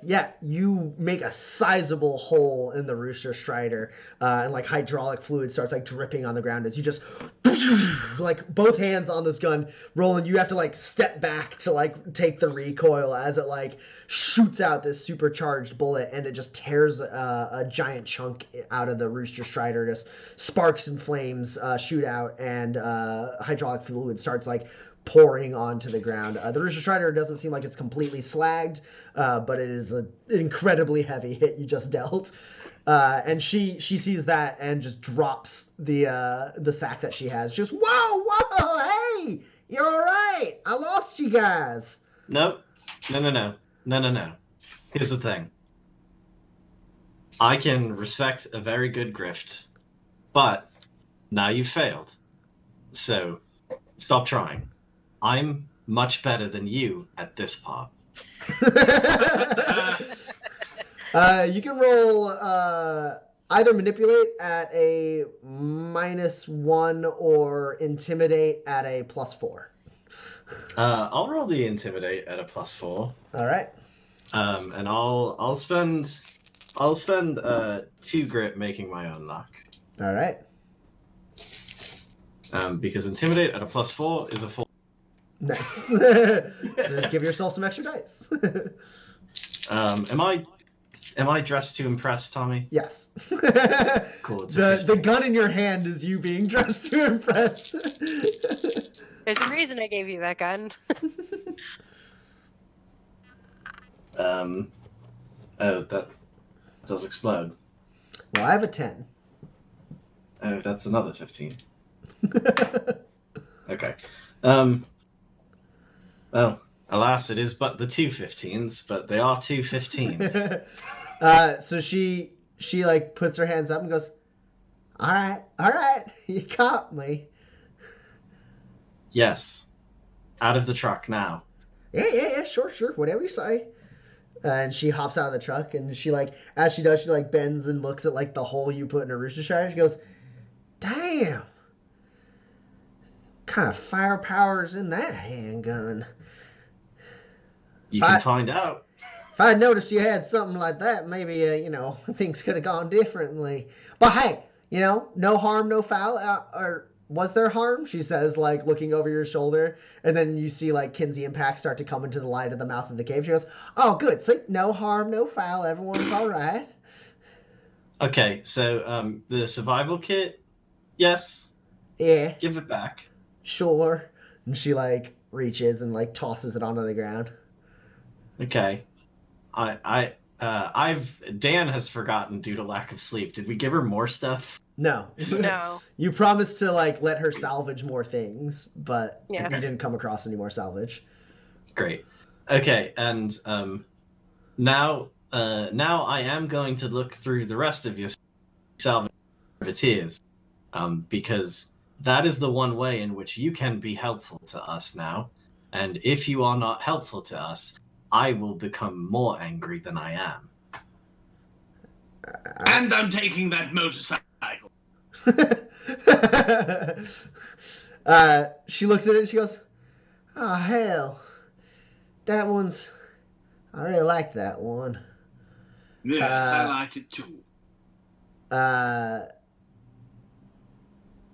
Yeah, you make a sizable hole in the Rooster Strider, and like hydraulic fluid starts like dripping on the ground as you just like both hands on this gun. Roland, you have to like step back to like take the recoil as it like shoots out this supercharged bullet, and it just tears a giant chunk out of the Rooster Strider. Just sparks and flames shoot out, and hydraulic fluid starts like pouring onto the ground. The Rooster Strider doesn't seem like it's completely slagged, but it is an incredibly heavy hit you just dealt. And she sees that and just drops the sack that she has. She goes, whoa, hey, you're all right. I lost you guys. Nope. No. Here's the thing. I can respect a very good grift, but now you've failed. So stop trying. I'm much better than you at this part. You can roll either manipulate at a -1 or intimidate at a +4. I'll roll the intimidate at a +4. All right. And I'll spend 2 grit making my own luck. All right. Because intimidate at a +4 is a 4. Nice. So just give yourself some extra dice. Am I dressed to impress, Tommy? Yes. Cool. The gun in your hand is you being dressed to impress. There's a reason I gave you that gun. Oh, that does explode. Well, I have a 10. Oh, that's another 15. Okay. Well, alas, it is but the 2 15s, but they are 2 15s. So she like puts her hands up and goes, all right, you caught me. Yes. Out of the truck now. Yeah, sure, whatever you say. And she hops out of the truck, and she like, as she does, she like bends and looks at like the hole you put in a Rooster Strider. She goes, damn, kind of firepower's in that handgun. You can find out. If I'd noticed you had something like that, maybe, things could have gone differently. But hey, no harm, no foul. Or was there harm? She says, like, looking over your shoulder. And then you see, like, Kinsey and Pax start to come into the light of the mouth of the cave. She goes, oh, good. See, no harm, no foul. Everyone's all right. Okay, so the survival kit, yes. Yeah. Give it back. Sure. And she, like, reaches and, like, tosses it onto the ground. Okay. Dan has forgotten due to lack of sleep. Did we give her more stuff? No. No. You promised to, like, let her salvage more things, but Yeah. you didn't come across any more salvage. Great. Okay, and now I am going to look through the rest of your salvage privateers, because that is the one way in which you can be helpful to us now. And if you are not helpful to us, I will become more angry than I am. And I'm taking that motorcycle. She looks at it and she goes, oh, hell. That one's... I really like that one. Yes, I liked it too.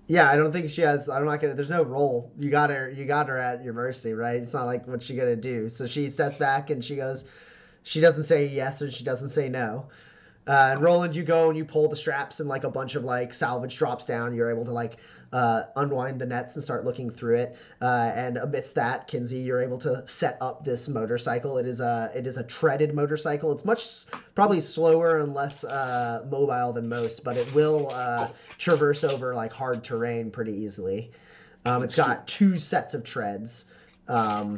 Yeah, I don't think she has... I'm not gonna... There's no roll. You got her at your mercy, right? It's not like, what's she gonna do? So she steps back and she goes... She doesn't say yes or she doesn't say no. And Roland, you go and you pull the straps, and like a bunch of like salvage drops down. You're able to like unwind the nets and start looking through it. And amidst that, Kinsey, you're able to set up this motorcycle. It is a treaded motorcycle. It's much probably slower and less mobile than most, but it will traverse over like hard terrain pretty easily. It's got 2 sets of treads. I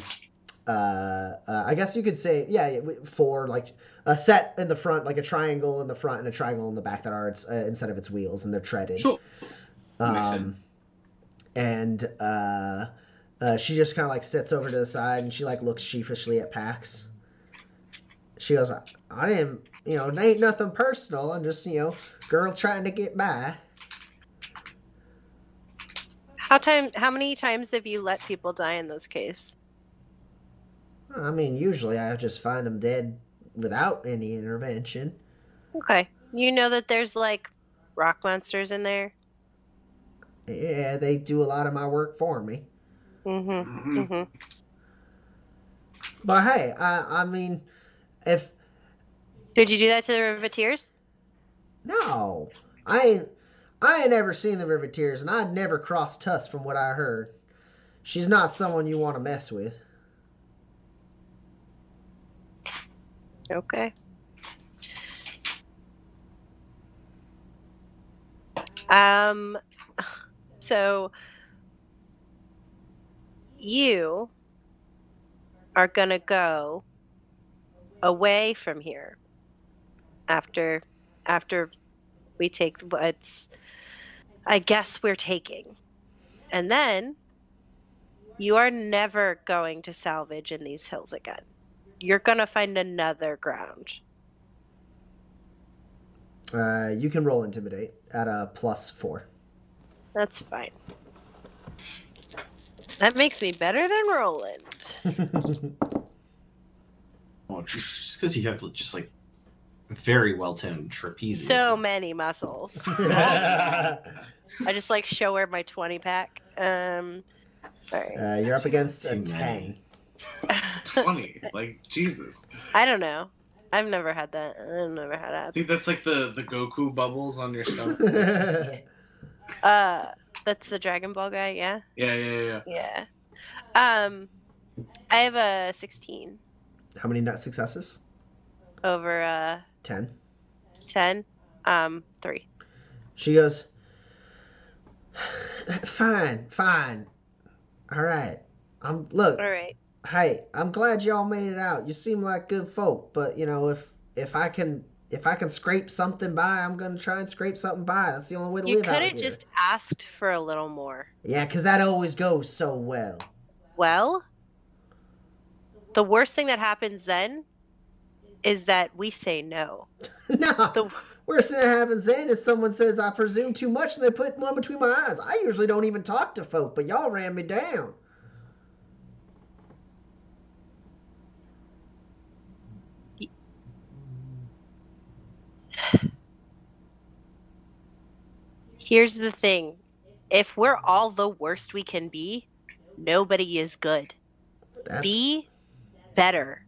guess you could say, yeah, 4, like a set in the front, like a triangle in the front and a triangle in the back that are instead of its wheels, and they're treaded. Sure. Makes sense. And she just kind of like sits over to the side and she like looks sheepishly at Pax. She goes, I didn't, it ain't nothing personal. I'm just, girl trying to get by. How many times have you let people die in those caves? I mean, usually I just find them dead without any intervention. Okay. You know that there's like rock monsters in there? Yeah, they do a lot of my work for me. Mm-hmm. Mm-hmm. But hey, I mean, if... Did you do that to the Riveteers? No. I ain't ever seen the Riveteers, and I'd never crossed Tusk from what I heard. She's not someone you want to mess with. Okay. So you are gonna go away from here after we take what's I guess we're taking. And then you are never going to salvage in these hills again. You're going to find another ground. You can roll Intimidate at a +4. That's fine. That makes me better than Roland. Oh, just because you have just like very well-toned trapezes. So many muscles. I just like show her my 20-pack. All right. You're up against a 10. 20, like Jesus. I don't know. I've never had that. I've never had I abs. think that's like the Goku bubbles on your stomach. That's the Dragon Ball guy, yeah? Yeah. Yeah. I have a 16 How many nut successes? over 10. 10. 3. She goes, fine. All right. Look. All right. Hey, I'm glad y'all made it out. You seem like good folk, but if I can scrape something by, I'm gonna try and scrape something by. That's the only way to You live out could here. have just asked for a little more. Yeah, 'cause that always goes so well. Well, the worst thing that happens then is that we say no. No. The Worst thing that happens then is someone says I presume too much and they put one between my eyes. I usually don't even talk to folk, but y'all ran me down. Here's the thing. If we're all the worst we can be, nobody is good. Be better.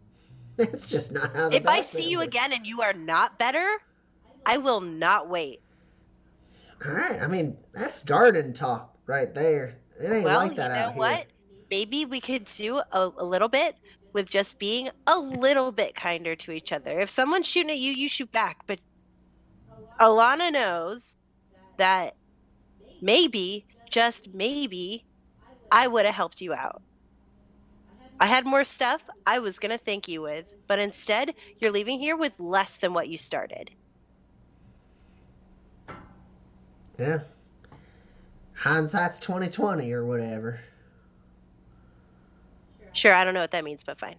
That's just not how the If I best see thing you works. again and you are not better, I will not wait. All right, I mean, that's garden talk right there. It ain't Well, like that you know out what? here. Maybe we could do a little bit with just being a little bit kinder to each other. If someone's shooting at you, you shoot back. But Alana knows that maybe, just maybe, I would have helped you out. I had more stuff I was going to thank you with, but instead, you're leaving here with less than what you started. Yeah. Hindsight's 20/20 or whatever. Sure, I don't know what that means, but fine.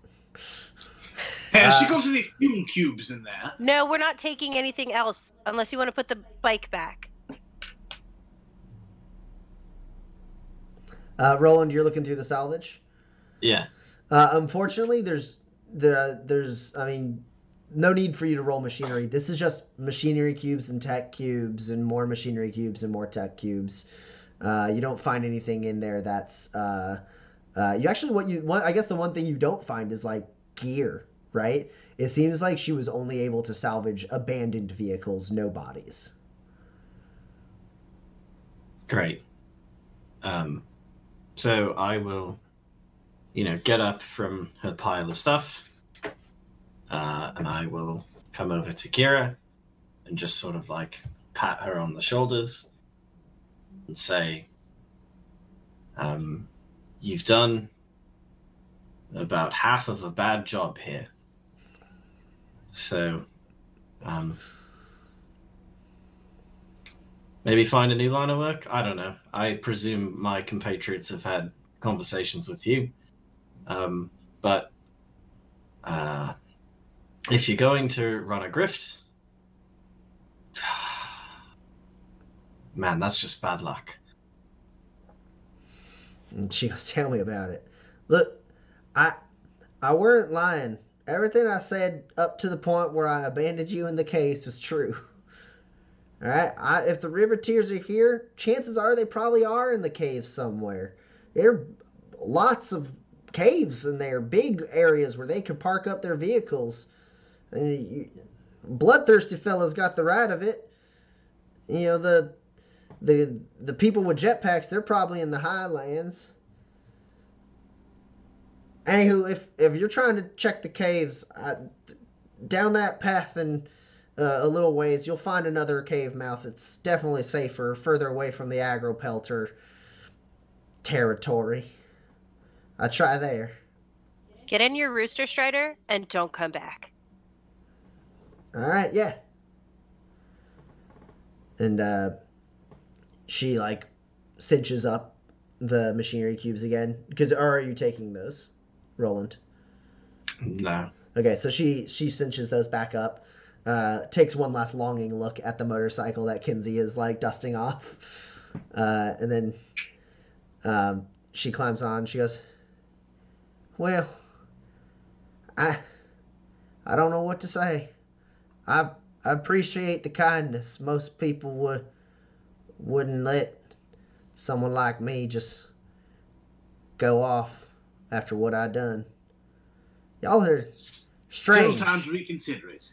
Has she got any fume cubes in there? No, we're not taking anything else unless you want to put the bike back. Roland, you're looking through the salvage? Yeah. Unfortunately, there's I mean, no need for you to roll machinery. This is just machinery cubes and tech cubes and more machinery cubes and more tech cubes. You don't find anything in there that's you actually I guess the one thing you don't find is like gear. right? It seems like she was only able to salvage abandoned vehicles, no bodies. Great. So I will, get up from her pile of stuff, and I will come over to Kira and just sort of like pat her on the shoulders and say, you've done about half of a bad job here. So, maybe find a new line of work? I don't know. I presume my compatriots have had conversations with you. But if you're going to run a grift, man, that's just bad luck. And she goes, tell me about it. Look, I weren't lying. Everything I said up to the point where I abandoned you in the caves was true. All right? If the Riveteers are here, chances are they probably are in the caves somewhere. There are lots of caves in there, big areas where they could park up their vehicles. Bloodthirsty fellas got the right of it. The people with jetpacks, they're probably in the highlands. Anywho, if you're trying to check the caves, down that path and a little ways, you'll find another cave mouth. It's definitely safer, further away from the agro-pelter territory. I'd try there. Get in your rooster strider and don't come back. All right, yeah. And she like cinches up the machinery cubes again. Or are you taking those, Roland? No. Okay, so she cinches those back up. Takes one last longing look at the motorcycle that Kinsey is like dusting off, and then she climbs on. She goes, "Well, I don't know what to say. I appreciate the kindness. Most people wouldn't let someone like me just go off after what I done. Y'all are strange. Still time to reconsider it.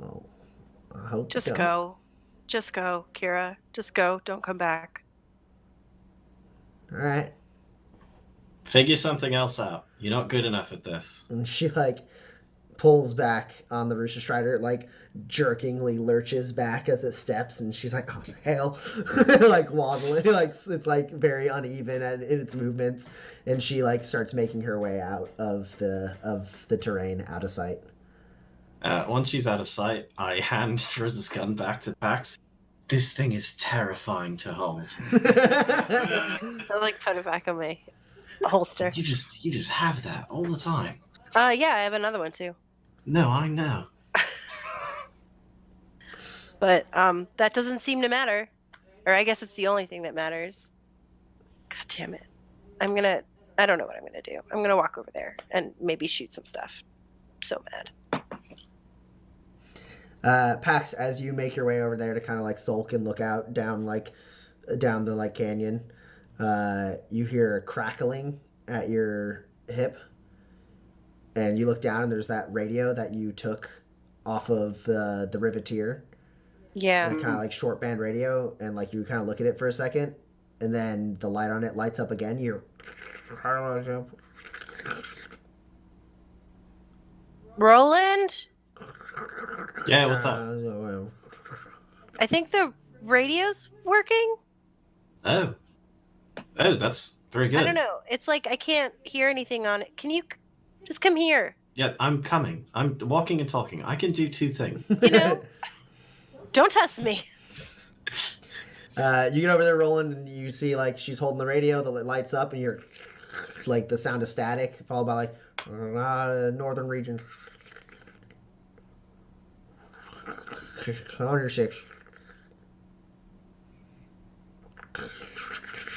Oh, I hope Just you don't. go. Just go, Kira. Just go. Don't come back. All right." Figure something else out. You're not good enough at this. And she like pulls back on the Rooster Strider, like jerkingly lurches back as it steps, and she's like, "Oh hell!" like waddling, like it's like very uneven in its movements, and she like starts making her way out of the terrain, out of sight. Once she's out of sight, I hand Riz's gun back to Pax. This thing is terrifying to hold. I like put it back on my holster. You just have that all the time. Yeah, I have another one too. No, I know. But that doesn't seem to matter. Or I guess it's the only thing that matters. God damn it. I don't know what I'm gonna do. I'm gonna walk over there and maybe shoot some stuff. I'm so mad. Pax, as you make your way over there to kind of like sulk and look out down the like canyon, you hear a crackling at your hip, and you look down and there's that radio that you took off of the Riveteer. Yeah. That kind of like short band radio, and like you kind of look at it for a second, and then the light on it lights up again. You're Roland? Yeah, what's up? I think the radio's working. Oh, that's very good. I don't know. It's like I can't hear anything on it. Can you just come here? Yeah, I'm coming. I'm walking and talking. I can do two things. Don't test me. You get over there, Roland, and you see like she's holding the radio. The lights up, and you're like the sound of static, followed by like northern region. On your six.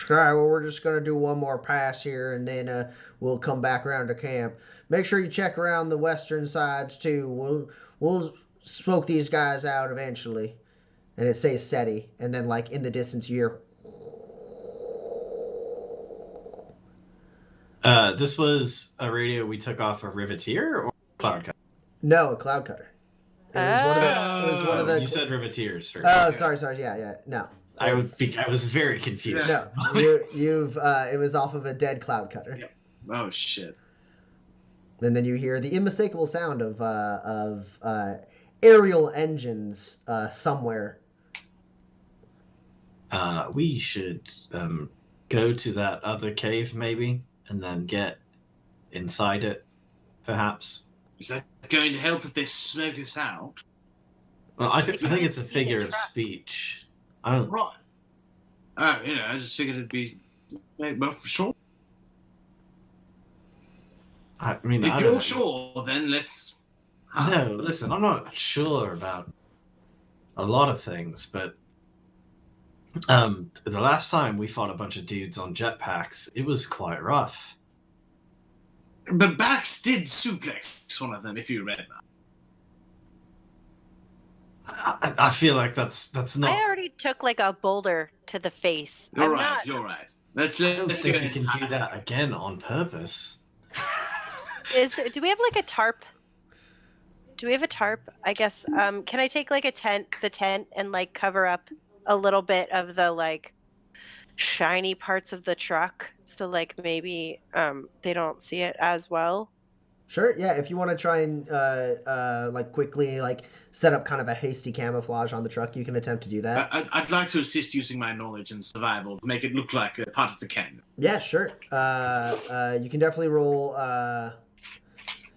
All right, well, we're just gonna do one more pass here, and then we'll come back around to camp. Make sure you check around the western sides too. We'll smoke these guys out eventually. And it stays steady, and then like in the distance you hear. This was a radio we took off of Riveteer or Cloud. No, a cloud cutter. It was one of the. You said riveteers first. Oh, sorry. Yeah. No. I was very confused. No, you've. It was off of a dead cloud cutter. Yep. Oh shit. And then you hear the unmistakable sound of aerial engines somewhere. We should go to that other cave maybe, and then get inside it, perhaps. Is that going to help if they smoke us out? Well, I think it's a figure of speech. I don't. Right. Oh, I just figured it'd be. But for sure. I mean, If you're sure, then let's. No, listen, I'm not sure about a lot of things, but the last time we fought a bunch of dudes on jetpacks, it was quite rough. But Bax did suplex one of them, if you remember. I feel like that's not. I already took like a boulder to the face. You're right. Let's I don't go think you ahead. can do that again on purpose. Do we have like a tarp? Do we have a tarp? I guess. Can I take like the tent, and like cover up a little bit of the like shiny parts of the truck, so like maybe they don't see it as well? Sure, yeah. If you want to try and like quickly like set up kind of a hasty camouflage on the truck, you can attempt to do that. I'd like to assist using my knowledge and survival to make it look like a part of the canyon. Yeah, sure. You can definitely roll.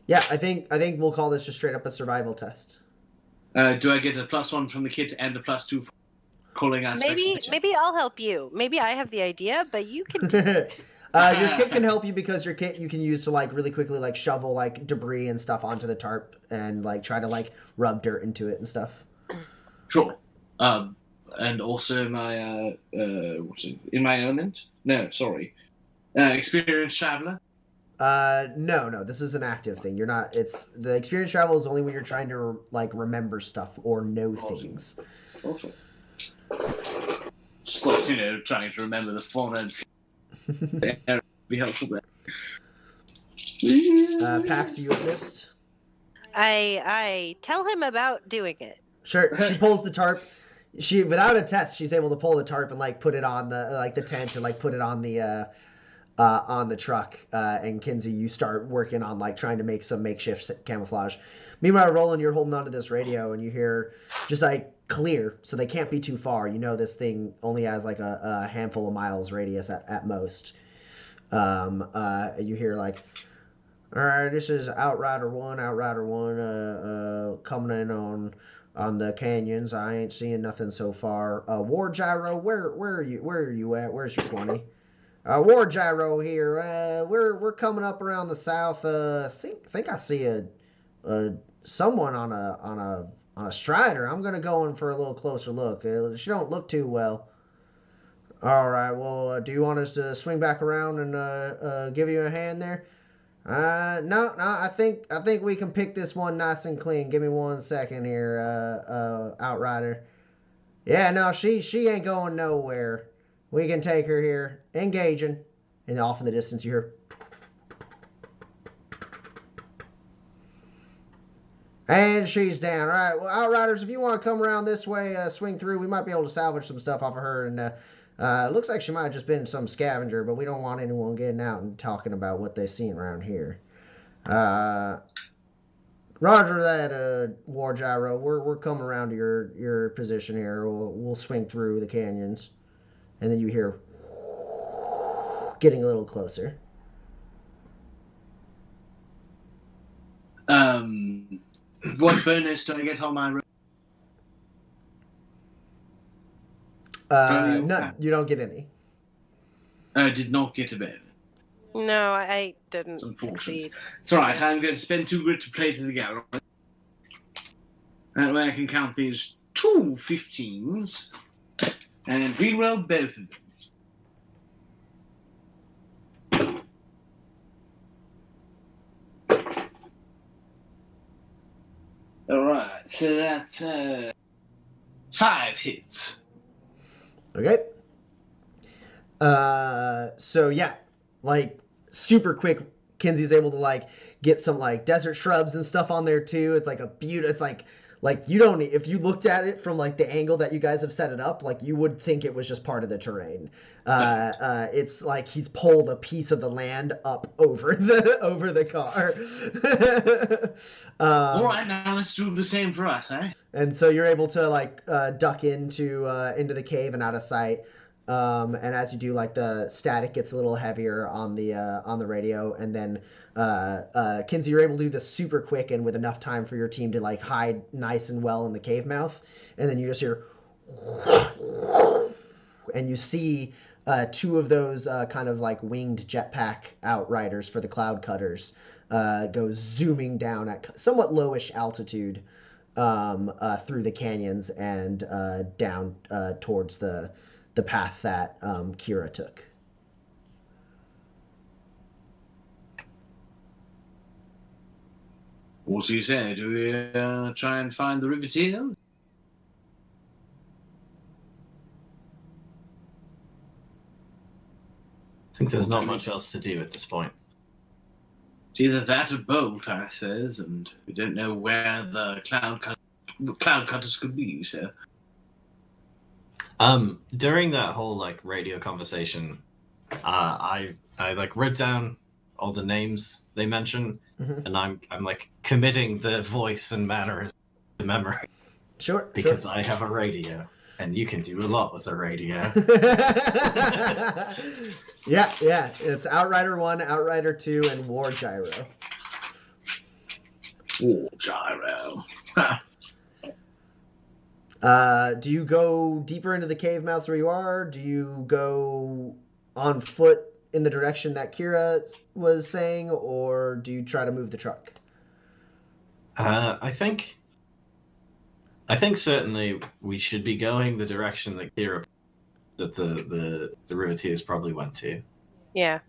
Yeah, I think we'll call this just straight up a survival test. Do I get a +1 from the kit and a +2 for calling aspects? Maybe I'll help you. Maybe I have the idea, but you can. Your kit can help you because your kit you can use to like really quickly like shovel like debris and stuff onto the tarp and like try to like rub dirt into it and stuff. Sure. And also my what's it, in my element? No, sorry. Experienced traveler. No, this is an active thing. You're not. It's the experience travel is only when you're trying to like remember stuff or know things. Awesome. Just like trying to remember the fauna and be helpful there. Pax, you assist? I tell him about doing it. Sure. She pulls the tarp. She without a test, she's able to pull the tarp and like put it on the tent and like put it on the truck. And Kinsey, you start working on like trying to make some makeshift camouflage. Meanwhile, Roland, you're holding onto this radio and you hear just like clear, so they can't be too far. You know this thing only has like a handful of miles radius at most. You hear like, all right, this is Outrider 1, coming in on the canyons. I ain't seeing nothing so far. War Gyro, where are you at? Where's your 20? War Gyro here. We're coming up around the south. Think I see a someone on a strider. I'm gonna go in for a little closer look. She don't look too well. All right. Well, do you want us to swing back around and give you a hand there? No. I think we can pick this one nice and clean. Give me 1 second here, Outrider. Yeah, no, she ain't going nowhere. We can take her here. Engaging. And off in the distance you hear. And she's down. All right, well, Outriders, if you want to come around this way, swing through, we might be able to salvage some stuff off of her. And it looks like she might have just been some scavenger, but we don't want anyone getting out and talking about what they've seen around here. Roger that, War Gyro. We're coming around to your position here. We'll swing through the canyons. And then you hear getting a little closer. What bonus do I get on my? None. You don't get any. I did not get a bonus. No, I didn't It's unfortunate. succeed. It's alright, I'm going to spend 2 grit to play to the gallery. That way I can count these 2 15s and reroll both of them. Alright, so that's 5 hits. Okay. So yeah, like super quick Kinsey's able to like get some like desert shrubs and stuff on there too. It's like a beauty. It's like you don't, if you looked at it from like the angle that you guys have set it up, like you would think it was just part of the terrain. It's like he's pulled a piece of the land up over the car. All right, now let's do the same for us, eh? And so you're able to like duck into the cave and out of sight. And as you do, like the static gets a little heavier on the radio, and then Kinsey, you're able to do this super quick and with enough time for your team to like hide nice and well in the cave mouth, and then you just hear, and you see two of those kind of like winged jetpack outriders for the cloud cutters go zooming down at somewhat lowish altitude through the canyons and down towards the path that Kira took. What do you say? Do we try and find the Riveteer? I think there's not much else to do at this point. It's either that or bolt, I says, and we don't know where the cloud cutters could be, so... During that whole like radio conversation, I like wrote down all the names they mentioned, and I'm like committing the voice and manner to memory. Sure. Because I have a radio, and you can do a lot with a radio. Yeah. It's Outrider 1, Outrider 2, and War Gyro. War Gyro. Do you go deeper into the cave mouths where you are? Do you go on foot in the direction that Kira was saying, or do you try to move the truck? I think certainly we should be going the direction that Kira, that the Riveteers probably went to. Yeah.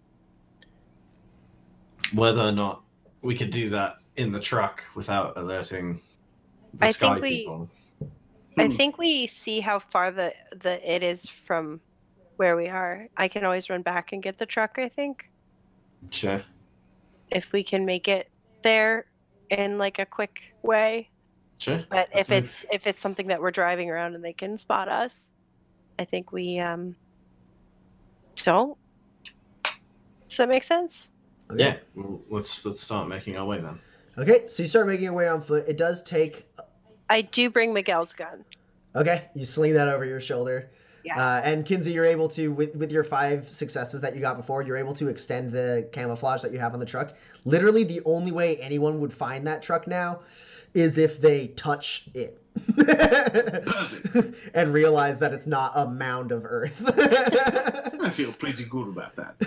Whether or not we could do that in the truck without alerting the sky people. I think we see how far the it is from where we are. I can always run back and get the truck, I think. Sure. If we can make it there in like a quick way. Sure. But if it's something that we're driving around and they can spot us, I think we don't. Does that make sense? Okay. Yeah. Well, let's start making our way then. Okay, so you start making your way on foot. It does take... I do bring Miguel's gun. Okay, you sling that over your shoulder. Yeah. And Kinsey, you're able to, with your 5 successes that you got before, you're able to extend the camouflage that you have on the truck. Literally, the only way anyone would find that truck now is if they touch it. And realize that it's not a mound of earth. I feel pretty good about that.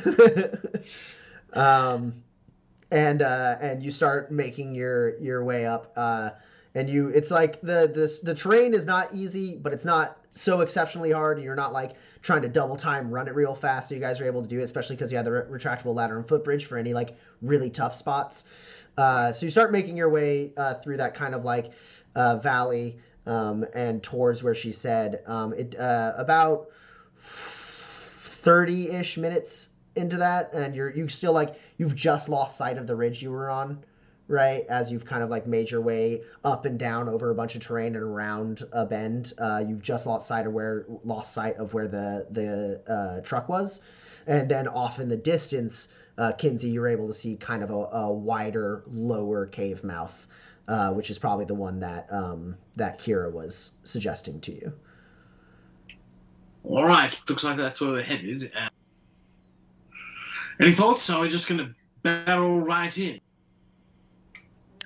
And you start making your way up. And it's like the terrain is not easy, but it's not so exceptionally hard. And you're not like trying to double time run it real fast. So you guys are able to do it, especially because you have the retractable ladder and footbridge for any like really tough spots. So you start making your way through that kind of like valley and towards where she said about 30-ish minutes into that, and you still like you've just lost sight of the ridge you were on. Right, as you've kind of like made your way up and down over a bunch of terrain and around a bend, you've just lost sight of where the truck was, and then off in the distance, Kinsey, you're able to see kind of a wider, lower cave mouth, which is probably the one that Kira was suggesting to you. All right, looks like that's where we're headed. Any thoughts? Are we just gonna barrel right in?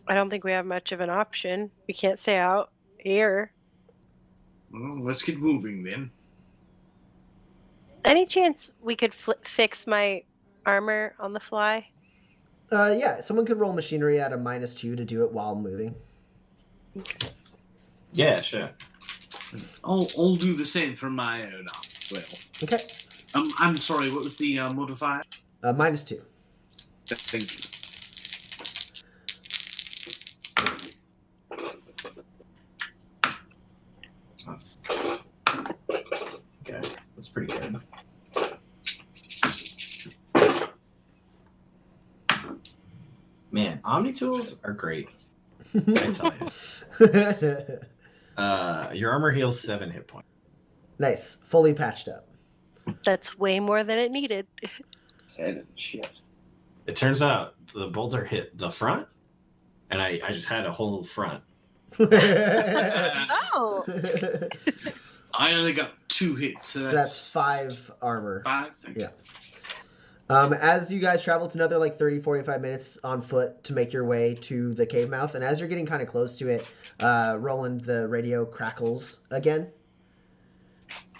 I don't think we have much of an option. We can't stay out here. Well, let's get moving then. Any chance we could fix my armor on the fly? Yeah, someone could roll machinery at a -2 to do it while moving. Yeah, sure. I'll do the same for my own arm. Well, okay. I'm sorry. What was the modifier? -2. Thank you. That's good. Okay, that's pretty good. Man, Omni tools are great. I tell you. Your armor heals 7 hit points. Nice. Fully patched up. That's way more than it needed. Shit. It turns out the boulder hit the front, and I just had a whole front. Oh. I only got 2 hits, so that's 5 armor. 5. Thank you. As you guys travel, it's another like 30-45 minutes on foot to make your way to the cave mouth, and as you're getting kind of close to it, Roland, the radio crackles again,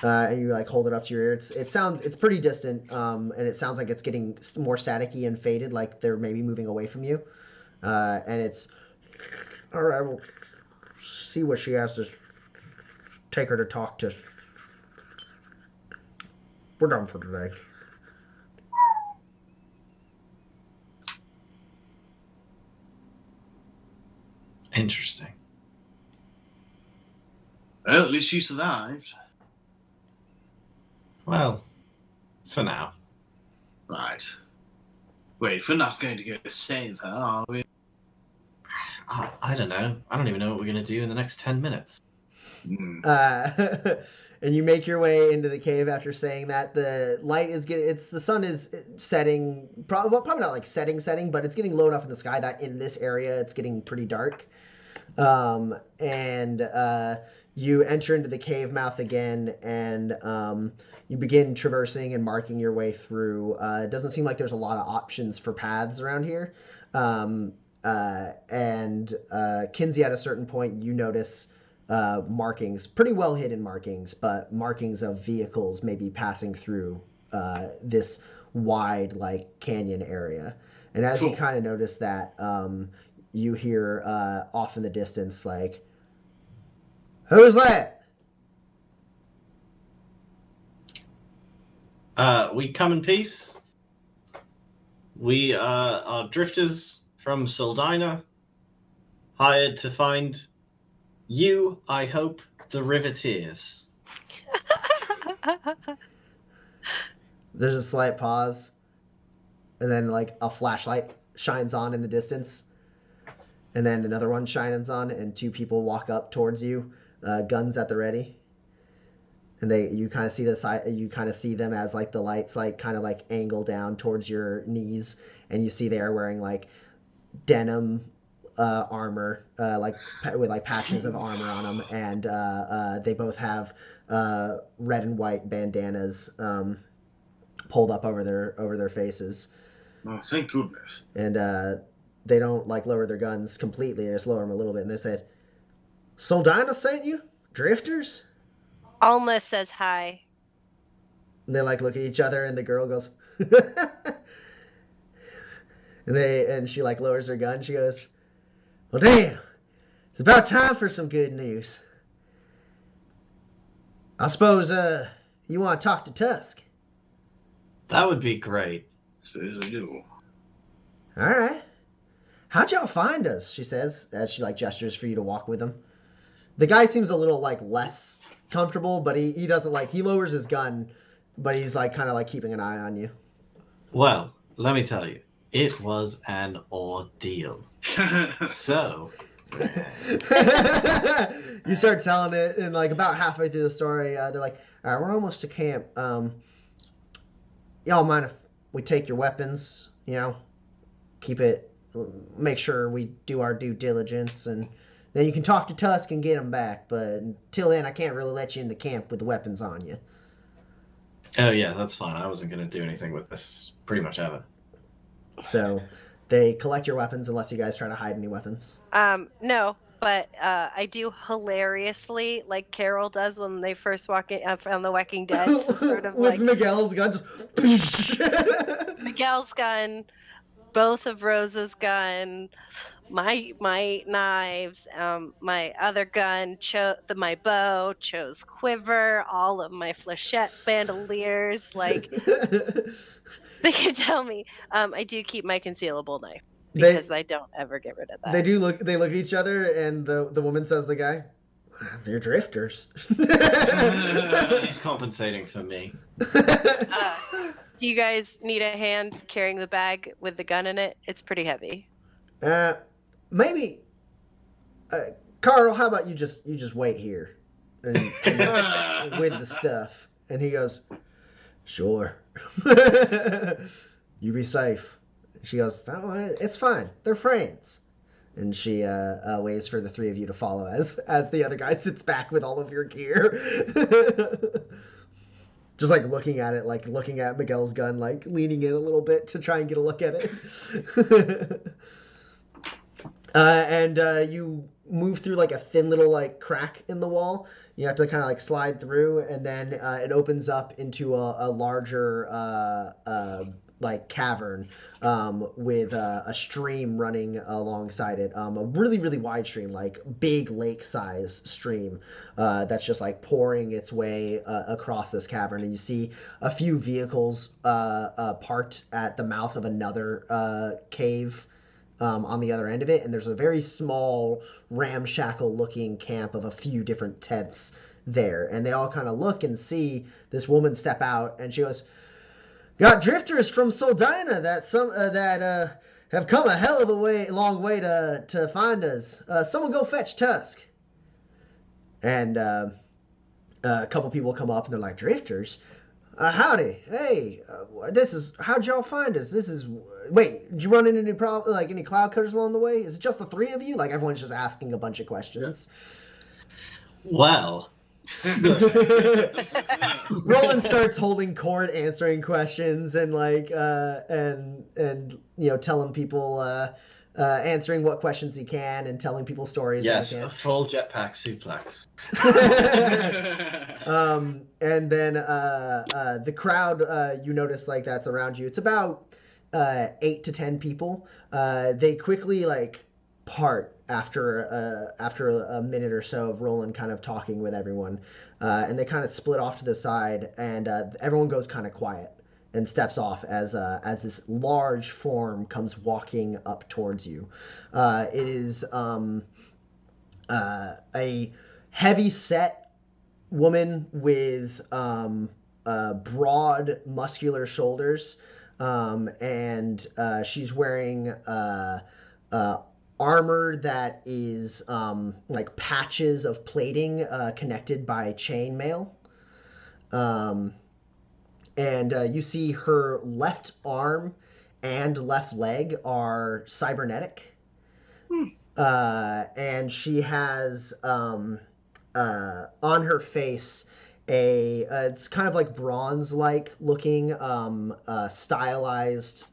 and you like hold it up to your ear. It's pretty distant, and it sounds like it's getting more staticky and faded, like they're maybe moving away from you, and it's all right. We'll see what she has to take her to talk to. We're done for today. Interesting. Well, at least you survived. Well, for now. Right. Wait, we're not going to go to save her, are we? I don't know. I don't even know what we're going to do in the next 10 minutes. And you make your way into the cave after saying that. The light is the sun is setting, probably not like setting, but it's getting low enough in the sky that in this area it's getting pretty dark. And you enter into the cave mouth again, and you begin traversing and marking your way through. It doesn't seem like there's a lot of options for paths around here. And Kinsey, at a certain point, you notice markings, pretty well hidden markings, but markings of vehicles maybe passing through this wide like canyon area. And as you kind of notice that, you hear off in the distance like, "Who's that?" We come in peace. We are drifters from Sildina, hired to find you, I hope, the Riveteers. There's a slight pause, and then like a flashlight shines on in the distance, and then another one shines on, and 2 people walk up towards you, guns at the ready. And you kind of see them as like the lights like kind of like angle down towards your knees, and you see they are wearing like denim armor, like with like patches of armor on them, and they both have red and white bandanas pulled up over their faces. Oh, thank goodness. And they don't like lower their guns completely; they just lower them a little bit. And they said, "Soldina sent you, drifters." Alma says hi. And they like look at each other, and the girl goes, and she like lowers her gun. She goes, "Well, damn, it's about time for some good news. I suppose you want to talk to Tusk." That would be great. Suppose we do. "All right. How'd y'all find us?" she says as she like gestures for you to walk with him. The guy seems a little like less comfortable, but he doesn't like, he lowers his gun, but he's like kind of like keeping an eye on you. Well, let me tell you, it was an ordeal. So you start telling it, and like about halfway through the story, they're like, "All right, we're almost to camp. Y'all mind if we take your weapons? You know, make sure we do our due diligence, and then you can talk to Tusk and get them back. But until then, I can't really let you in the camp with the weapons on you." Oh yeah, that's fine. I wasn't going to do anything with this pretty much ever. So they collect your weapons unless you guys try to hide any weapons. No, but I do hilariously, like Carol does when they first walk in on The Walking Dead, just sort of with like Miguel's gun, just Miguel's gun, both of Rose's gun, my knives, my other gun, my bow, chose quiver, all of my flechette bandoliers, like they can tell me. I do keep my concealable knife because I don't ever get rid of that. They look at each other, and the woman says to the guy, "They're drifters." She's compensating for me. Do you guys need a hand carrying the bag with the gun in it? It's pretty heavy. Maybe, Carl, how about you just wait here and with the stuff? And he goes, sure. You be safe. She goes, oh, it's fine. They're friends. And she waits for the three of you to follow as the other guy sits back with all of your gear. Just like looking at it, like looking at Miguel's gun, like leaning in a little bit to try and get a look at it. And you move through like a thin little like crack in the wall. You have to kind of like slide through, and then it opens up into a larger like cavern with a stream running alongside it. A really, really wide stream, like big lake-size stream that's just like pouring its way across this cavern. And you see a few vehicles parked at the mouth of another cave on the other end of it. And there's a very small, ramshackle-looking camp of a few different tents there. And they all kind of look and see this woman step out, and she goes, got drifters from Soldina that have come a hell of a long way to find us. Someone go fetch Tusk. And a couple people come up and they're like, drifters? Howdy. Hey, how'd y'all find us? Wait, did you run into any cloud cutters along the way? Is it just the three of you? Like everyone's just asking a bunch of questions. Well. Roland starts holding court, answering questions, and telling people, answering what questions he can, and telling people stories. Yes, when he a full jetpack suplex. And then the crowd, you notice like that's around you. It's about 8 to 10 people. They quickly part after a minute or so of Roland kind of talking with everyone, and they kind of split off to the side, and everyone goes kind of quiet and steps off as this large form comes walking up towards you. It is a heavy-set woman with broad, muscular shoulders, and she's wearing armor that is like patches of plating connected by chainmail. And you see her left arm and left leg are cybernetic. And she has on her face it's kind of like bronze-like looking stylized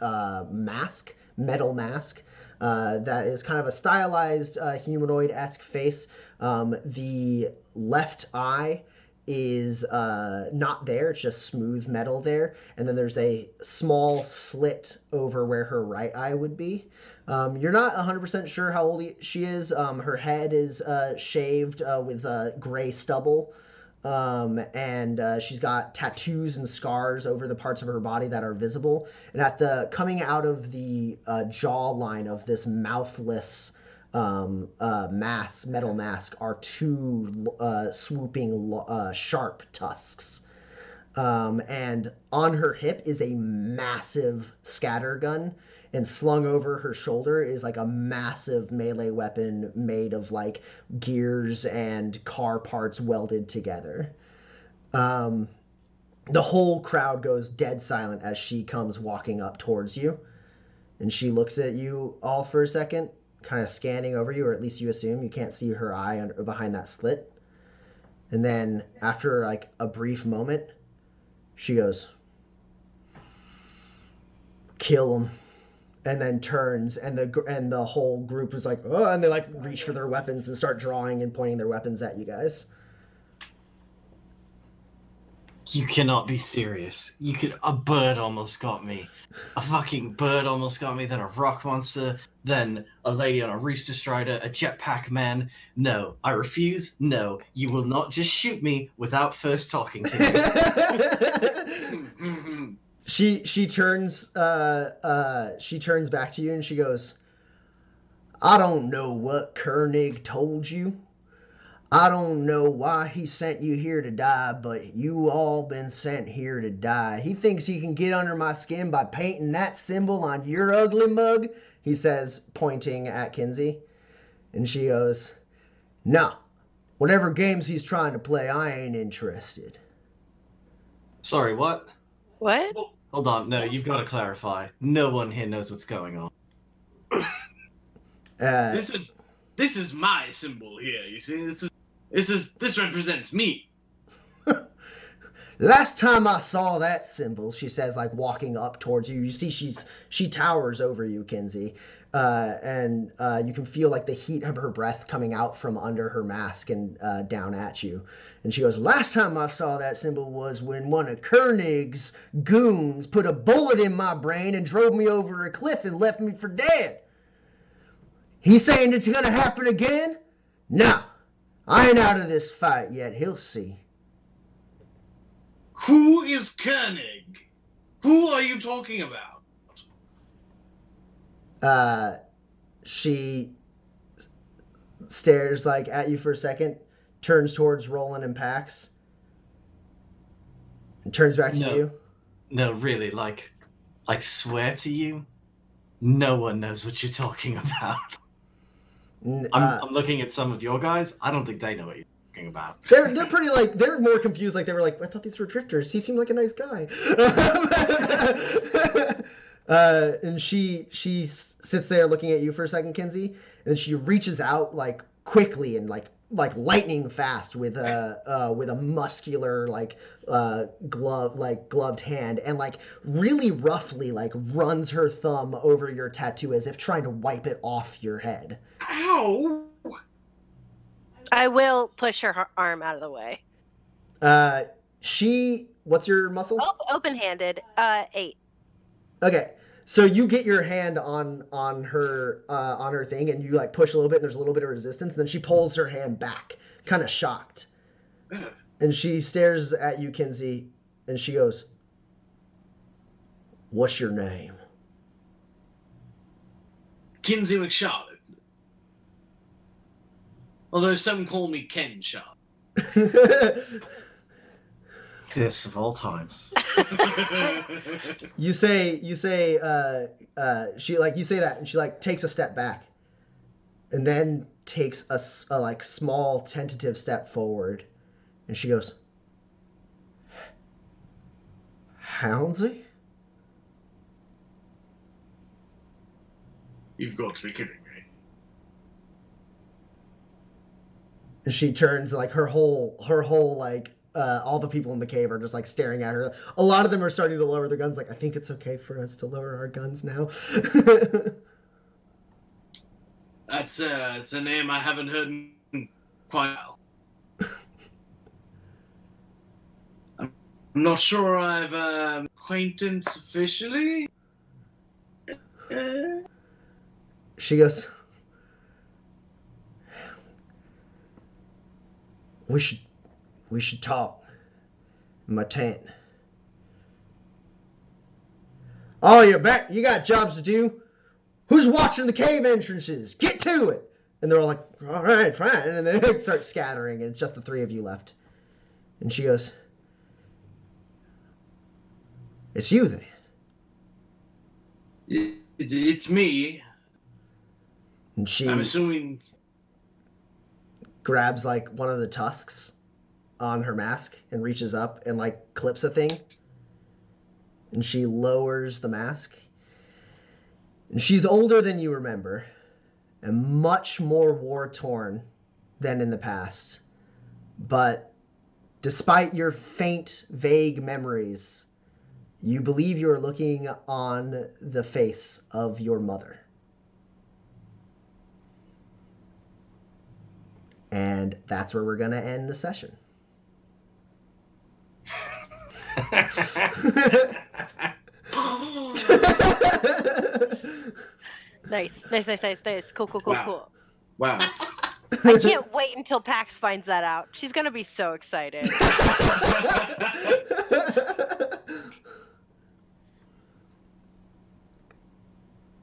mask, metal mask. That is kind of a stylized humanoid-esque face. The left eye is not there. It's just smooth metal there. And then there's a small slit over where her right eye would be. You're not 100% sure how old she is. Her head is shaved with gray stubble. And she's got tattoos and scars over the parts of her body that are visible. And coming out of the jawline of this mouthless metal mask are two swooping sharp tusks. And on her hip is a massive scatter gun, and slung over her shoulder is like a massive melee weapon made of like gears and car parts welded together. The whole crowd goes dead silent as she comes walking up towards you, and she looks at you all for a second, kind of scanning over you, or at least you assume. You can't see her eye behind that slit. And then after like a brief moment, she goes, kill him. And then turns, and the whole group is like, oh, and they like reach for their weapons and start drawing and pointing their weapons at you guys. You cannot be serious. A bird almost got me. A fucking bird almost got me, then a rock monster, then a lady on a rooster strider, a jetpack man. No, I refuse. No, you will not just shoot me without first talking to me. She turns back to you and she goes, I don't know what Koenig told you. I don't know why he sent you here to die, but you all been sent here to die. He thinks he can get under my skin by painting that symbol on your ugly mug, he says, pointing at Kinsey. And she goes, no. Whatever games he's trying to play, I ain't interested. Sorry, what? What? Hold on, no, you've got to clarify. No one here knows what's going on. This is my symbol here. You see, this represents me. Last time I saw that symbol, she says, like walking up towards you. You see, she towers over you, Kinsey, and you can feel like the heat of her breath coming out from under her mask and down at you. And she goes, "Last time I saw that symbol was when one of Koenig's goons put a bullet in my brain and drove me over a cliff and left me for dead. He's saying it's gonna happen again? No, I ain't out of this fight yet. He'll see." Who is Koenig? Who are you talking about? She stares like at you for a second, turns towards Roland and Pax, and turns back to you. No, really, like swear to you, no one knows what you're talking about. I'm looking at some of your guys. I don't think they know what you're talking about. They're pretty like they're more confused. Like they were like, I thought these were drifters. He seemed like a nice guy. And she sits there looking at you for a second, Kinsey, and then she reaches out like quickly and like lightning fast with a muscular gloved hand, and like really roughly like runs her thumb over your tattoo as if trying to wipe it off your head. Ow! I will push her arm out of the way. What's your muscle? Open-handed. 8. Okay. So you get your hand on her thing, and you like push a little bit, and there's a little bit of resistance, and then she pulls her hand back, kind of shocked. And she stares at you, Kinsey, and she goes, "What's your name?" Kinsey McCharlotte. Although some call me Ken Sharp. This of all times. You say she you say that, and she like takes a step back, and then takes a like small tentative step forward, and she goes, "Houndsy?" You've got to be kidding me. And she turns, like her whole like all the people in the cave are just like staring at her. A lot of them are starting to lower their guns. Like, I think it's okay for us to lower our guns now. That's a name I haven't heard in quite a while. I'm not sure I've acquaintance officially. She goes, We should talk in my tent. Oh, you're back? You got jobs to do? Who's watching the cave entrances? Get to it! And they're all like, all right, fine. And then they start scattering, and it's just the three of you left. And she goes, "It's you then." It's me. And she I'm assuming grabs like one of the tusks on her mask and reaches up and like clips a thing. And she lowers the mask. And she's older than you remember and much more war-torn than in the past. But despite your faint, vague memories, you believe you're looking on the face of your mother. And that's where we're going to end the session. Nice. Cool. wow. I can't wait until Pax finds that out. She's gonna be so excited.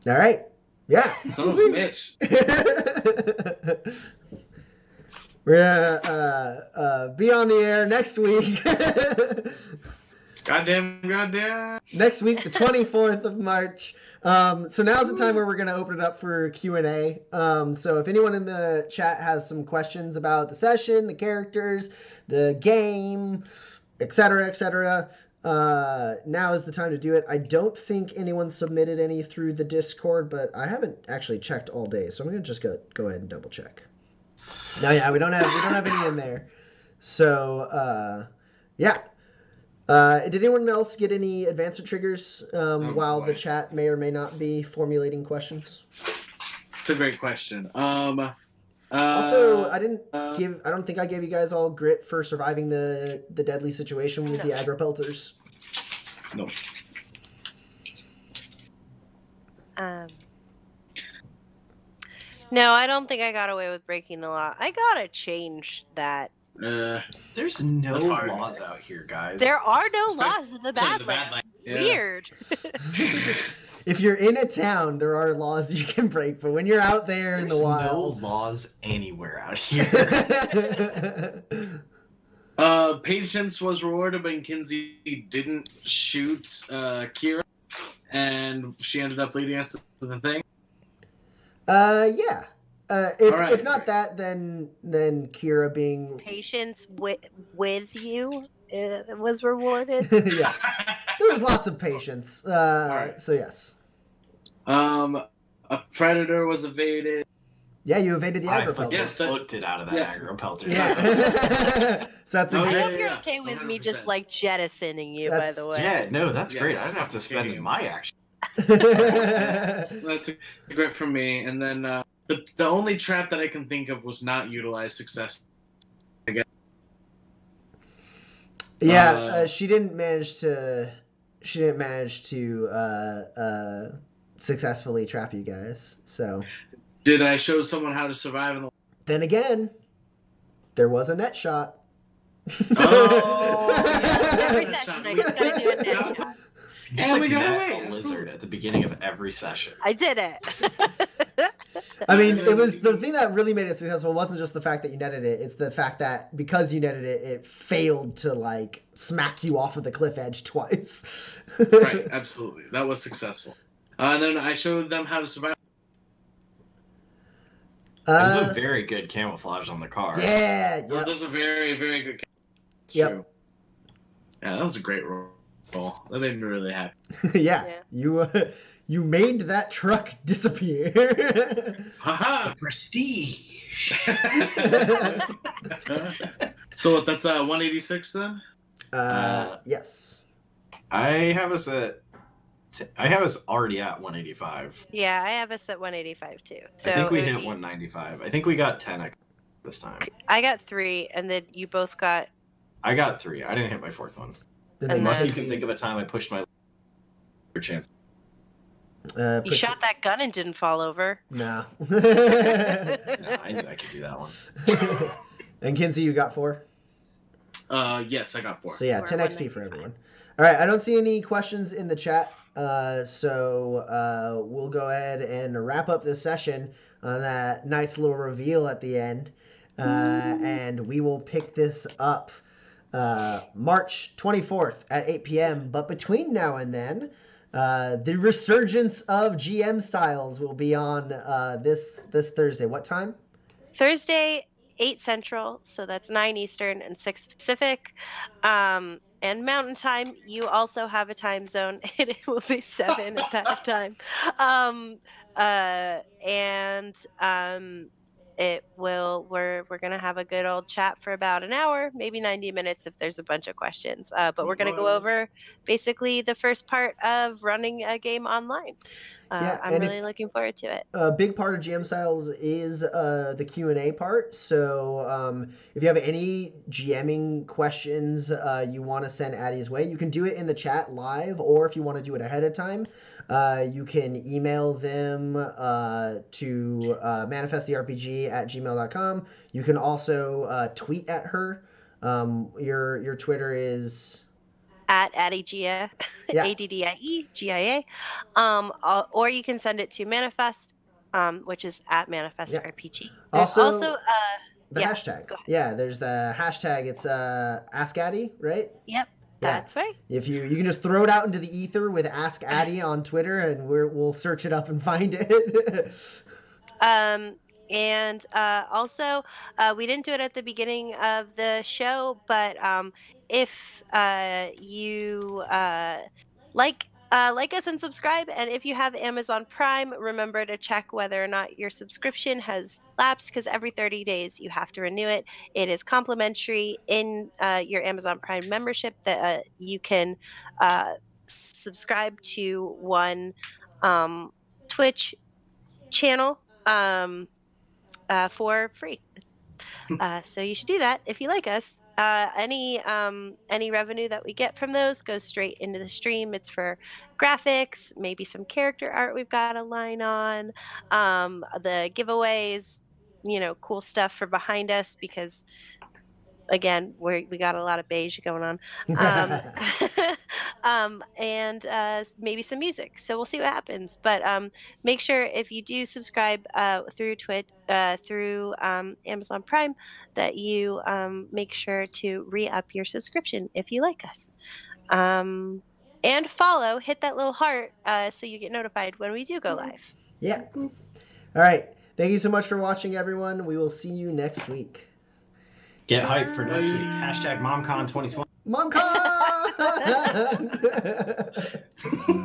All right. Yeah. Son of a bitch. We're gonna be on the air next week. Goddamn. Next week, the 24th of March. So now's the time where we're going to open it up for Q&A. So if anyone in the chat has some questions about the session, the characters, the game, etc., now is the time to do it. I don't think anyone submitted any through the Discord, but I haven't actually checked all day, so I'm going to just go ahead and double check. No, yeah, we don't have any in there. So, yeah. Did anyone else get any advanced triggers while the chat may or may not be formulating questions? It's a great question. Also, I don't think I gave you guys all grit for surviving the deadly situation with the aggro pelters. No. No, I don't think I got away with breaking the law. I gotta change that. There's no laws out here, guys. There are no laws in the Badlands. Yeah. Weird. If you're in a town, there are laws you can break, but when you're out there in the wild, no laws anywhere out here. Patience was rewarded when Kinsey didn't shoot Kira, and she ended up leading us to the thing. Yeah. If not great. that, then Kira being Patience with you was rewarded. yeah, there was lots of patience. Right. So yes. A predator was evaded. Yeah, you evaded the aggro pelters. Yes, Looked it out of that aggro pelter. Yeah. So that's a Oh, I great. hope you're yeah, okay with me 100%. just like jettisoning you, by the way. Yeah, no, that's Yeah, great. I don't have to spend fucking my action. That's a great for me. And then the only trap that I can think of was not utilized success. Yeah, she didn't manage to successfully trap you guys. So Did I show someone how to survive in the? then again, there was a net shot. Oh, Every session, I just gotta do a net shot. Just And like we got net away. a lizard at the beginning of every session. I did it. I mean, it was the thing that really made it successful wasn't just the fact that you netted it. It's the fact that because you netted it, it failed to like smack you off of the cliff edge twice. Right, absolutely. That was successful. And then I showed them how to survive. There's a very good camouflage on the car. Yeah. Oh, Yep. there's a very, very good. Yep. True. Yeah, that was a great roll. That made me really happy. Yeah. Yeah. You made that truck disappear. Haha! Prestige. So that's 186 then? Yes. I have us already at 185. Yeah, I have us at 185 too. So I think we it hit would be- 195. I think we got 10 this time. I got 3, and then you both got. I got 3. I didn't hit my 4th one. And And Unless then- you can think of a time I pushed my chance. You shot that gun and didn't fall over. No. No, I knew I could do that one. And Kinsey, you got 4? Yes, I got 4. So yeah, 10 Or XP for everyone. All right, I don't see any questions in the chat, so we'll go ahead and wrap up this session on that nice little reveal at the end, and we will pick this up March 24th at 8 p.m. But between now and then, the resurgence of GM Styles will be on this Thursday. What time? Thursday, 8 Central, so that's 9 Eastern and 6 Pacific. And Mountain Time, you also have a time zone. It will be 7 at that time. We're gonna have a good old chat for about an hour, maybe 90 minutes if there's a bunch of questions. But we're gonna go over basically the first part of running a game online. Yeah, I'm and really looking forward to it. A big part of GM Styles is the Q&A part. So if you have any GMing questions you want to send Addie's way, you can do it in the chat live, or if you want to do it ahead of time, you can email them to manifesttherepg@gmail.com. You can also tweet at her. Your Twitter is... At Addiegia, Yeah. ADDIEGIA. Or you can send it to Manifest, which is at Manifest Yeah. RPG. There's also The Yeah, hashtag. go ahead. Yeah, there's the hashtag. It's Ask Addy, right? Yep, that's right. If you can just throw it out into the ether with Ask Addy on Twitter, and we'll search it up and find it. And also, we didn't do it at the beginning of the show, but if you like us and subscribe, and if you have Amazon Prime, remember to check whether or not your subscription has lapsed, because every 30 days you have to renew it. It is complimentary in your Amazon Prime membership that you can subscribe to one Twitch channel for free. So you should do that if you like us. Any revenue that we get from those goes straight into the stream. It's for graphics, maybe some character art we've got a line on, the giveaways, cool stuff for behind us, because again, we got a lot of beige going on, and maybe some music. So we'll see what happens. But make sure if you do subscribe through Twitch, through Amazon Prime, that you make sure to re-up your subscription if you like us. And follow, hit that little heart so you get notified when we do go live. Yeah. All right. Thank you so much for watching, everyone. We will see you next week. Get hyped for next week. Hashtag MomCon 2020. MomCon!